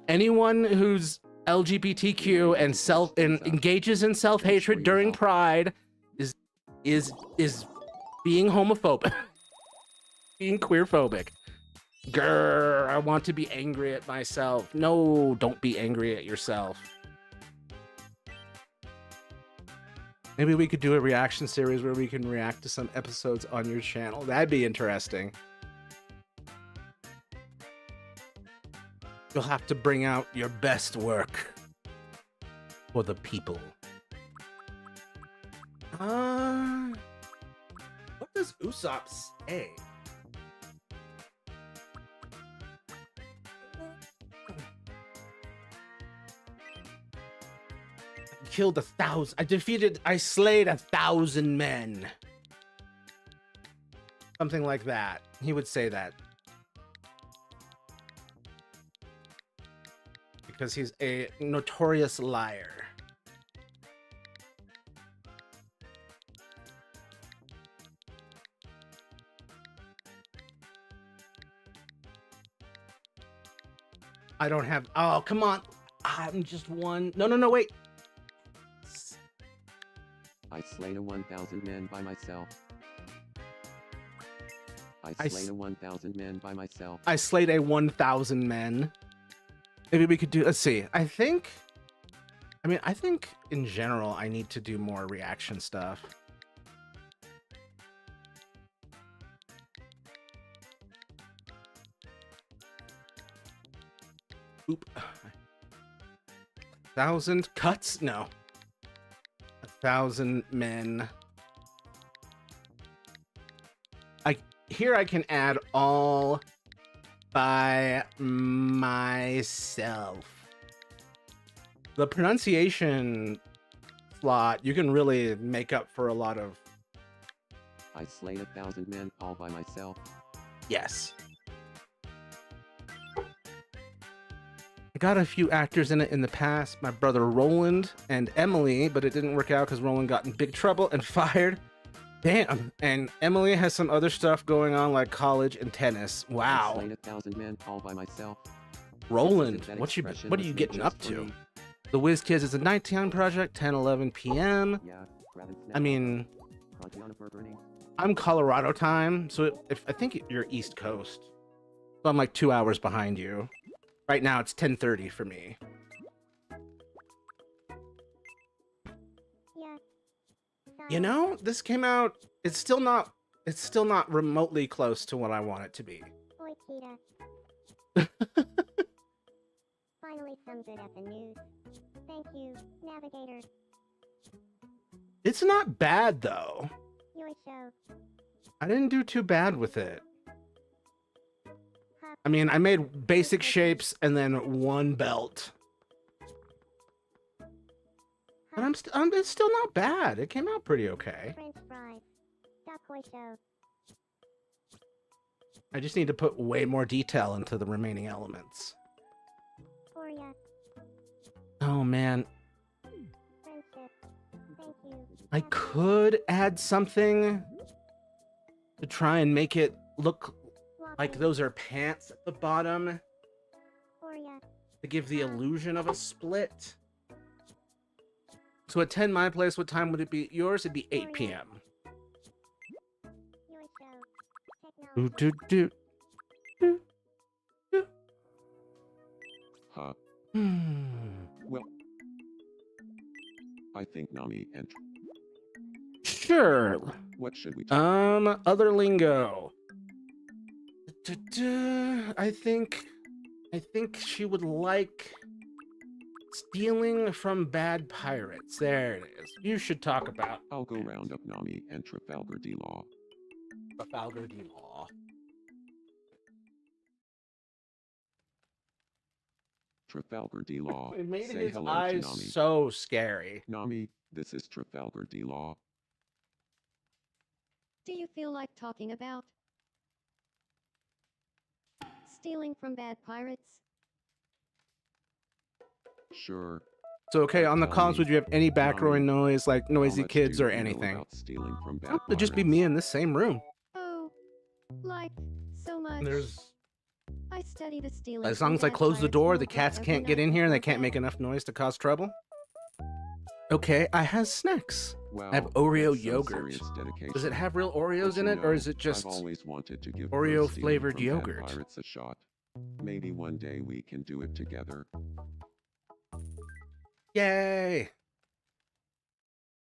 Anyone who's LGBTQ and engages in self-hatred during Pride is being homophobic, being queerphobic. Grr, I want to be angry at myself. No, don't be angry at yourself. Maybe we could do a reaction series where we can react to some episodes on your channel. That'd be interesting. You'll have to bring out your best work for the people. What does Usopp say? Killed 1,000. I slayed 1,000 men. Something like that. He would say that. Because he's a notorious liar. I don't have... Oh, come on. I'm just one... No, wait. I slayed a 1,000 men by myself. I slayed a 1,000 men by myself. I slayed a 1,000 men. Maybe we could do... Let's see. I think in general, I need to do more reaction stuff. Oop. 1,000 cuts? No. 1,000 men. here I can add all by myself. The pronunciation slot, you can really make up for a lot of... I slayed 1,000 men all by myself. Yes. I got a few actors in it in the past. My brother Roland and Emily, but it didn't work out because Roland got in big trouble and fired. Damn. And Emily has some other stuff going on like college and tennis. Wow. I slayed 1,000 men all by myself. Roland, what are you getting up to? The Whiz Kids is a nighttime project, 10-11 p.m. I mean, I'm Colorado time, so I think you're East Coast. So I'm like 2 hours behind you. Right now it's 10:30 for me. Yeah. You know, this came out, it's still not remotely close to what I want it to be. Boy, Cheetah. Finally some good at the news. Thank you, Navigator. It's not bad though. Your show. I didn't do too bad with it. I mean, I made basic shapes and then one belt. But it's still not bad. It came out pretty okay. French fries. Duckboy show. I just need to put way more detail into the remaining elements. Foria. Oh man. Friendship. Thank you. I could add something to try and make it look like those are pants at the bottom Foria. to give the illusion of a split. So at 10 my place, what time would it be? Yours? It'd be 8 p.m. Your show. Do, Technology. do, do. Huh. Well, I think Nami and... Sure. What should we talk Other lingo. I think she would like stealing from bad pirates. There it is. You should talk about I'll go round up Nami and Trafalgar D. Law. Trafalgar D. Law. Trafalgar D. Law. It made Say his hello eyes to Nami. so scary. Nami, this is Trafalgar D. Law. Do you feel like talking about stealing from bad pirates? Sure. So okay, on the Tell comms, me, would you have any background noise, like How noisy much kids do or you know anything? about stealing from bad It'd just be pirates? me in this same room. Oh, like so much. There's, I study the stealing. as from long as I bad close the pirates door, the notebook cats every can't get night in here and they before can't make bed. enough noise to cause trouble. Okay, I have snacks. Wow, I have Oreo that's some yogurt. serious dedication. Does it have real Oreos But in you it, or know, is it just I've always wanted to give Oreo stealing flavored from bad yogurt? pirates a shot. Maybe one day we can do it together. Yay!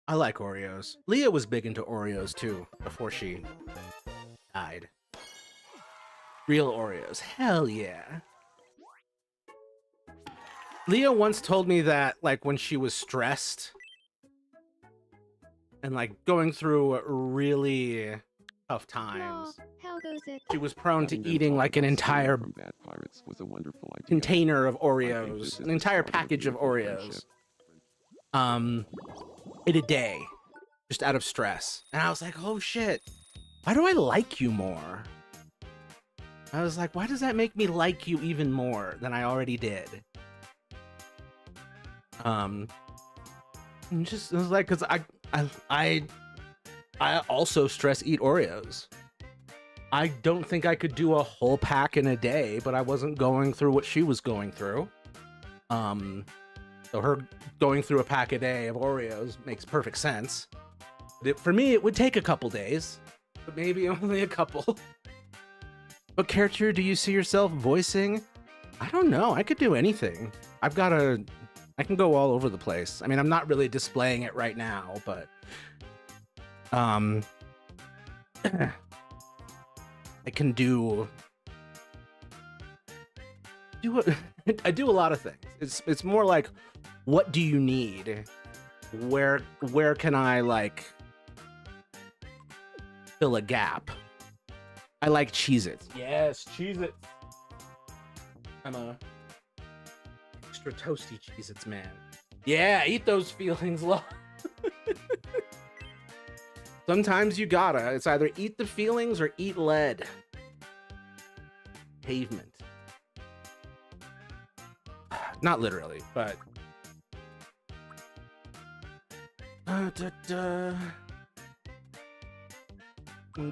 I like Oreos. Leah was big into Oreos too before she died. Real Oreos. Hell yeah. Leah once told me that, like, when she was stressed and, like, going through really tough times, How goes it? she was prone to Having them eating, talk like, an about stealing entire from bad pirates was a wonderful idea. container of I think this Oreos, is an the entire start of a package of beautiful Oreos, friendship. in a day, just out of stress. And I was like, oh shit, why do I like you more? I was like, why does that make me like you even more than I already did? And just, it was like, cause I also stress eat Oreos. I don't think I could do a whole pack in a day, but I wasn't going through what she was going through. So her going through a pack a day of Oreos makes perfect sense. For me, it would take a couple days, but maybe only a couple. What character do you see yourself voicing? I don't know. I could do anything. I can go all over the place. I mean, I'm not really displaying it right now, but I can do I do a lot of things. It's more like, what do you need? Where can I, like, fill a gap? I like Cheez-Its. Yes, Cheez-Its. I'm a extra toasty Cheez-Its man. Yeah, eat those feelings, love. Sometimes you gotta. It's either eat the feelings or eat lead. Pavement. Not literally, but...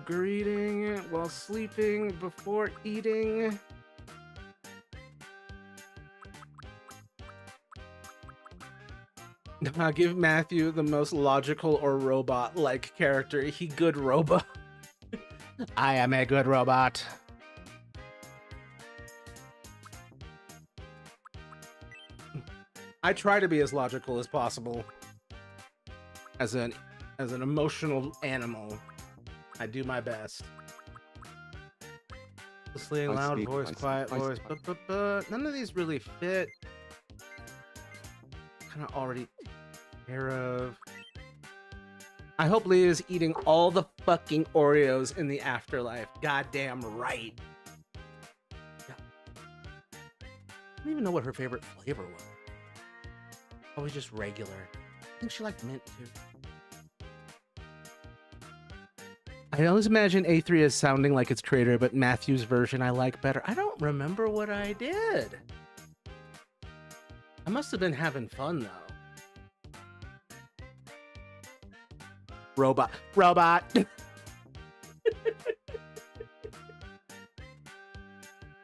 Greeting while sleeping before eating. Give Matthew the most logical or robot-like character. He good robot. I am a good robot. I try to be as logical as possible. As an emotional animal, I do my best. Whistling, loud voice, quiet voice, but none of these really fit. Kind of already care of. I hope Leah's eating all the fucking Oreos in the afterlife. Goddamn right. Yeah. I don't even know what her favorite flavor was. Probably just regular. I think she liked mint too. I always imagine A3 as sounding like its creator, but Matthew's version I like better. I don't remember what I did. I must have been having fun though. Robot.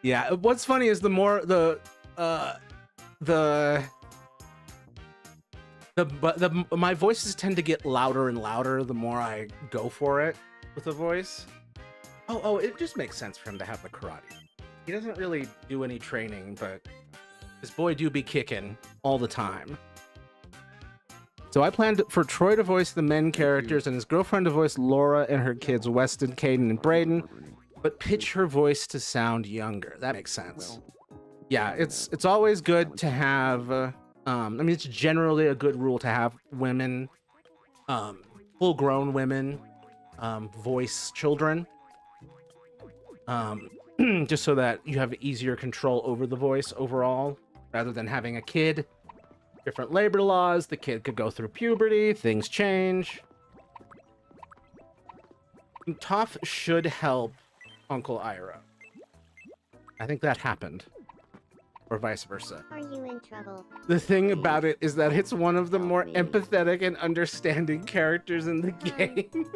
Yeah, what's funny is the more my voices tend to get louder and louder the more I go for it with the voice. Oh, it just makes sense for him to have the karate. He doesn't really do any training, but this boy do be kicking all the time. So I planned for Troy to voice the men characters and his girlfriend to voice Laura and her kids, Weston, Caden, and Braden, but pitch her voice to sound younger. That makes sense. Yeah, it's always good to have... I mean, it's generally a good rule to have women, full-grown women, voice children, just so that you have easier control over the voice overall, rather than having a kid. Different labor laws, the kid could go through puberty, things change. Toph should help Uncle Ira. I think that happened. Or vice versa. Are you in trouble? The thing about it is that it's one of the more empathetic and understanding characters in the game.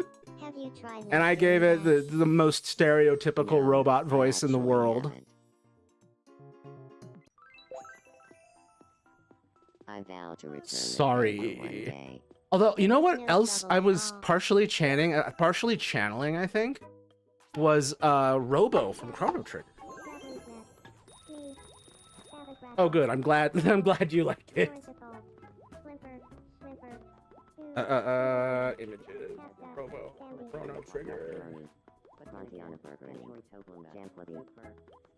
Have you tried And I gave it the most stereotypical robot voice in the world. I vow to return Sorry. Although, you know what else I was partially channeling, I think, was Robo from Chrono Trigger. Oh, good. I'm glad you liked it. Images. Robo. Chrono Trigger.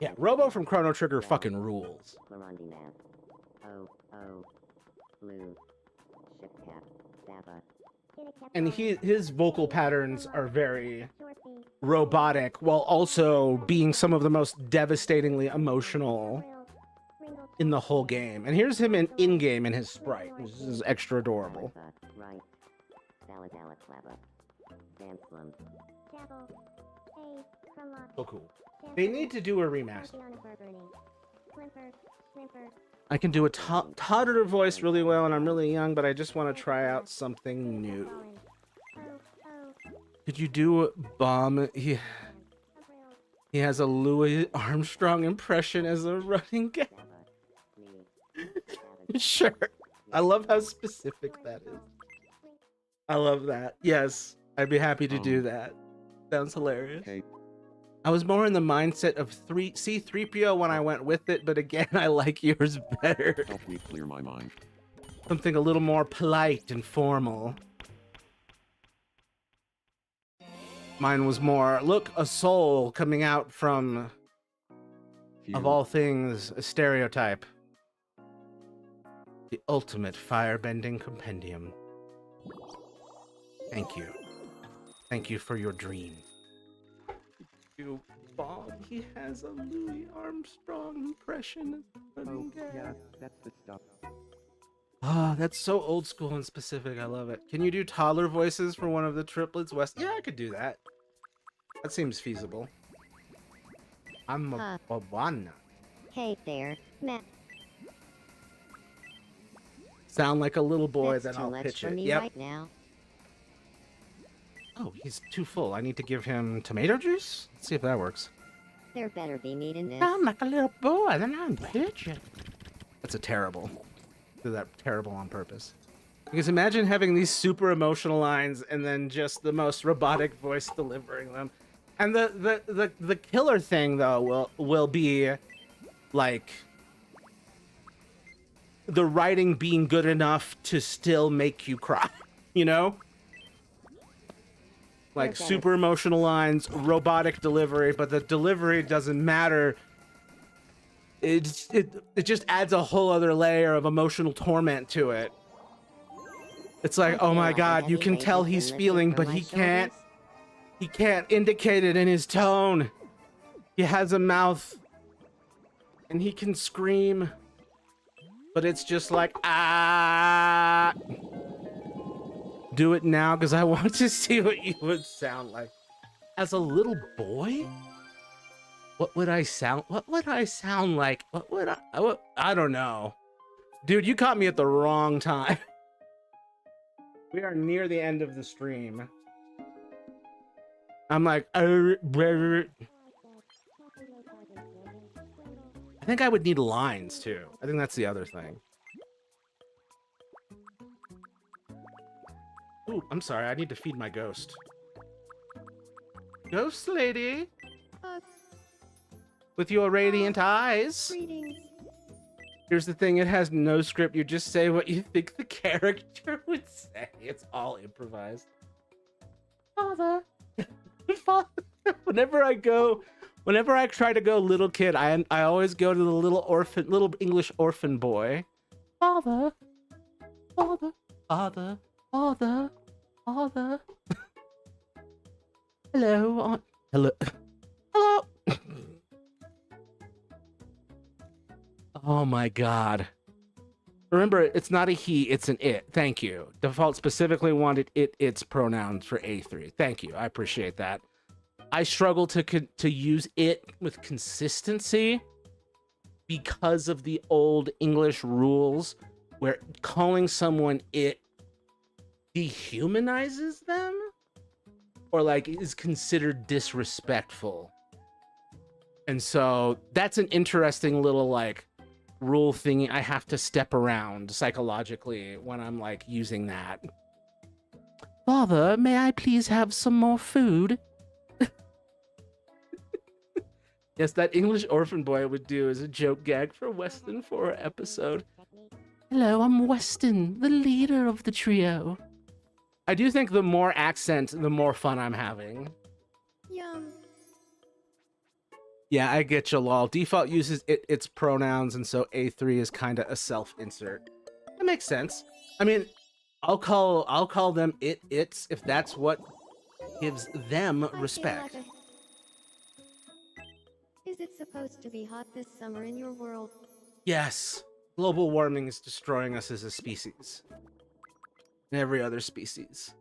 Yeah, Robo from Chrono Trigger fucking rules. And his vocal patterns are very robotic, while also being some of the most devastatingly emotional in the whole game. And here's him in-game in his sprite, which is extra adorable. Oh, cool. They need to do a remaster. I can do a toddler voice really well, and I'm really young, but I just want to try out something new. Could you do Bomb? He has a Louis Armstrong impression as a running gag. Sure. I love how specific that is. I love that. Yes, I'd be happy to do that. Sounds hilarious. Hey. I was more in the mindset of C-3PO when I went with it, but again, I like yours better. Help me clear my mind. Something a little more polite and formal. Mine was more, look, a soul coming out from, of all things, a stereotype. The ultimate firebending compendium. Thank you. Thank you for your dream. you, Bob. He has a Louis Armstrong impression. Oh, yeah, that's the stuff. Ah, that's so old school and specific. I love it. Can you do toddler voices for one of the triplets? West? Yeah, I could do that. That seems feasible. I'm a one. Hey there, Matt. Sound like a little boy, That's then too I'll much pitch for it. me Yep. right now. Oh, he's too full. I need to give him tomato juice? Let's see if that works. There better be meat in this. I'm like a little boy, then I'm pitching. That's a terrible. Do that terrible on purpose. Because imagine having these super emotional lines and then just the most robotic voice delivering them. And the killer thing though will be like the writing being good enough to still make you cry, you know? Like super emotional lines, robotic delivery, but the delivery doesn't matter. It just adds a whole other layer of emotional torment to it. It's like, oh my god, you can tell he's feeling, but he can't indicate it in his tone. He has a mouth and he can scream, but it's just like, ah. Do it now, because I want to see what you would sound like. As a little boy? What would I sound like? I don't know. Dude, you caught me at the wrong time. We are near the end of the stream. I'm like, I think I would need lines too. I think that's the other thing. Ooh, I'm sorry. I need to feed my ghost. Ghost lady? With your radiant eyes. Greetings. Here's the thing. It has no script. You just say what you think the character would say. It's all improvised. Father. Father. Whenever I try to go little kid, I always go to the little English orphan boy. Father. Father. Father. Father, father. Hello, hello, hello. Oh my god. Remember, it's not a he, it's an it. Thank you. Default specifically wanted its pronouns for A3. Thank you. I appreciate that. I struggle to use it with consistency because of the old English rules where calling someone it dehumanizes them or like is considered disrespectful. And so that's an interesting little like rule thingy I have to step around psychologically when I'm like using that. Father, may I please have some more food? Yes, that English orphan boy would do as a joke gag for Weston for our episode. Hello, I'm Weston, the leader of the trio. I do think the more accent, the more fun I'm having. Yum. Yeah, I get you, lol. Default uses its pronouns, and so A3 is kind of a self-insert. That makes sense. I mean, I'll call them its if that's what gives them respect. Is it supposed to be hot this summer in your world? Yes, global warming is destroying us as a species. And every other species.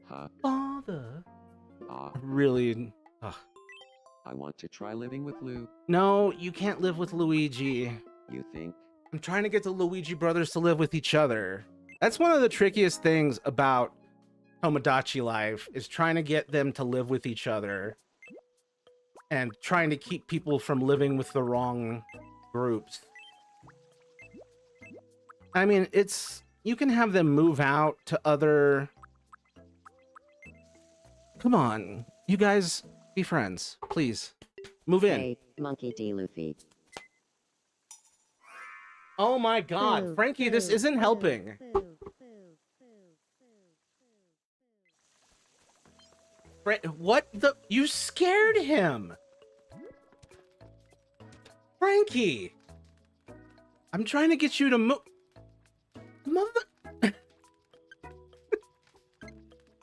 Huh? Father. Ah. Really. Ugh. I want to try living with Lou. No, you can't live with Luigi. You think? I'm trying to get the Luigi brothers to live with each other. That's one of the trickiest things about Tomodachi life, is trying to get them to live with each other. And trying to keep people from living with the wrong groups. I mean, you can have them move out to other... Come on, you guys, be friends, please. Move in. Hey, Monkey D. Luffy. Oh my god, Frankie, this isn't helping. What the? You scared him! Frankie! I'm trying to get you to move... Mother...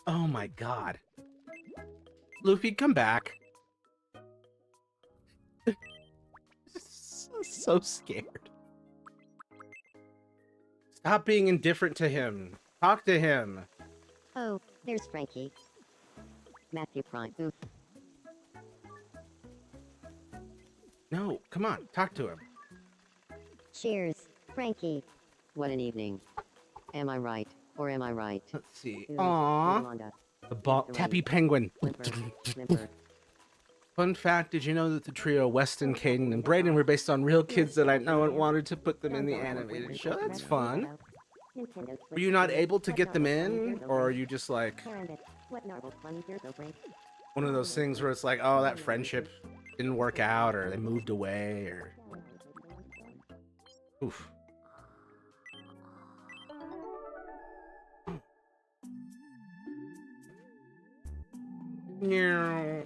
Oh my god. Luffy, come back. So scared. Stop being indifferent to him. Talk to him. Oh, there's Frankie. Matthew Prime. Ooh. No, come on, talk to him. Cheers, Frankie. What an evening. Am I right, or am I right? Let's see. Ooh, Aww. Yolanda. The ball, The Tappy rain. Penguin. Whimper. Fun fact, did you know that the trio Weston, Caden, and Brayden were based on real kids that I know and wanted to put them in the animated show? That's fun. Were you not able to get them in? Or are you just like one of those things where it's like, oh, that friendship didn't work out, or they moved away, or... Oof. Meow.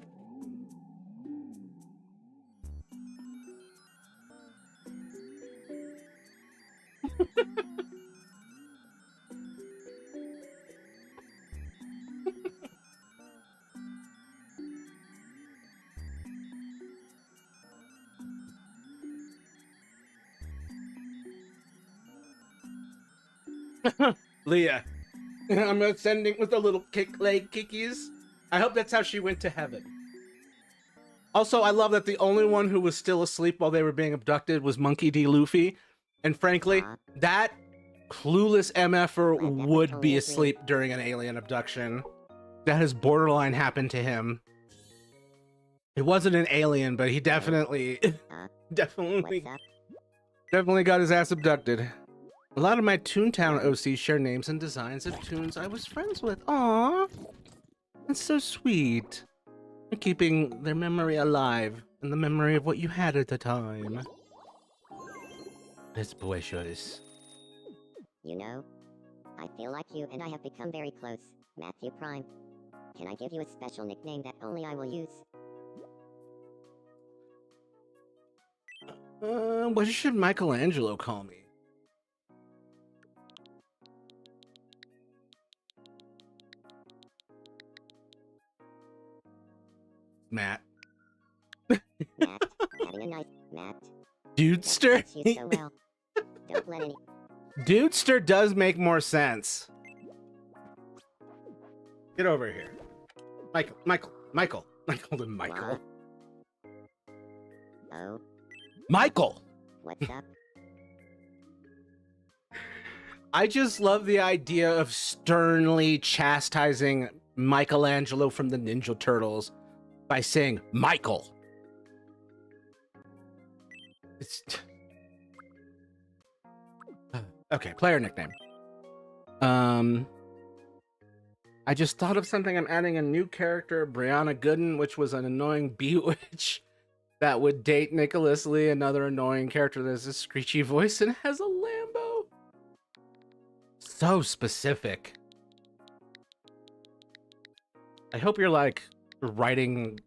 Leah. I'm ascending with the little leg kickies. I hope that's how she went to heaven. Also, I love that the only one who was still asleep while they were being abducted was Monkey D. Luffy. And frankly, that clueless MFer would be asleep during an alien abduction. That has borderline happened to him. It wasn't an alien, but he definitely, definitely got his ass abducted. A lot of my Toontown OCs share names and designs of tunes I was friends with. Aww. That's so sweet. You're keeping their memory alive and the memory of what you had at the time. That's boisterous. You know, I feel like you and I have become very close, Matthew Prime. Can I give you a special nickname that only I will use? What should Michelangelo call me? Matt. Matt, having a nice Matt. Dudester? You so well. Don't let any. Dudester does make more sense. Get over here. Michael. I called him Michael. Oh. Michael! What's up? I just love the idea of sternly chastising Michelangelo from the Ninja Turtles by saying Michael. It's... Okay, player nickname. I just thought of something. I'm adding a new character, Brianna Gooden, which was an annoying bewitch that would date Nicholas Lee, another annoying character that has a screechy voice and has a Lambo. So specific. I hope you're like writing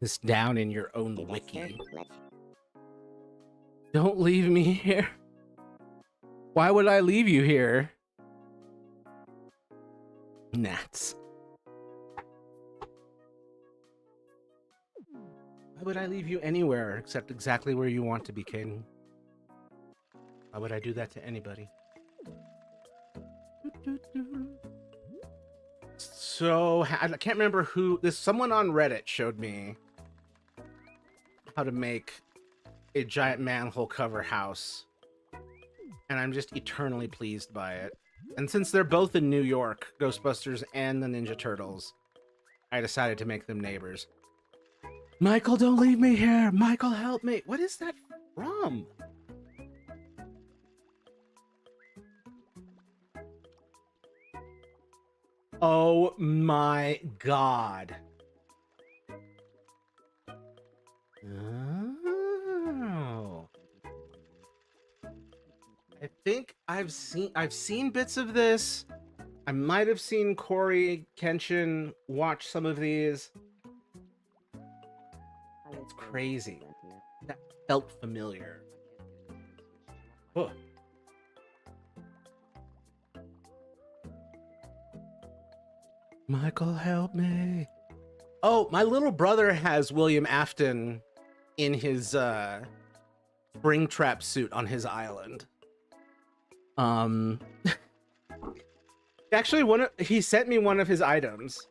this down in your own wiki. Don't leave me here. Why would I leave you here? Gnats. Why would I leave you anywhere except exactly where you want to be, Caden? Why would I do that to anybody? So, I can't remember who... someone on Reddit showed me how to make a giant manhole cover house. And I'm just eternally pleased by it. And since they're both in New York, Ghostbusters and the Ninja Turtles, I decided to make them neighbors. Michael, don't leave me here! Michael, help me! What is that from? Oh my god. Oh. I think I've seen bits of this. I might have seen Corey Kenshin watch some of these. It's crazy. That felt familiar. Oh. Michael, help me. Oh, my little brother has William Afton in his Springtrap suit on his island. Actually, he sent me one of his items.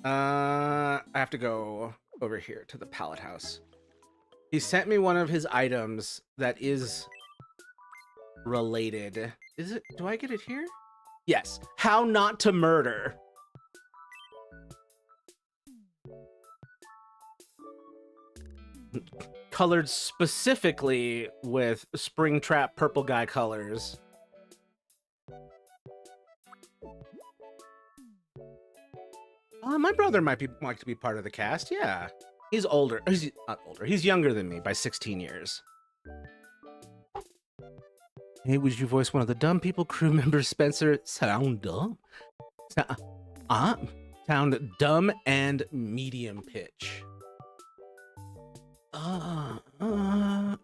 I have to go over here to the pallet house. He sent me one of his items that is related. Is it? Do I get it here? Yes. How not to murder. Colored specifically with Springtrap purple guy colors. My brother might like to be part of the cast. Yeah, he's older. He's not older. He's younger than me by 16 years. Hey, would you voice one of the dumb people? Crew member Spencer. Sound dumb. Sound dumb and medium pitch.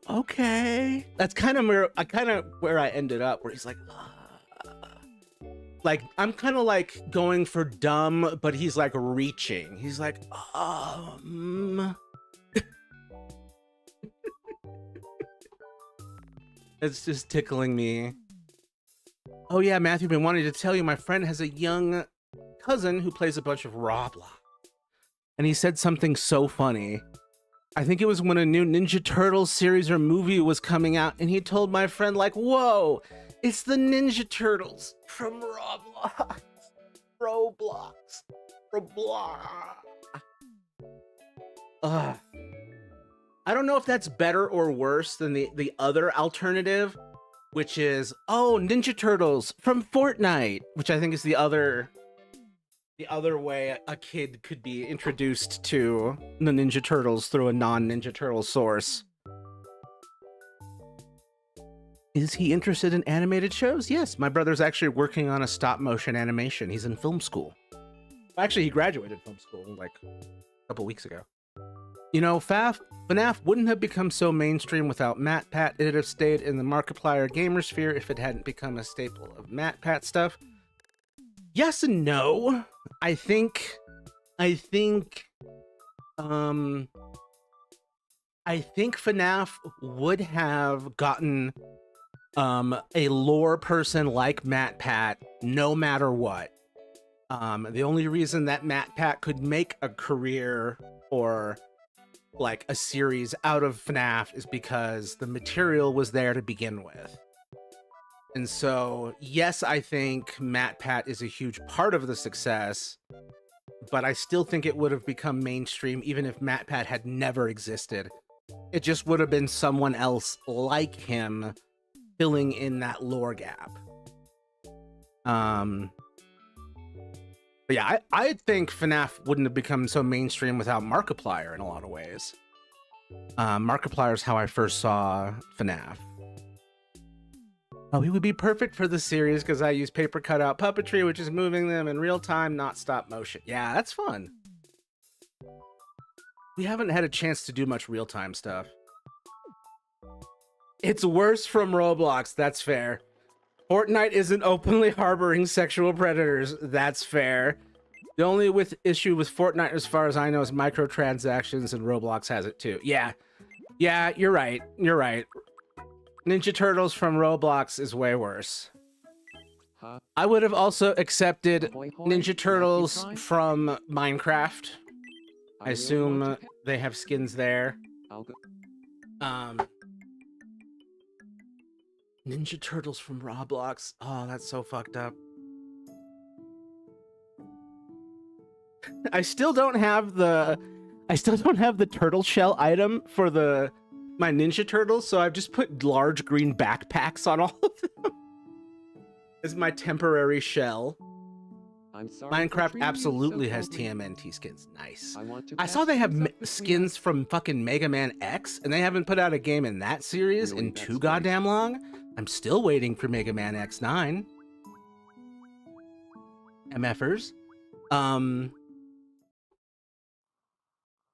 Okay. That's kind of where I ended up, where he's like I'm kind of like going for dumb, but he's like reaching. He's like, It's just tickling me. Oh yeah, Matthew, been wanting to tell you my friend has a young cousin who plays a bunch of Roblox. And he said something so funny. I think it was when a new Ninja Turtles series or movie was coming out, and he told my friend, like, whoa, it's the Ninja Turtles from Roblox. I don't know if that's better or worse than the other alternative, which is, oh, Ninja Turtles from Fortnite, which I think is the other way a kid could be introduced to the Ninja Turtles through a non-Ninja Turtle source. Is he interested in animated shows? Yes, my brother's actually working on a stop-motion animation. He's in film school. Actually, he graduated film school like a couple weeks ago. You know, FNAF wouldn't have become so mainstream without MatPat. It'd have stayed in the Markiplier gamer sphere if it hadn't become a staple of MatPat stuff. Yes and no. I think FNAF would have gotten a lore person like MatPat no matter what. The only reason that MatPat could make a career or like a series out of FNAF is because the material was there to begin with. And so, yes, I think MatPat is a huge part of the success, but I still think it would have become mainstream even if MatPat had never existed. It just would have been someone else like him filling in that lore gap. But yeah, I think FNAF wouldn't have become so mainstream without Markiplier in a lot of ways. Markiplier is how I first saw FNAF. Oh, he would be perfect for the series because I use paper cutout puppetry, which is moving them in real time, not stop motion. Yeah, that's fun. We haven't had a chance to do much real time stuff. It's worse from Roblox, that's fair. Fortnite isn't openly harboring sexual predators, that's fair. The only issue with Fortnite, as far as I know, is microtransactions, and Roblox has it too. Yeah, you're right. Ninja Turtles from Roblox is way worse. I would have also accepted Ninja Turtles from Minecraft. I assume they have skins there. Ninja Turtles from Roblox. Oh, that's so fucked up. I still don't have the turtle shell item for my Ninja Turtles, so I've just put large green backpacks on all of them as my temporary shell. I'm sorry, Minecraft absolutely has TMNT skins. Nice. I saw they have skins from fucking Mega Man X, and they haven't put out a game in that series in too goddamn long. I'm still waiting for Mega Man X9. MFers.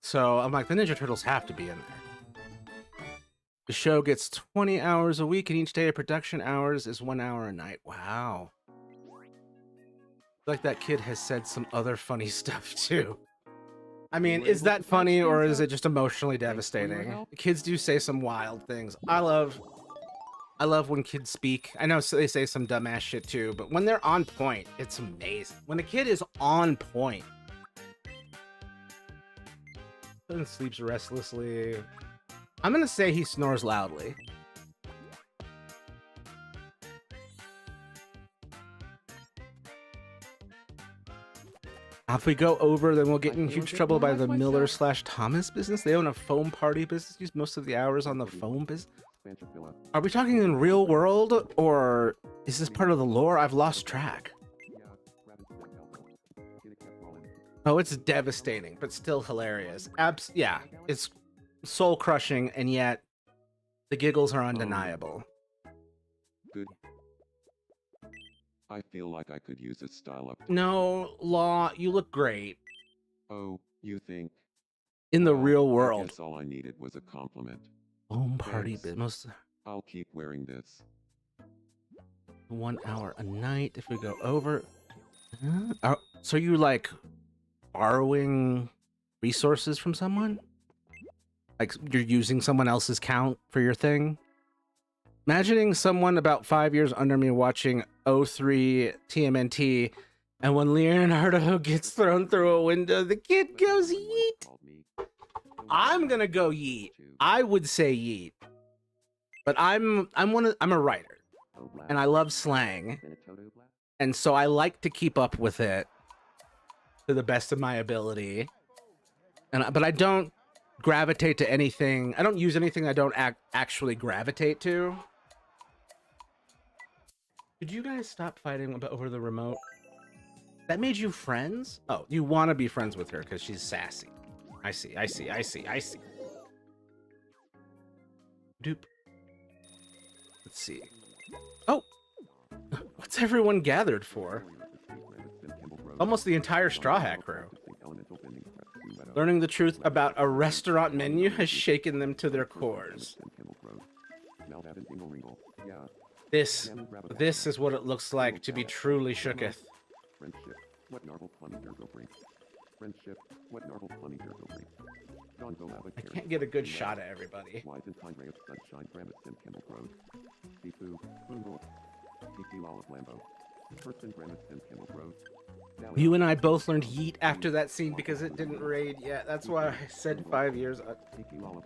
So I'm like, the Ninja Turtles have to be in there. The show gets 20 hours a week, and each day of production hours is 1 hour a night. Wow. Like that kid has said some other funny stuff too. I mean, is that funny or is it just emotionally devastating? Kids do say some wild things. I love when kids speak. I know they say some dumbass shit too, but when they're on point, it's amazing. When a kid is on point. And sleeps restlessly. I'm gonna say he snores loudly. If we go over, then we'll get in huge trouble by the Miller/Thomas business. They own a foam party business. Use most of the hours on the foam business. Are we talking in real world, or is this part of the lore? I've lost track. Oh, it's devastating, but still hilarious. Yeah, it's soul crushing, and yet the giggles are undeniable. Good. I feel like I could use a style up. No, Law, you look great. Oh, you think? In the real world. I guess all I needed was a compliment. Home party business. I'll keep wearing this. 1 hour a night if we go over. So you like borrowing resources from someone? Like you're using someone else's count for your thing? Imagining someone about 5 years under me watching 03 TMNT, and when Leonardo gets thrown through a window, the kid goes yeet. I'm gonna go yeet. I would say yeet, but I'm a writer, and I love slang, and so I like to keep up with it to the best of my ability, but I don't gravitate to anything. I don't use anything I don't actually gravitate to. Could you guys stop fighting over the remote? That made you friends? Oh, you want to be friends with her because she's sassy. I see. Doop. Let's see. Oh! What's everyone gathered for? Almost the entire Straw Hat crew. Learning the truth about a restaurant menu has shaken them to their cores. This is what it looks like to be truly shooketh. I can't get a good shot at everybody. You and I both learned yeet after that scene because it didn't raid yet. That's why I said 5 years.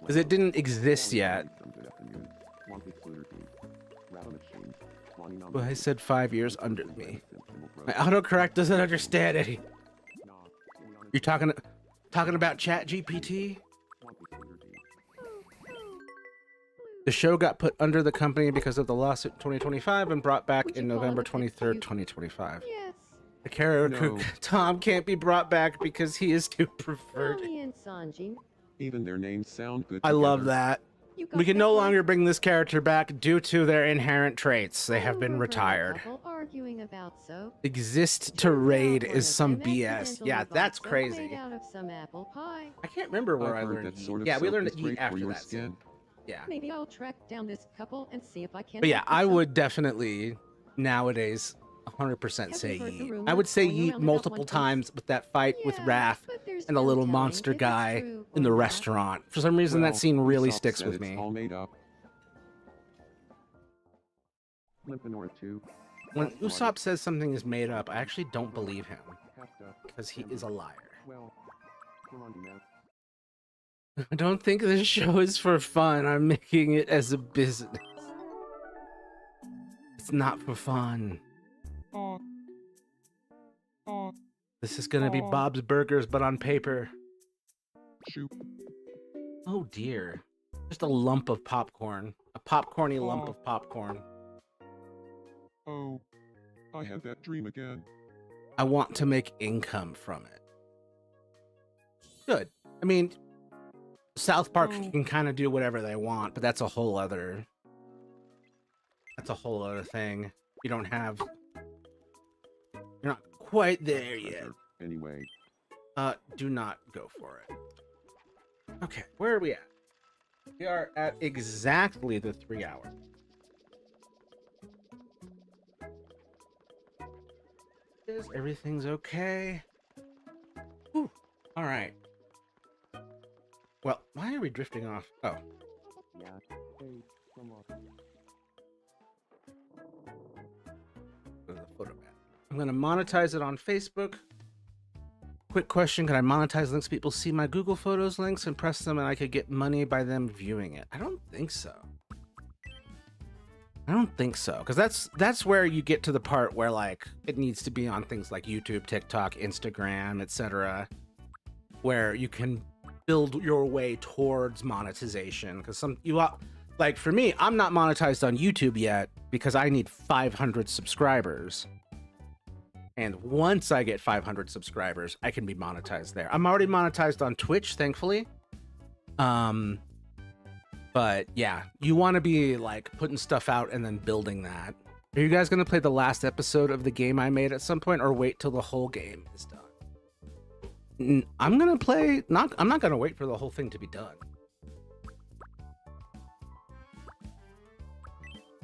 Because it didn't exist yet. Well, I said 5 years under me. My autocorrect doesn't understand it. You're talking about ChatGPT? The show got put under the company because of the lawsuit in 2025 and brought back in November 23rd, 2025. Yes. The character Tom can't be brought back because he is too perverted. And Sanji. Even their names sound good. I love that. We can no longer bring this character back due to their inherent traits. They have been retired. Arguing about soap. Exist to raid is some BS. Yeah, that's crazy. Made out of some apple pie. I can't remember where I learned yeet. Yeah, we learned it yeet after that scene. Yeah. Maybe I'll track down this couple and see if I can. But yeah, I would definitely nowadays 100% say yeet. I would say yeet multiple times with that fight with Raph and the little monster guy in the restaurant. For some reason, that scene really sticks with me. When Usopp says something is made up, I actually don't believe him because he is a liar. I don't think this show is for fun. I'm making it as a business. It's not for fun. This is gonna be Bob's Burgers, but on paper. Oh dear. Just a lump of popcorn. A popcorny lump of popcorn. Oh, I had that dream again. I want to make income from it. Good. I mean, South Park can kind of do whatever they want, but that's a whole other... That's a whole other thing. You don't have... You're not quite there yet. Anyway. Do not go for it. Okay, where are we at? We are at exactly the 3 hour. Everything's okay. Whew. All right. Well, why are we drifting off? Oh. Yeah. Hey, come on. The photo map. I'm gonna monetize it on Facebook. Quick question, can I monetize links people see my Google Photos links and press them and I could get money by them viewing it? I don't think so. I don't think so, because that's where you get to the part where like it needs to be on things like YouTube, TikTok, Instagram, etc., where you can build your way towards monetization. Because like for me, I'm not monetized on YouTube yet because I need 500 subscribers. And once I get 500 subscribers, I can be monetized there. I'm already monetized on Twitch, thankfully. But yeah, you want to be like putting stuff out and then building that. Are you guys going to play the last episode of the game I made at some point, or wait till the whole game is done? I'm going to play, I'm not going to wait for the whole thing to be done.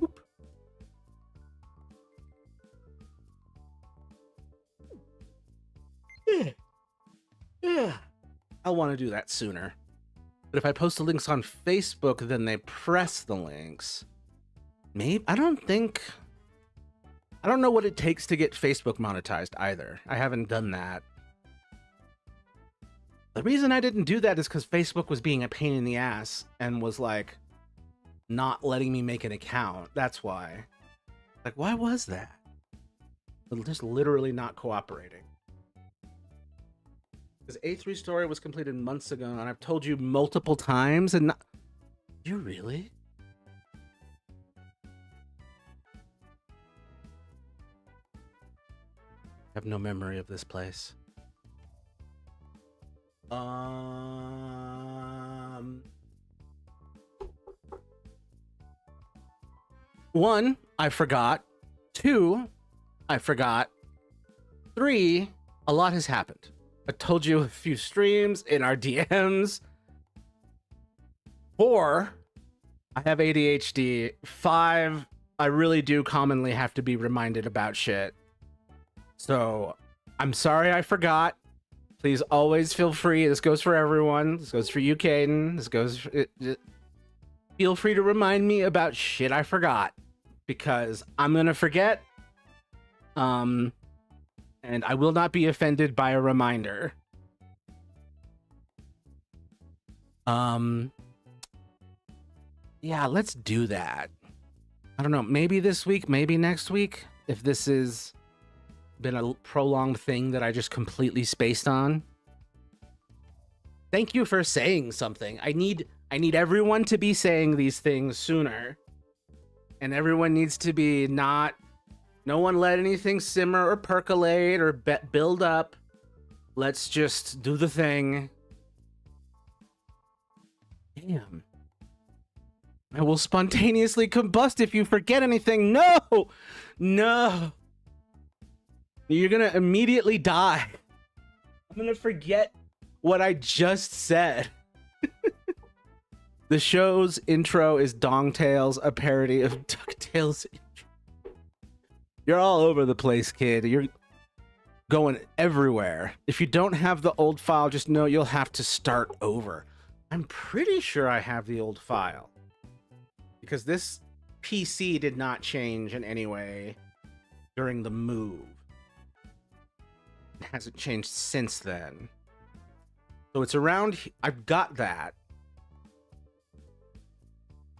Oop. Yeah. I'll want to do that sooner. But if I post the links on Facebook, then they press the links. Maybe, I don't know what it takes to get Facebook monetized either. I haven't done that. The reason I didn't do that is because Facebook was being a pain in the ass and was like not letting me make an account. That's why. Like, why was that? Just literally not cooperating. Because A3 story was completed months ago, and I've told you multiple times, and not... You really? I have no memory of this place. One, I forgot. Two, I forgot. Three, a lot has happened. I told you a few streams in our DMs. 4, I have ADHD. 5, I really do commonly have to be reminded about shit. So, I'm sorry I forgot. Please always feel free. This goes for everyone. This goes for you, Caden. This goes for... Feel free to remind me about shit I forgot. Because I'm gonna forget. And I will not be offended by a reminder. Yeah, let's do that. I don't know, maybe this week, maybe next week, if this has been a prolonged thing that I just completely spaced on. Thank you for saying something. I need everyone to be saying these things sooner. And everyone needs to be not... No one let anything simmer or percolate or build up. Let's just do the thing. Damn. I will spontaneously combust if you forget anything. No! No! You're gonna immediately die. I'm gonna forget what I just said. The show's intro is Dongtails, a parody of DuckTales. You're all over the place, kid. You're going everywhere. If you don't have the old file, just know you'll have to start over. I'm pretty sure I have the old file. Because this PC did not change in any way during the move. It hasn't changed since then. So it's around... I've got that.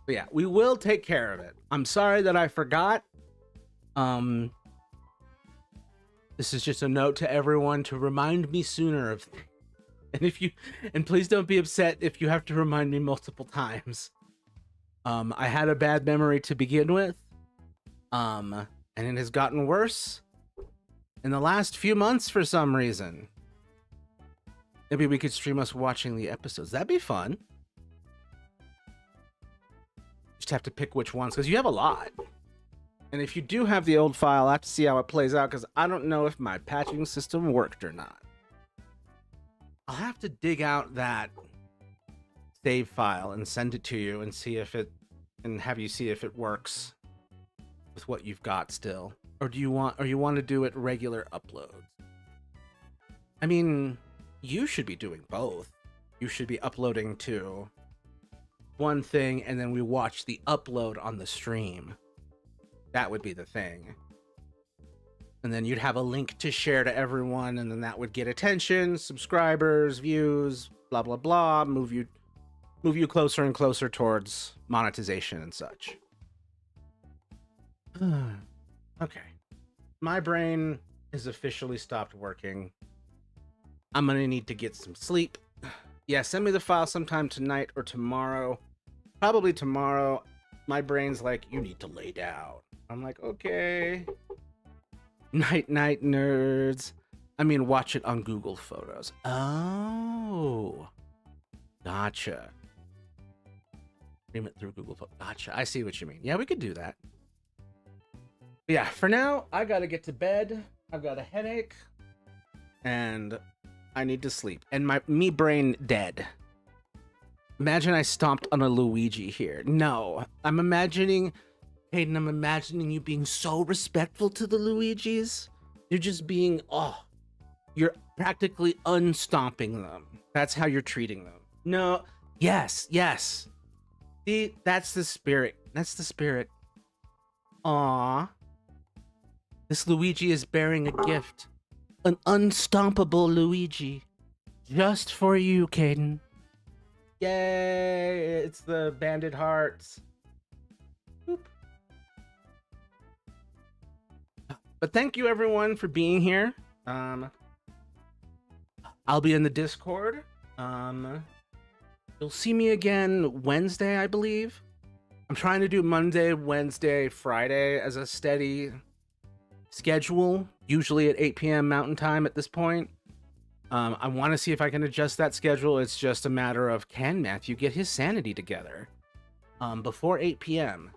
But yeah, we will take care of it. I'm sorry that I forgot. This is just a note to everyone to remind me sooner of things. And please don't be upset if you have to remind me multiple times. I had a bad memory to begin with. And it has gotten worse in the last few months for some reason. Maybe we could stream us watching the episodes. That'd be fun. Just have to pick which ones, because you have a lot. And if you do have the old file, I have to see how it plays out, because I don't know if my patching system worked or not. I'll have to dig out that save file and send it to you and see if it, and have you see if it works with what you've got still. Or do you want to do it regular uploads? I mean, you should be doing both. You should be uploading to one thing and then we watch the upload on the stream. That would be the thing. And then you'd have a link to share to everyone, and then that would get attention, subscribers, views, blah blah blah, move you closer and closer towards monetization and such. Okay. My brain is officially stopped working. I'm gonna need to get some sleep. Yeah, send me the file sometime tonight or tomorrow. Probably tomorrow. My brain's like, you need to lay down. I'm like, okay. Night, night, nerds. I mean, watch it on Google Photos. Oh. Gotcha. Stream it through Google Photos. Gotcha. I see what you mean. Yeah, we could do that. But yeah, for now, I gotta get to bed. I've got a headache. And I need to sleep. And me brain dead. Imagine I stomped on a Luigi here. No. I'm imagining... Hayden, I'm imagining you being so respectful to the Luigis. You're just being... Oh. You're practically unstomping them. That's how you're treating them. No. Yes. Yes. See, that's the spirit. That's the spirit. Aww. This Luigi is bearing a gift. An unstompable Luigi. Just for you, Caden. Yay! It's the banded hearts. Boop. But thank you everyone for being here. I'll be in the Discord. You'll see me again Wednesday, I believe. I'm trying to do Monday, Wednesday, Friday as a steady schedule, usually at 8 p.m. Mountain Time at this point. I want to see if I can adjust that schedule. It's just a matter of, can Matthew get his sanity together before 8 p.m.?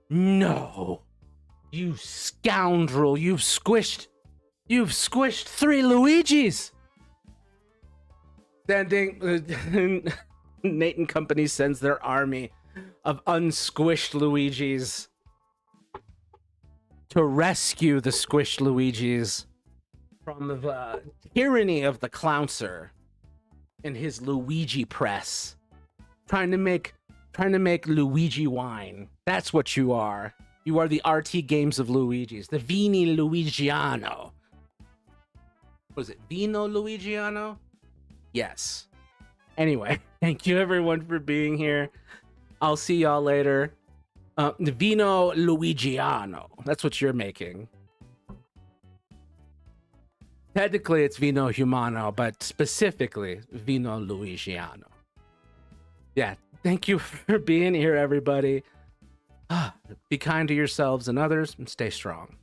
No, you scoundrel! You've squished 3 Luigis. Sending Nate and Company sends their army of unsquished Luigis to rescue the squished Luigis from the tyranny of the Clowncer and his Luigi press. Trying to make Luigi wine. That's what you are. You are the RT Games of Luigi's. The Vini Luigiano. Was it Vino Luigiano? Yes. Anyway, thank you everyone for being here. I'll see y'all later. The Vino Luigiano. That's what you're making. Technically, it's Vino Humano, but specifically, Vino Luigiano. Yeah, thank you for being here, everybody. Be kind to yourselves and others, and stay strong.